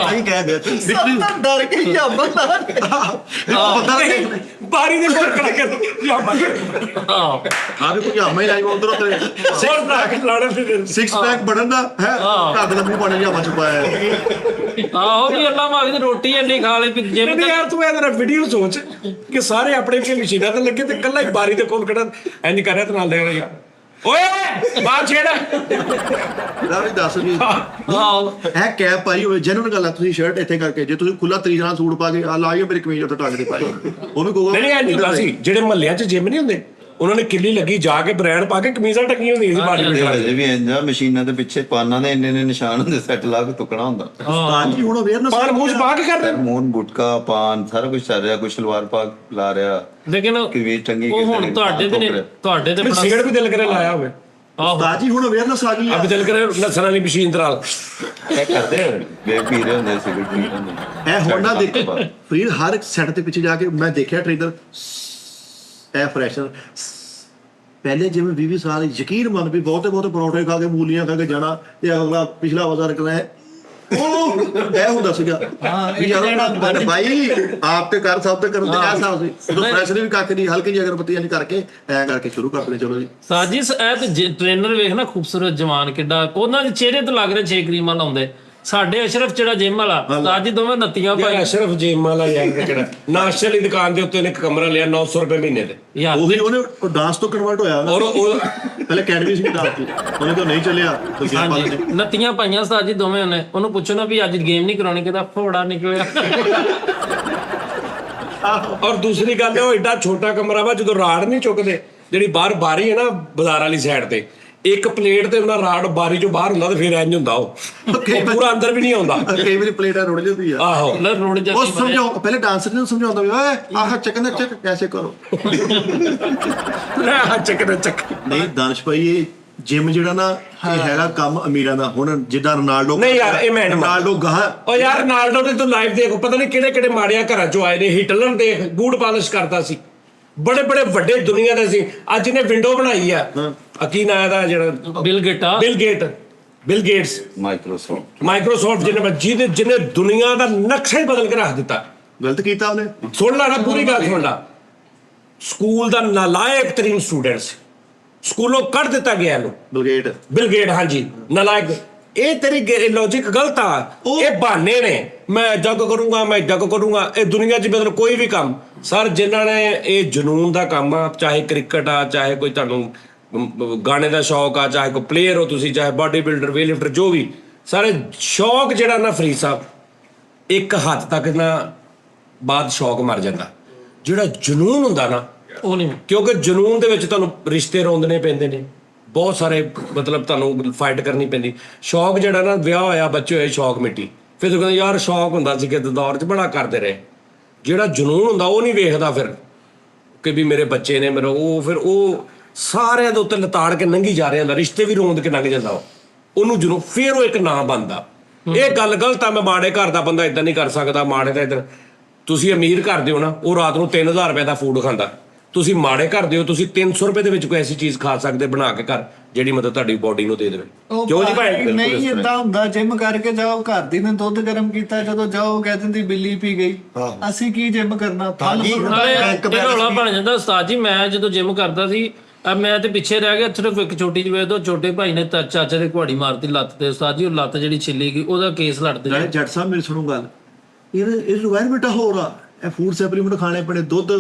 ਸਹੀ ਕਹਿ ਦਿਆ ਸਭ ਤੋਂ ਡਰ ਕੇ ਜਾਮਾ ਲਾ ਪਤਾ ਨਹੀਂ ਬਾਰੀ ਦੇ ਕੋਲ ਖੜਾ ਕੇ ਆ ਵੀ ਕੋਈ ਜਾਮਾ ਹੀ ਲਾਈ ਉਧਰੋਂ ਤੇ ਸੋਰ ਬਣਾ ਕੇ ਲਾਣਾ ਫਿਰ 6 ਪੈਕ ਬਣਨ ਦਾ ਹੈ ਘਰ ਦੇ ਲੰਮੀ ਪਾਣੀ ਜਾਮਾ ਛੁਪਾਇਆ ਹੈ। ਆਹੋ ਵੀ ਅੱਲਾ ਮਾਗੀ ਤੇ ਰੋਟੀ ਇੰਨੀ ਖਾ ਲਈ ਵੀ ਜਿਮ ਨਹੀਂ ਯਾਰ ਤੂੰ ਇਹਦਾ ਵੀਡੀਓ ਸੋਚ ਕਿ ਸਾਰੇ ਆਪਣੇ ਆਪਣੇ ਮਸ਼ੀਨਾਂ ਤੇ ਲੱਗੇ ਤੇ ਇਕੱਲਾ ਹੀ ਬਾਰੀ ਦੇ ਕੋਲ ਖੜਾ ਇੰਜ ਕਰ ਰਿਹਾ ਤੇ ਨਾਲ ਦੇ ਰਿਹਾ ਯਾਰ ਓਏ ਬਾਹਰ ਛੇੜ ਰਾਵੀ ਦੱਸ ਜੀ ਆਹੋ ਇਹ ਕੈਪ ਪਾਈ ਹੋਵੇ ਜੈਨੂਨ ਗੱਲ ਆ ਤੁਸੀਂ ਸ਼ਰਟ ਇੱਥੇ ਕਰਕੇ ਜੇ ਤੁਸੀਂ ਖੁੱਲਾ ਤਰੀਕ ਨਾਲ ਸੂਟ ਪਾ ਕੇ ਆ ਲਾਈਓ ਮੇਰੀ ਕਮੀਜ਼ ਉੱਤੇ ਟੰਗ ਦੇ ਪਾਈ ਉਹ ਵੀ ਕਹੂਗਾ ਨਹੀਂ ਇੰਜ ਹੁੰਦਾ ਸੀ ਜਿਹੜੇ ਮਹੱਲਿਆਂ 'ਚ ਜਿਮ ਨਹੀਂ ਹੁੰਦੇ ਉਹਨਾਂ ਨੇ ਕਿੱਲੀ ਲੱਗੀ ਜਾ ਕੇ ਬ੍ਰਾਂਡ ਪਾ ਕੇ ਕਮੀਜ਼ਾਂ ਟੰਗੀਆਂ ਹੁੰਦੀਆਂ ਸੀ ਬਾਰੀ ਇਹ ਹਜੇ ਵੀ ਇੰਨਾ ਮਸ਼ੀਨਾਂ ਦੇ ਪਿੱਛੇ ਪਾਨਾਂ ਦੇ ਇੰਨੇ ਨਿਸ਼ਾਨ ਹੁੰਦੇ ਸੈੱਟ ਲਾ ਕੇ ਤੁਕਣਾ ਹੁੰਦਾ ਤਾਂ ਜੀ ਹੁਣ ਅਵੇਅਰਨੈਸ ਪਾਨ ਮੂੰਹ 'ਚ ਪਾ ਕੇ ਕਰਦੇ ਮੂਨ ਗੁਟਕਾ ਪਾਨ ਸਾਰਾ ਕੁਝ ਚੱਲ ਰਿਹਾ ਕੋਈ ਸਲਵਾਰ ਪਾ ਲਾ ਰਿਹਾ ਲੇਕਿਨ ਕਿਵੇਂ ਟੰਗੀ ਉਹ ਹੁਣ ਤੁਹਾਡੇ ਤੇ ਨੇ ਤੁਹਾਡੇ ਤੇ ਫਿਰ ਸਿਗਰਟ ਵੀ ਦਿਲ ਕਰੇ ਲਾਇਆ ਹੋਵੇ ਆਹੋ ਤਾਂ ਜੀ ਹੁਣ ਅਵੇਅਰਨੈਸ ਆ ਗਈ ਅਬ ਦਿਲ ਕਰੇ ਨਸਣ ਵਾਲੀ ਮਸ਼ੀਨ ਦੇ ਨਾਲ ਇਹ ਕਰਦੇ ਵੇ ਪੀ ਰਹੇ ਹੁੰਦੇ ਸਿਗਰਟ ਪੀ ਰਹੇ ਹੁੰਦੇ ਇਹ ਹੁਣ ਨਾ ਦੇਖੋ ਫਰੀਦ ਹਰ ਇੱਕ ਸੈੱਟ ਦੇ ਪਿੱਛੇ ਜਾ ਕੇ ਮੈਂ ਦੇਖਿਆ ਟ੍ਰੇਨਰ ਇਹ ਫਰੈਸ਼ਰ ਪਹਿਲੇ ਜਿਵੇਂ 20 ਸਾਲ ਯਕੀਨ ਮੰਨ ਵੀ ਬਹੁਤੇ ਪਰੌਂਠੇ ਖਾ ਕੇ ਮੂਲੀਆਂ ਖਾ ਕੇ ਜਾਣਾ ਤੇ ਅਗਲਾ ਪਿਛਲਾ ਬਾਜ਼ਾਰ ਕਰਨਾ ਉਹ ਇਹ ਹੁੰਦਾ ਸੀਗਾ ਵੀ ਯਾਰ ਭਾਈ ਆਪ ਤੇ ਕਰ ਸਭ ਤੇ ਕਰਨ ਤੇ ਐਸਾ ਸੀ ਉਦੋਂ ਪ੍ਰੈਸ਼ਰ ਵੀ ਕੱਖ ਨਹੀਂ ਹਲਕੀ ਜਿਹੀ ਅਗਰਬੱਤੀ ਨਹੀਂ ਕਰਕੇ ਐ ਕਰਕੇ ਸ਼ੁਰੂ ਕਰਦੇ ਚਲੋ ਜੀ ਸਾਜੀ ਇਹ ਤੇ ਟ੍ਰੇਨਰ ਵੇਖ ਨਾ ਖੂਬਸੂਰਤ ਜਵਾਨ ਕਿੱਡਾ ਉਹਨਾਂ ਦੇ ਚਿਹਰੇ ਤੇ ਲੱਗ ਰਿਹਾ 6 ਕਰੀਮਾਂ ਲਾਉਂਦੇ ਸਾਡੇ ਅਸ਼ਰਫ ਜਿਹੜਾ ਜਿਮ ਵਾਲਾ ਸਾਜੀ ਦੋਵੇਂ ਨੱਤੀਆਂ ਯਾਰ ਭਾਈ ਅਸ਼ਰਫ ਜਿਮ ਵਾਲਾ ਯਾਰ ਕਿਹੜਾ ਨਾਸ਼ਤੇ ਵਾਲੀ ਦੁਕਾਨ ਦੇ ਉੱਤੇ ਉਹਨੇ ਇੱਕ ਕਮਰਾ ਲਿਆ 900 ਰੁਪਏ ਮਹੀਨੇ ਦੇ ਯਾਰ ਉਹੀ ਉਹਨੇ ਡਾਂਸ ਤੋਂ ਕਨਵਰਟ ਹੋਇਆ ਔਰ ਉਹ ਪਹਿਲੇ ਅਕੈਡਮੀ ਸੀ ਡਾਂਸ ਦੀ ਉਹਨੇ ਤਾਂ ਨਹੀਂ ਚੱਲਿਆ ਤਾਂ ਗੇਮ ਪਾ ਹਾਂਜੀ ਨੱਤੀਆਂ ਪਾਈਆਂ ਸਾਜੀ ਦੋਵੇਂ ਉਹਨੇ ਉਹਨੂੰ ਪੁੱਛੋ ਨਾ ਵੀ ਅੱਜ ਗੇਮ ਨਹੀਂ ਕਰਾਉਣੀ ਕਹਿੰਦਾ ਫੋੜਾ ਨਿਕਲਿਆ ਔਰ ਦੂਸਰੀ ਗੱਲ ਉਹ ਐਡਾ ਛੋਟਾ ਕਮਰਾ ਵਾ ਜਦੋਂ ਰਾੜ ਨਹੀਂ ਚੁੱਕਦੇ ਜਿਹੜੀ ਬਾਹਰ ਬਾਰੀ ਹੈ ਨਾ ਬਾਜ਼ਾਰ ਵਾਲੀ ਸਾਈਡ ਤੇ ਇੱਕ ਪਲੇਟ ਤੇ ਉਹਨਾਂ ਰਾੜ ਬਾਰੀ ਚੋਂ ਬਾਹਰ ਹੁੰਦਾ ਤੇ ਫਿਰ ਇੰਜ ਹੁੰਦਾ ਉਹ ਪੂਰਾ ਅੰਦਰ ਵੀ ਨਹੀਂ ਆਉਂਦਾ ਕਈ ਵਾਰੀ ਪਲੇਟ ਰੁੜ ਜਾਂਦੀ ਆ ਆਹੋ ਲੈ ਰੋਣ ਜਾ ਉਹ ਸਮਝਾਓ ਪਹਿਲੇ ਡਾਂਸਰ ਨੂੰ ਸਮਝਾਉਂਦਾ ਵੀ ਓਏ ਆਹ ਚਿਕਨ ਚੈੱਕ ਕੈਸੇ ਕਰੋ ਲੈ ਚੱਕ ਨਹੀਂ ਦਾਨਿਸ਼ ਭਾਈ ਇਹ ਜਿਮ ਜਿਹੜਾ ਨਾ ਇਹ ਹੈਗਾ ਕੰਮ ਅਮੀਰਾਂ ਦਾ ਹੁਣ ਜਿੱਦਾਂ ਰੋਨਾਲਡੋ ਨਹੀਂ ਯਾਰ ਇਹ ਮੈਂ ਰੋਨਾਲਡੋ ਗਾਹ ਓ ਯਾਰ ਰੋਨਾਲਡੋ ਤੇ ਤੂੰ ਲਾਈਵ ਦੇਖ ਪਤਾ ਨਹੀਂ ਕਿਹੜੇ ਕਿਹੜੇ ਮਾੜਿਆ ਘਰਾਂ ਚੋਂ ਆਏ ਨੇ ਹਿਟਲਰ ਦੇਖ ਬੂਟ ਪਾਲਿਸ਼ ਕਰਦਾ ਸੀ ਬੜੇ ਵੱਡੇ ਦੁਨੀਆ ਦੇ ਸੀ ਅੱਜ ਇਹਨੇ ਵਿੰਡੋ ਬਣਾਈ ਆ ਕੀ ਨਾਂ ਦਾ ਜਿਹੜਾ ਬਿਲ ਗੇਟਸ ਮਾਈਕਰੋਸਾਫਟ ਜਿਹਨੇ ਦੁਨੀਆ ਦਾ ਨਕਸ਼ਾ ਹੀ ਬਦਲ ਕੇ ਰੱਖ ਦਿੱਤਾ ਗਲਤ ਕੀਤਾ ਉਹਨੇ ਸੁਣ ਲਾ ਨਾ ਪੂਰੀ ਗੱਲ ਸੁਣ ਲਾ ਸਕੂਲ ਦਾ ਨਾਲਾਇਕ ਤਰੀਨ ਸਟੂਡੈਂਟ ਸੀ ਸਕੂਲੋਂ ਕੱਢ ਦਿੱਤਾ ਗਿਆ ਇਹਨੂੰ ਬਿਲ ਗੇਟ ਹਾਂਜੀ ਨਾਲਾਇਕ ਇਹ ਤੇਰੀ ਲੌਜੀਕ ਗਲਤ ਆ ਇਹ ਬਹਾਨੇ ਨੇ ਮੈਂ ਜੱਗ ਕਰੂੰਗਾ ਇਹ ਦੁਨੀਆ 'ਚ ਮਤਲਬ ਕੋਈ ਵੀ ਕੰਮ ਸਰ ਜਿਨ੍ਹਾਂ ਨੇ ਇਹ ਜਨੂਨ ਦਾ ਕੰਮ ਆ ਚਾਹੇ ਕ੍ਰਿਕਟ ਆ ਚਾਹੇ ਕੋਈ ਤੁਹਾਨੂੰ ਗਾਣੇ ਦਾ ਸ਼ੌਕ ਆ ਚਾਹੇ ਕੋਈ ਪਲੇਅਰ ਹੋ ਤੁਸੀਂ ਚਾਹੇ ਬਾਡੀ ਬਿਲਡਰ ਵੇਟ ਲਿਫਟਰ ਜੋ ਵੀ ਸਾਰੇ ਸ਼ੌਕ ਜਿਹੜਾ ਨਾ ਫਰੀਦ ਸਾਹਿਬ ਇੱਕ ਹੱਦ ਤੱਕ ਨਾ ਬਾਅਦ ਸ਼ੌਕ ਮਰ ਜਾਂਦਾ ਜਿਹੜਾ ਜਨੂਨ ਹੁੰਦਾ ਨਾ ਉਹ ਨਹੀਂ ਕਿਉਂਕਿ ਜਨੂਨ ਦੇ ਵਿੱਚ ਤੁਹਾਨੂੰ ਰਿਸ਼ਤੇ ਰੋਂਦਣੇ ਪੈਂਦੇ ਨੇ ਬਹੁਤ ਸਾਰੇ ਮਤਲਬ ਤੁਹਾਨੂੰ ਫਾਈਟ ਕਰਨੀ ਪੈਂਦੀ ਸ਼ੌਕ ਜਿਹੜਾ ਨਾ ਵਿਆਹ ਹੋਇਆ ਬੱਚੇ ਹੋਏ ਸ਼ੌਕ ਮਿੱਟੀ ਫਿਰ ਤੂੰ ਕਹਿੰਦਾ ਯਾਰ ਸ਼ੌਕ ਹੁੰਦਾ ਸੀ ਕਿ ਦੌਰ 'ਚ ਬੜਾ ਕਰਦੇ ਰਹੇ ਜਿਹੜਾ ਜਨੂਨ ਹੁੰਦਾ ਉਹ ਨਹੀਂ ਵੇਖਦਾ ਫਿਰ ਕਿ ਵੀ ਮੇਰੇ ਬੱਚੇ ਨੇ ਮੇਰੇ ਉਹ ਫਿਰ ਉਹ ਸਾਰਿਆਂ ਦੇ ਉੱਤੇ ਲਤਾੜ ਕੇ ਲੰਘੀ ਜਾ ਰਿਹਾ ਹੁੰਦਾ ਰਿਸ਼ਤੇ ਵੀ ਰੋਂਦ ਕੇ ਲੰਘ ਜਾਂਦਾ ਉਹਨੂੰ ਜਨੂਨ ਫਿਰ ਉਹ ਇੱਕ ਨਾਂ ਬਣਦਾ ਇਹ ਗੱਲ ਗਲਤ ਆ ਮੈਂ ਮਾੜੇ ਘਰ ਦਾ ਬੰਦਾ ਇਦਾਂ ਨਹੀਂ ਕਰ ਸਕਦਾ ਮਾੜੇ ਦਾ ਇਦਾਂ ਤੁਸੀਂ ਅਮੀਰ ਘਰ ਦੇ ਹੋ ਨਾ ਉਹ ਰਾਤ ਨੂੰ 3000 ਰੁਪਏ ਦਾ ਫੂਡ ਖਾਂਦਾ ਤੁਸੀਂ ਮਾੜੇ ਘਰ ਦੇ ਹੋ ਤੁਸੀਂ 300 ਰੁਪਏ ਦੇ ਵਿੱਚ ਕੋਈ ਐਸੀ ਚੀਜ਼ ਖਾ ਸਕਦੇ ਬਣਾ ਕੇ ਘਰ ਜਿਹੜੀ ਮਤਲਬ ਤੁਹਾਡੀ ਬੋਡੀ ਨੂੰ ਦੇ ਦੇਵੇ ਕਿਉਂ ਜੀ ਭਾਈ ਨਹੀਂ ਏਦਾਂ ਹੁੰਦਾ ਜਿਮ ਕਰਕੇ ਜਾਓ ਘਰ ਦੀ ਨੇ ਦੁੱਧ ਗਰਮ ਕੀਤਾ ਜਦੋਂ ਜਾਓ ਕਹਿ ਦਿੰਦੀ ਬਿੱਲੀ ਪੀ ਗਈ ਅਸੀਂ ਕੀ ਜਿਮ ਕਰਨਾ ਇਹ ਰੌਲਾ ਬਣ ਜਾਂਦਾ ਉਸਤਾਦ ਜੀ ਮੈਂ ਜਦੋਂ ਜਿਮ ਕਰਦਾ ਸੀ ਮੈਂ ਤੇ ਪਿੱਛੇ ਰਹਿ ਗਿਆ ਸਿਰਫ ਇੱਕ ਛੋਟੀ ਜਿਹੀ ਵੇਖ ਦੋ ਛੋਟੇ ਭਾਈ ਨੇ ਚਾਚਾ ਦੇ ਘੁਆੜੀ ਮਾਰਤੀ ਲੱਤ ਤੇ ਉਸਤਾਦ ਜੀ ਉਹ ਲੱਤ ਜਿਹੜੀ ਛਿੱਲੀ ਗਈ ਉਹਦਾ ਕੇਸ ਲੜਦੇ ਨਾਲੇ ਜੱਟ ਸਾਹਿਬ ਮੇਰੀ ਸੁਣੋ ਗੱਲ ਇਹ ਰਿਕੁਆਇਰਮੈਂਟ ਹੋਰ ਆ ਇਹ ਫੂਡ ਸਪਲੀਮੈਂਟ ਖਾਣੇ ਪੈਣੇ ਦੁੱਧ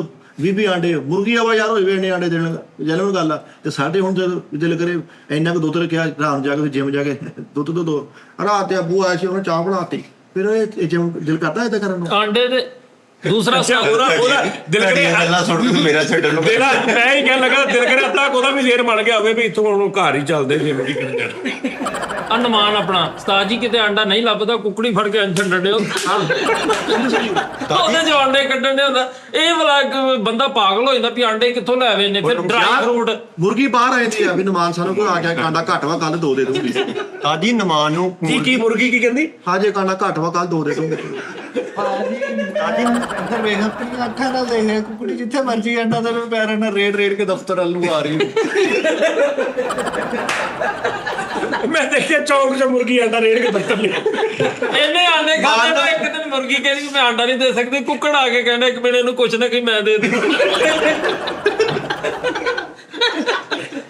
20 ਆਂਡੇ ਮੁਰਗੀ ਆਵਾ ਯਾਰ ਹੋਏ ਵੇ ਆਂਡੇ ਦੇਣ ਜਨਮ ਗੱਲ ਆ ਤੇ ਸਾਡੇ ਹੁਣ ਜਦੋਂ ਦਿਲ ਕਰੇ ਇੰਨਾ ਕੁ ਦੁੱਧ ਰੱਖਿਆ ਰਾਤ ਜਾ ਕੇ ਜਿਮ ਜਾ ਕੇ ਦੁੱਧ ਦੋ ਰਾਤ ਤੇ ਅੱਬੂ ਆਇਆ ਸੀ ਉਹਨੇ ਚਾਹ ਬਣਾਤੀ ਫਿਰ ਇਹ ਜਿਮ ਦਿਲ ਕਰਦਾ ਏਦਾਂ ਕਰਨ ਨੂੰ ਆਂਡੇ ਦੇ ਦੂਸਰਾ ਉਹਦਾ ਦਿਲ ਕਰੇ ਗੱਲਾਂ ਸੁਣ ਕੇ ਮੇਰਾ ਛੱਡਣ ਨੂੰ ਤੇਰਾ ਮੈਂ ਹੀ ਕਹਿਣ ਲੱਗਾ ਦਿਲ ਕਰੇ ਅੱਧਾ ਉਹਦਾ ਵੀ ਸ਼ੇਰ ਬਣ ਗਿਆ ਹੋਵੇ ਵੀ ਇੱਥੋਂ ਹੁਣ ਘਰ ਹੀ ਚੱਲਦੇ ਜਿਵੇਂ ਕੀ ਕਰਨ ਜਾਣਾ ਅਨੁਮਾਨ ਆਪਣਾ ਉਸਤਾਦ ਜੀ ਕਿਤੇ ਆਂਡਾ ਨਹੀਂ ਲੱਭਦਾ ਕੁੱਕੜੀ ਫੜ ਕੇ ਅੰਦਰ ਡੰਡੇ ਉਹਦੇ ਜੋ ਆਂਡੇ ਕੱਢਣ ਦੇ ਹੁੰਦਾ ਇਹ ਵਾਲਾ ਬੰਦਾ ਪਾਗਲ ਹੋ ਜਾਂਦਾ ਵੀ ਆਂਡੇ ਕਿੱਥੋਂ ਲੈ ਆਵੇ ਨੇ ਫਿਰ ਡਰਾਈ ਫਰੂਟ ਮੁਰਗੀ ਬਾਹਰ ਆ ਜਾਂਦੀ ਆ ਵੀ ਨਮਾਨ ਸਾਨੂੰ ਕੋਈ ਆ ਗਿਆ ਕਾਂਡਾ ਘੱਟ ਵਾ ਕੱਲ 2 ਦੇ ਦੂੰਗੀ ਸਾਡੀ ਨਮਾਨ ਨੂੰ ਕੀ ਮੁਰਗੀ ਕੀ ਕਹਿੰਦੀ ਹਾਂ ਜੇ ਕਾਂਡਾ ਘੱਟ ਵਾ ਕੱਲ 2 ਦੇ ਦੂੰਗੇ ਭਾਜੀ ਅੰਦਰ ਵੇਖ ਆਪਣੀਆਂ ਅੱਖਾਂ ਨਾਲ ਦੇਖ ਕੁਕੜੀ ਜਿੱਥੇ ਮਰਜੀ ਅੰਡਾ ਦੇ ਪੈਰਾਂ ਨਾਲ ਰੇਡ ਕੇ ਦਫ਼ਤਰ ਵੱਲ ਨੂੰ ਆ ਰਹੀ ਮੈਂ ਦੇਖਿਆ ਚੌਂਕ 'ਚ ਮੁਰਗੀ ਆਂਡਾ ਰੇੜ ਕੇ ਦਫ਼ਤਰ ਲਈ ਇਹਨੇ ਆਂਡੇ ਖਾਦੇ ਤਾਂ ਇੱਕ ਦਿਨ ਮੁਰਗੀ ਕਹਿੰਦੀ ਮੈਂ ਆਂਡਾ ਨਹੀਂ ਦੇ ਸਕਦੀ, ਕੁੱਕੜ ਆ ਕੇ ਕਹਿੰਦਾ ਇੱਕ ਮਿੰਟ ਇਹਨੂੰ ਕੁਛ ਨਾ ਕੋਈ ਮੈਂ ਦੇ ਦੂੰ।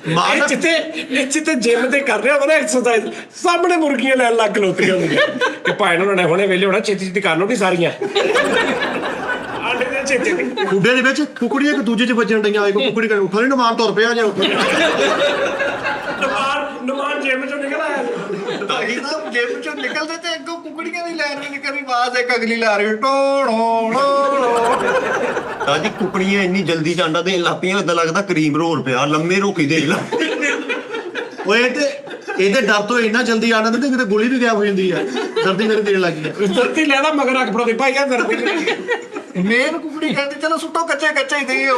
ਇਹ ਜਿੱਤੇ ਜਿਮ ਤੇ ਕਰ ਰਿਹਾ ਉਹਦਾ ਐਕਸਰਸਾਈਜ਼ ਸਾਹਮਣੇ ਮੁਰਗੀਆਂ ਲੈਣ ਲੱਗ ਖਲੋਤੀਆਂ ਹੁੰਦੀਆਂ ਕਿ ਭਾਈ ਉਹਨਾਂ ਨੇ ਹੁਣੇ ਵੇਲੇ ਹੋਣਾ, ਛੇਤੀ ਛੇਤੀ ਕਰ ਲਓ ਨਹੀਂ ਸਾਰੀਆਂ ਆਂਡੇ ਦੇ ਛੇਤੀ ਖੁੱਡੇ ਦੇ ਵਿੱਚ ਕੁਕੜੀਆਂ ਇੱਕ ਦੂਜੇ 'ਚ ਵੱਜਣ ਡਈਆਂ, ਇੱਕ ਕੁਕੜੀ ਕਰ ਉੱਠਾ ਨਹੀਂ ਨਮਾਨ ਤੁਰ ਪਿਆ ਜਾਂ ਨਮਾਨ ਜਿਮ 'ਚੋਂ ਨਿਕਲ ਆਇਆ ਭਾਜੀ ਸਾਹਿਬ ਜੇਬ ਚੋਂ ਨਿਕਲਦੇ ਤੇ ਅੱਗੋਂ ਕੁਕੜੀਆਂ ਦੀ ਲੈਣ ਵੀ ਨਿਕਲੀ, ਆਵਾਜ਼ ਇੱਕ ਅਗਲੀ ਲਾ ਰਹੀ ਟੋੜੋ ਤਾਂ ਜੀ ਕੁਕੜੀਆਂ ਇੰਨੀ ਜਲਦੀ ਚ ਆਂਡਾ ਦੇਣ ਲੱਗ ਪਈਆਂ, ਏਦਾਂ ਲੱਗਦਾ ਕਰੀਮ ਰੋਲ ਪਿਆ, ਲੰਮੇ ਰੋਕੀ ਦੇ ਲਾ। ਓਏ ਤੇ ਇਹਦੇ ਡਰ ਤੋਂ ਇੰਨਾ ਜਲਦੀ ਆਣਾ ਦਿੰਦੇ ਕਿਤੇ ਗੋਲੀ ਵੀ ਗਾਇਬ ਹੋ ਜਾਂਦੀ ਆ, ਦਰਦੀ ਮੇਰੇ ਦੇਣ ਲੱਗ ਗਈ। ਦਰਤੀ ਲੈਦਾ ਮਗਰ ਰੱਖ ਪੜੋ ਦੇ ਭਾਈ ਆ ਦਰਤੀ ਮੇਨ ਕੁਕੜੀ ਕਹਿੰਦੀ ਚਲੋ ਸੁੱਟੋ ਕੱਚੇ ਕੱਚੇ ਹੀ ਦੇਈਏ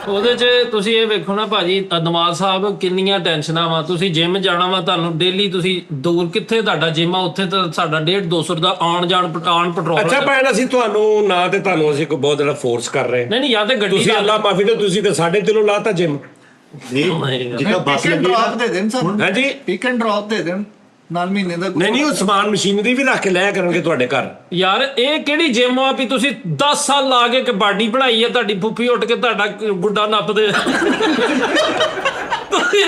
ਉਹਦੇ 'ਚ ਤੁਸੀਂ ਇਹ ਵੇਖੋ ਨਾ ਭਾਜੀ, ਨਵਾਜ਼ ਸਾਹਿਬ ਕਿੰਨੀਆਂ ਟੈਨਸ਼ਨਾਂ ਵਾ। ਤੁਸੀਂ ਜਿਮ ਜਾਣਾ ਵਾ, ਤੁਹਾਨੂੰ ਡੇਲੀ ਤੁਸੀਂ ਦੂਰ ਕਿੱਥੇ ਤੁਹਾਡਾ ਜਿਮ ਆ, ਉੱਥੇ ਤਾਂ ਸਾਡਾ 150-200 ਦਾ ਆਉਣ ਜਾਣ ਪਟਾਨ ਪੈਟਰੋਲ। ਅੱਛਾ ਭੈਣ, ਅਸੀਂ ਤੁਹਾਨੂੰ ਨਾ ਤੇ ਤੁਹਾਨੂੰ ਅਸੀਂ ਕੋਈ ਬਹੁਤ ਜ਼ਿਆਦਾ ਫੋਰਸ ਕਰ ਰਹੇ ਨਹੀਂ ਜਾਂ ਤੇ ਗੱਡੀ ਤੁਸੀਂ ਅੱਲਾ ਮਾਫੀ ਤੇ ਤੁਸੀਂ ਤੇ ਸਾਡੇ ਦਿਲੋਂ ਲਾਤਾ ਜਿਮ। ਨਹੀਂ ਜਿਹੜਾ ਬੱਸ ਲੱਗੀ ਡ੍ਰੌਪ ਦੇ ਦੇਣ ਸਾਨੂੰ, ਹਾਂਜੀ ਪਿਕ ਐਂਡ ਡ੍ਰੌਪ ਦੇ ਦੇਣ ਨਾਲ ਮਹੀਨੇ ਦਾ। ਨਹੀਂ ਉਹ ਸਮਾਨ ਮਸ਼ੀਨਰੀ ਵੀ ਰੱਖ ਕੇ ਲਿਆ ਕਰਨਗੇ ਤੁਹਾਡੇ ਘਰ। ਯਾਰ ਇਹ ਕਿਹੜੀ ਜਿਮ ਆ ਵੀ ਤੁਸੀਂ 10 ਸਾਲ ਲਾ ਕੇ ਕਬਾਡੀ ਬਣਾਈ ਆ, ਤੁਹਾਡੀ ਫੁੱਫੀ ਉੱਠ ਕੇ ਤੁਹਾਡਾ ਗੁੱਡਾ ਨੱਪਦੇ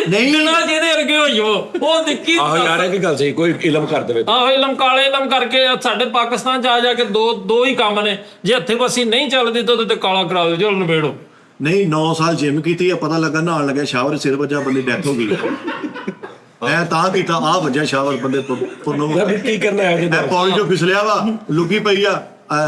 ਨਹੀਂ ਨਾ ਜਿਹਦੇ ਵਰਗੇ ਹੋਈਓ ਉਹ ਨਿੱਕੀ। ਆਹੋ ਯਾਰ ਇਹ ਕੀ ਗੱਲ ਸਹੀ, ਕੋਈ ਇਲਮ ਕਰ ਦੇਵੇ। ਆਹੋ ਇਲਮ ਕਾਲੇ ਇਲਮ ਕਰਕੇ ਸਾਡੇ ਪਾਕਿਸਤਾਨ ਜਾ ਕੇ ਦੋ ਹੀ ਕੰਮ ਨੇ, ਜੇ ਹੱਥੇ ਵਸੀ ਨਹੀਂ ਚੱਲਦੀ ਤਾਂ ਉਹਦੇ ਤੇ ਕਾਲਾ ਕਰਾ ਦਿਓ, ਚਲੋ ਨਿਬੇੜੋ। ਨਹੀਂ 9 ਸਾਲ ਜਿਮ ਕੀਤੀ ਆ, ਪਤਾ ਲੱਗਾ ਨਹਾਉਣ ਲੱਗਿਆ ਸ਼ਾਵਰ ਸਿਰ ਵੱਜਾ, ਬੰਦੇ ਡੈਥ ਹੋ ਗਈ। ਐ ਤਾਂ ਕੀਤਾ ਆ ਵੱਜਿਆ ਸ਼ਾਵਰ ਬੰਦੇ ਪੁਰਨੋਂ ਕੀ ਕਰਨਾ ਹੈ ਜੀ? ਪੌੜੀ ਚੋਂ ਫਿਸਲਿਆ ਵਾ, ਲੁੱਗੀ ਪਈ ਆ,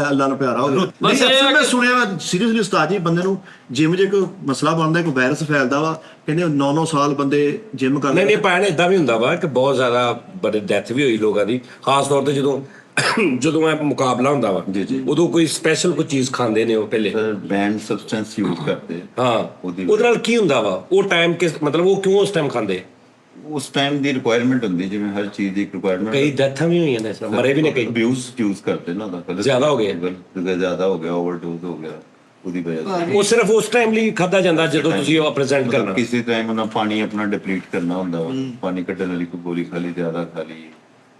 ਅੱਲਾ ਨੂੰ ਪਿਆਰਾ ਹੋ ਗਿਆ। ਬਸ ਇਹ ਅਕਸਰ ਮੈਂ ਸੁਣਿਆ ਸੀਰੀਅਸਲੀ ਉਸਤਾਦ ਜੀ, ਬੰਦੇ ਨੂੰ ਜਿਮ ਜੇ ਕੋਈ ਮਸਲਾ ਬਣਦਾ, ਕੋਈ ਵਾਇਰਸ ਫੈਲਦਾ ਵਾ, ਕਹਿੰਦੇ 9 ਸਾਲ ਬੰਦੇ ਜਿਮ ਕਰਦੇ। ਨਹੀਂ ਭੈਣ ਇਦਾਂ ਵੀ ਹੁੰਦਾ ਵਾ ਕਿ ਬਹੁਤ ਜ਼ਿਆਦਾ ਬੜੇ ਡੈਥ ਵੀ ਹੋਈ ਲੋਕਾਂ ਦੀ, ਖਾਸ ਤੌਰ ਤੇ ਜਦੋਂ ਇਹ ਮੁਕਾਬਲਾ ਹੁੰਦਾ ਵਾ ਉਦੋਂ ਕੋਈ ਸਪੈਸ਼ਲ ਕੋਈ ਚੀਜ਼ ਖਾਂਦੇ ਨੇ ਉਹ ਪਹਿਲੇ ਬੈਂਡ ਸਬਸਟੈਂਸ ਯੂਜ਼ ਕਰਦੇ। ਹਾਂ ਉਹਦੇ ਨਾਲ ਕੀ ਹੁੰਦਾ ਵਾ ਉਹ ਟਾਈਮ ਕਿਸ ਮਤਲਬ ਉਹ ਕਿਉਂ ਉਸ ਟਾਈਮ ਖਾਂਦੇ? ਉਸ ਟਾਈਮ ਦੀ ਰਿਕੁਆਇਰਮੈਂਟ ਹੁੰਦੀ, ਜਿਵੇਂ ਹਰ ਚੀਜ਼ ਦੀ ਰਿਕੁਆਇਰਮੈਂਟ। ਕਈ ਡੈਥਾਂ ਵੀ ਹੋਈਆਂ ਨੇ ਇਸ ਨਾਲ, ਮਰੇ ਵੀ ਨੇ ਕਈ। ਅਬਿਊਜ਼ ਯੂਜ਼ ਕਰਦੇ ਨਾ ਉਹਦਾ, ਜ਼ਿਆਦਾ ਹੋ ਗਿਆ, ਜ਼ਿਆਦਾ ਹੋ ਗਿਆ, ਓਵਰਡੋਜ਼ ਹੋ ਗਿਆ, ਉਹਦੀ ਵਜ੍ਹਾ ਤੋਂ। ਉਹ ਸਿਰਫ ਉਸ ਟਾਈਮ ਲਈ ਖਾਦਾ ਜਾਂਦਾ ਜਦੋਂ ਤੁਸੀਂ ਉਹ ਪ੍ਰੈਜ਼ੈਂਟ ਕਰਨਾ। ਕਿਸੇ ਟਾਈਮ ਉਹਨਾਂ ਪਾਣੀ ਆਪਣਾ ਡਿਪਲੀਟ ਕਰਨਾ ਹੁੰਦਾ ਵਾ, ਪਾਣੀ ਕੱਢਣ ਵਾਲੀ ਕੋਈ ਗੋਲੀ ਖਾ ਲਈ, ਜ਼ਿਆਦਾ ਖਾ ਲਈ,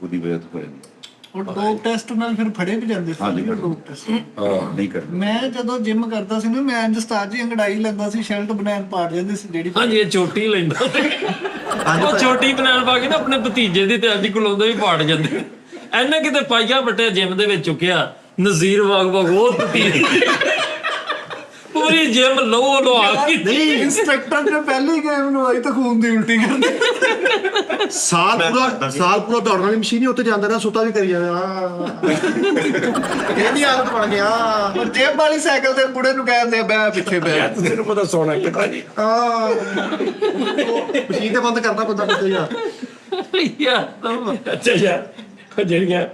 ਉਹਦੀ ਵਜ੍ਹਾ ਤੋਂ ਹੋ ਜਾਂਦਾ। ਉਹ ਡੋਪ ਟੈਸਟ ਨਾਲ ਫਿਰ ਫੜੇ ਵੀ ਜਾਂਦੇ ਸੀ ਡੋਪ ਟੈਸਟ। ਨਹੀਂ ਕਰਦੇ। ਮੈਂ ਜਦੋਂ ਜਿਮ ਕਰਦਾ ਸੀ ਨਾ, ਮੈਂ ਅੰਜ ਉਸਤਾਦ ਜੀ ਅੰਗੜਾਈ ਲੈਂਦਾ ਸੀ, ਸ਼ਰਟ ਬਨੈਣ ਪਾੜ ਜਾਂਦੀ ਸੀ ਜਿਹੜੀ। ਹਾਂਜੀ ਇਹ ਛੋਟੀ ਲੈਂਦਾ ਉਹ ਛੋਟੀ ਬਨਾਨ ਪਾ ਕੇ ਨਾ ਆਪਣੇ ਭਤੀਜੇ ਦੀ ਤੇ ਅੱਜ ਕੋਲੋਂ ਵੀ ਪਾੜ ਜਾਂਦੇ। ਐਨੇ ਕਿਤੇ ਪਾਈਆ ਬਟੇ ਜਿਮ ਦੇ ਵਿੱਚ ਚੁੱਕਿਆ, ਨਜ਼ੀਰ ਵਾਗ ਉਹ ਭਤੀਜੇ ਪੂਰੀ ਜਿਮ ਲਵਾ ਕੇ। ਨਹੀਂ ਇੰਸਟ੍ਰਕਟਰ ਨੇ ਪਹਿਲੀ ਗੇਮ ਨੂੰ ਆਈ ਤਾਂ ਖੂਨ ਦੀ ਉਲਟੀ ਕਰਦੀ। ਸਾਲ ਪੂਰਾ ਦੌੜਨ ਵਾਲੀ ਮਸ਼ੀਨ ਹੀ ਉੱਤੇ ਜਾਂਦਾ ਨਾ, ਸੁੱਤਾ ਵੀ ਕਰੀ ਜਾਂਦਾ। ਇਹ ਨਹੀਂ ਆਦਤ ਬਣ ਗਿਆ। ਪਰ ਜੇਬ ਵਾਲੀ ਸਾਈਕਲ ਤੇ ਬੁੜੇ ਨੂੰ ਕਹਿੰਦੇ ਬੈ ਪਿੱਛੇ ਬੈ। ਤੈਨੂੰ ਪਤਾ ਸੋਣਾ ਕਿਤਾ ਜੀ ਮਸ਼ੀਨ ਤੇ ਬੰਦ ਕਰਨਾ ਪੈਂਦਾ ਕਿਤੇ ਯਾਰ। ਅੱਛਾ ਯਾਰ ਜਿਹੜੀਆਂ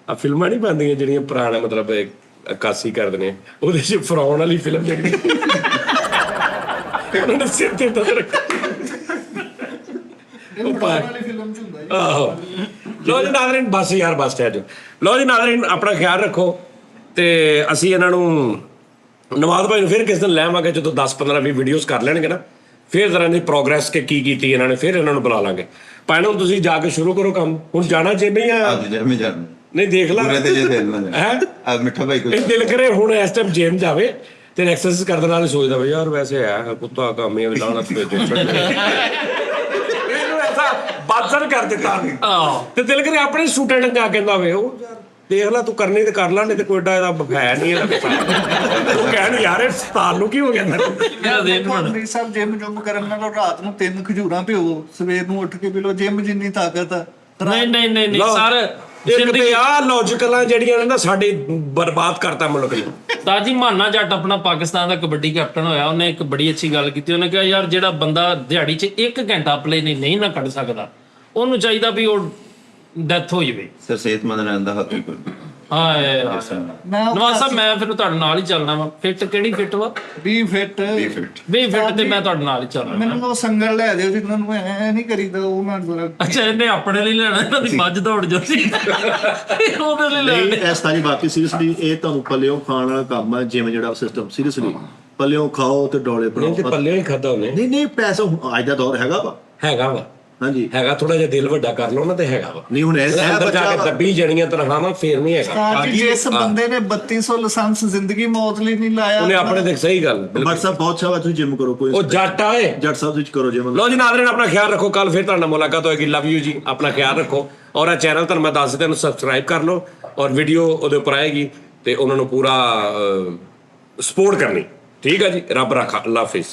ਆ ਫਿਲਮਾਂ ਨਹੀਂ ਬਣਦੀਆਂ ਜਿਹੜੀਆਂ ਪੁਰਾਣਾ ਮਤਲਬ ਅਕਾਸੀ ਕਰਦੇ ਨੇ, ਉਹਦੇ ਚ ਫਰਾਉਣ ਵਾਲੀ ਫਿਲਮ ਜਿਹੜੀ ਉਹਨਾਂ ਨੇ ਸਿਰ ਤੇ ਤਾਂ ਰੱਖਿਆ। ਆਹੋ ਲੋ ਜੀ ਨਾਜ਼ਰੀਨ, ਬਸ ਯਾਰ ਬਸ ਠਹਿਰ ਜਾਓ। ਲੋ ਜੀ ਨਾਜ਼ਰੀਨ, ਆਪਣਾ ਖਿਆਲ ਰੱਖੋ ਤੇ ਅਸੀਂ ਇਹਨਾਂ ਨੂੰ ਨਵਾਜ਼ ਭਾਈ ਨੂੰ ਫਿਰ ਕਿਸ ਦਿਨ ਲੈਵਾਂਗੇ ਜਦੋਂ 10-15-20 ਵੀਡੀਓਜ਼ ਕਰ ਲੈਣਗੇ ਨਾ, ਫਿਰ ਜ਼ਰਾ ਦੀ ਪ੍ਰੋਗਰੈਸ ਕੀ ਕੀਤੀ ਇਹਨਾਂ ਨੇ, ਫਿਰ ਇਹਨਾਂ ਨੂੰ ਬੁਲਾ ਲਾਂਗੇ। ਭਾਈ ਨੂੰ ਤੁਸੀਂ ਜਾ ਕੇ ਸ਼ੁਰੂ ਕਰੋ ਕੰਮ। ਹੁਣ ਜਾਣਾ ਚਾਹੀਦਾ ਜਾਂ ਜਿਮ ਜਾਣਾ? ਨਹੀਂ ਦੇਖ ਲਾ ਪੂਰੇ ਤੇ ਜੇ ਦਿਲ ਨਾ ਹੈ ਆ ਮਿੱਠਾ ਭਾਈ ਕੋਈ ਇਹ ਦਿਲ ਕਰੇ ਹੁਣ ਇਸ ਟਾਈਮ ਜਿਮ ਜਾਵੇ ਤੇ ਐਕਸਰਸਾਈਜ਼ ਕਰਦੇ ਨਾਲ ਸੋਚਦਾ ਵੀ ਯਾਰ ਵੈਸੇ ਹੈ ਕੁੱਤਾ ਕੰਮ ਇਹ ਲਾਣਾ ਤੇ ਇਹਨੂੰ ਐਸਾ ਬਾਜ਼ਰ ਕਰ ਦਿੱਤਾ ਤੇ ਦਿਲ ਕਰੇ ਆਪਣੇ ਸਟੂਡੈਂਟ ਜਾ ਕਹਿੰਦਾ ਵੇ ਉਹ ਯਾਰ ਦੇਖ ਲੈ ਤੂੰ ਕਰਨੀ ਤੇ ਕਰ ਲਾ, ਨਹੀਂ ਤੇ ਕੋਈ ਏਡਾ ਇਹਦਾ ਹੈ ਨਹੀਂ ਇਹਦਾ। ਉਹ ਕਹਿਣ ਯਾਰ ਇਹ ਸਤਾਨ ਨੂੰ ਕੀ ਹੋ ਗਿਆ ਅੰਮ੍ਰਿਤਸਰ ਸਾਹਿਬ ਜਿਮ ਜੁਮ ਕਰਨ ਨਾਲੋਂ ਰਾਤ ਨੂੰ 3 ਖਜੂਰਾਂ ਪਿਓ, ਸਵੇਰ ਨੂੰ ਉੱਠ ਕੇ ਪੀ ਲਓ। ਜਿਮ ਜਿੰਨੀ ਤਾਕਤ ਆ। ਨਹੀਂ ਸਰ ਜ਼ਿੰਦਗੀ ਆ ਲੌਜੀਕਲਾਂ ਜਿਹੜੀਆਂ ਨੇ ਨਾ ਸਾਡੇ ਬਰਬਾਦ ਕਰਤਾ ਮੁਲਕ ਨੂੰ। ਤਾਜੀ ਮਾਨਾ ਜੱਟ ਆਪਣਾ ਪਾਕਿਸਤਾਨ ਦਾ ਕਬੱਡੀ ਕੈਪਟਨ ਹੋਇਆ, ਉਹਨੇ ਇੱਕ ਬੜੀ ਅੱਛੀ ਗੱਲ ਕੀਤੀ। ਉਹਨੇ ਕਿਹਾ ਯਾਰ ਜਿਹੜਾ ਬੰਦਾ ਦਿਹਾੜੀ 'ਚ 1 ਘੰਟਾ ਪਲੇ ਨਹੀਂ ਨਾ ਕੱਢ ਸਕਦਾ, ਉਹਨੂੰ ਚਾਹੀਦਾ ਵੀ ਉਹ ਡੈਥ ਹੋ ਜਾਵੇ। ਸਰ ਸਿਹਤਮੰਦ ਰਹਿਣ ਦਾ ਹੱਕ ਹੀ ਕੋਈ। ਹਾਏ ਮੈਂ ਨਵਾਜ਼ ਸਾਹਿਬ ਮੈਂ ਫਿਰ ਤੁਹਾਡੇ ਨਾਲ ਹੀ ਚੱਲਣਾ ਵਾ। ਫਿੱਟ ਕਿਹੜੀ ਫਿੱਟ ਵਾ? ਵੀ ਫਿੱਟ ਵੀ ਫਿੱਟ ਤੇ ਮੈਂ ਤੁਹਾਡੇ ਨਾਲ ਹੀ ਚੱਲਣਾ। ਮੈਨੂੰ ਉਹ ਸੰਗਲ ਲੈ ਦਿਓ ਜਿੰਨਾਂ ਨੂੰ ਐ ਨਹੀਂ ਕਰੀਦਾ ਉਹ ਮੈਂ ਅੱਛਾ ਇਹਨੇ ਆਪਣੇ ਲਈ ਲੈਣਾ, ਇਹਨਾਂ ਦੀ ਮੱਝ ਦੌੜ ਜਾਂਦੀ ਉਹਦੇ ਲਈ ਨਹੀਂ ਲੈਣਾ। ਇਸ ਤਰ੍ਹਾਂ ਬਾਕੀ ਸੀਰੀਅਸਲੀ ਇਹ ਤੁਹਾਨੂੰ ਪੱਲਿਓਂ ਖਾਣ ਵਾਲਾ ਕੰਮ ਹੈ, ਜਿਮ ਜਿਹੜਾ ਸਿਸਟਮ ਸੀਰੀਅਸਲੀ ਪੱਲਿਓਂ ਖਾਓ ਤੇ ਡੋਲੇ ਨਹੀਂ ਤੇ ਬਣਾਓ। ਪੱਲਿਓ ਹੀ ਖਾਦਾ ਉਹਨੇ। ਨਹੀਂ ਪੈਸਾ ਅੱਜ ਦਾ ਦੌਰ ਹੈਗਾ ਵਾ। ਹੈਗਾ ਹਾਂਜੀ ਹੈਗਾ, ਥੋੜਾ ਜਿਹਾ ਦਿਲ ਵੱਡਾ ਕਰ ਲਓ ਨਾ ਤੇ ਹੈਗਾ ਵਾ। ਨਹੀਂ ਹੁਣ ਇਹ ਅੰਦਰ ਜਾ ਕੇ ਬੱਚਾ ਦੱਬੀ ਜਣੀਆਂ ਤਨਖਾਹਾਂ ਫੇਰ ਨਹੀਂ ਹੈਗਾ। ਜਿਸ ਬੰਦੇ ਨੇ 3200 ਲਾਇਸੈਂਸ ਜ਼ਿੰਦਗੀ ਮੌਤ ਲਈ ਨਹੀਂ ਲਾਇਆ ਉਹਨੇ ਆਪਣੇ ਦੇਖ ਸਹੀ ਗੱਲ ਬਟ ਸਾਹਿਬ ਬਹੁਤ ਚਾਹ ਤੁਸੀਂ ਜਿਮ ਕਰੋ, ਕੋਈ ਉਹ ਜੱਟ ਆਏ। ਜੱਟ ਸਾਹਿਬ ਤੁਸੀਂ ਕਰੋ ਜਿਮ। ਲੋ ਜੀ ਨਾਜ਼ਰੀਨ, ਆਪਣਾ ਖਿਆਲ ਰੱਖੋ, ਕੱਲ ਫਿਰ ਤੁਹਾਡੇ ਨਾਲ ਮੁਲਾਕਾਤ ਹੋਏਗੀ। ਲਵ ਯੂ ਜੀ, ਆਪਣਾ ਖਿਆਲ ਰੱਖੋ। ਔਰ ਇਹ ਚੈਨਲ ਤੁਹਾਨੂੰ ਮੈਂ ਦੱਸ ਦਿੱਤਾ, ਇਹਨੂੰ ਸਬਸਕ੍ਰਾਈਬ ਕਰ ਲਓ ਔਰ ਵੀਡੀਓ ਉਹਦੇ ਉੱਪਰ ਆਏਗੀ ਤੇ ਉਹਨਾਂ ਨੂੰ ਪੂਰਾ ਸਪੋਰਟ ਕਰਨੀ। ਠੀਕ ਹੈ ਜੀ, ਰੱਬ ਰੱਖਾ, ਅੱਲਾ ਹਾਫਿਜ਼।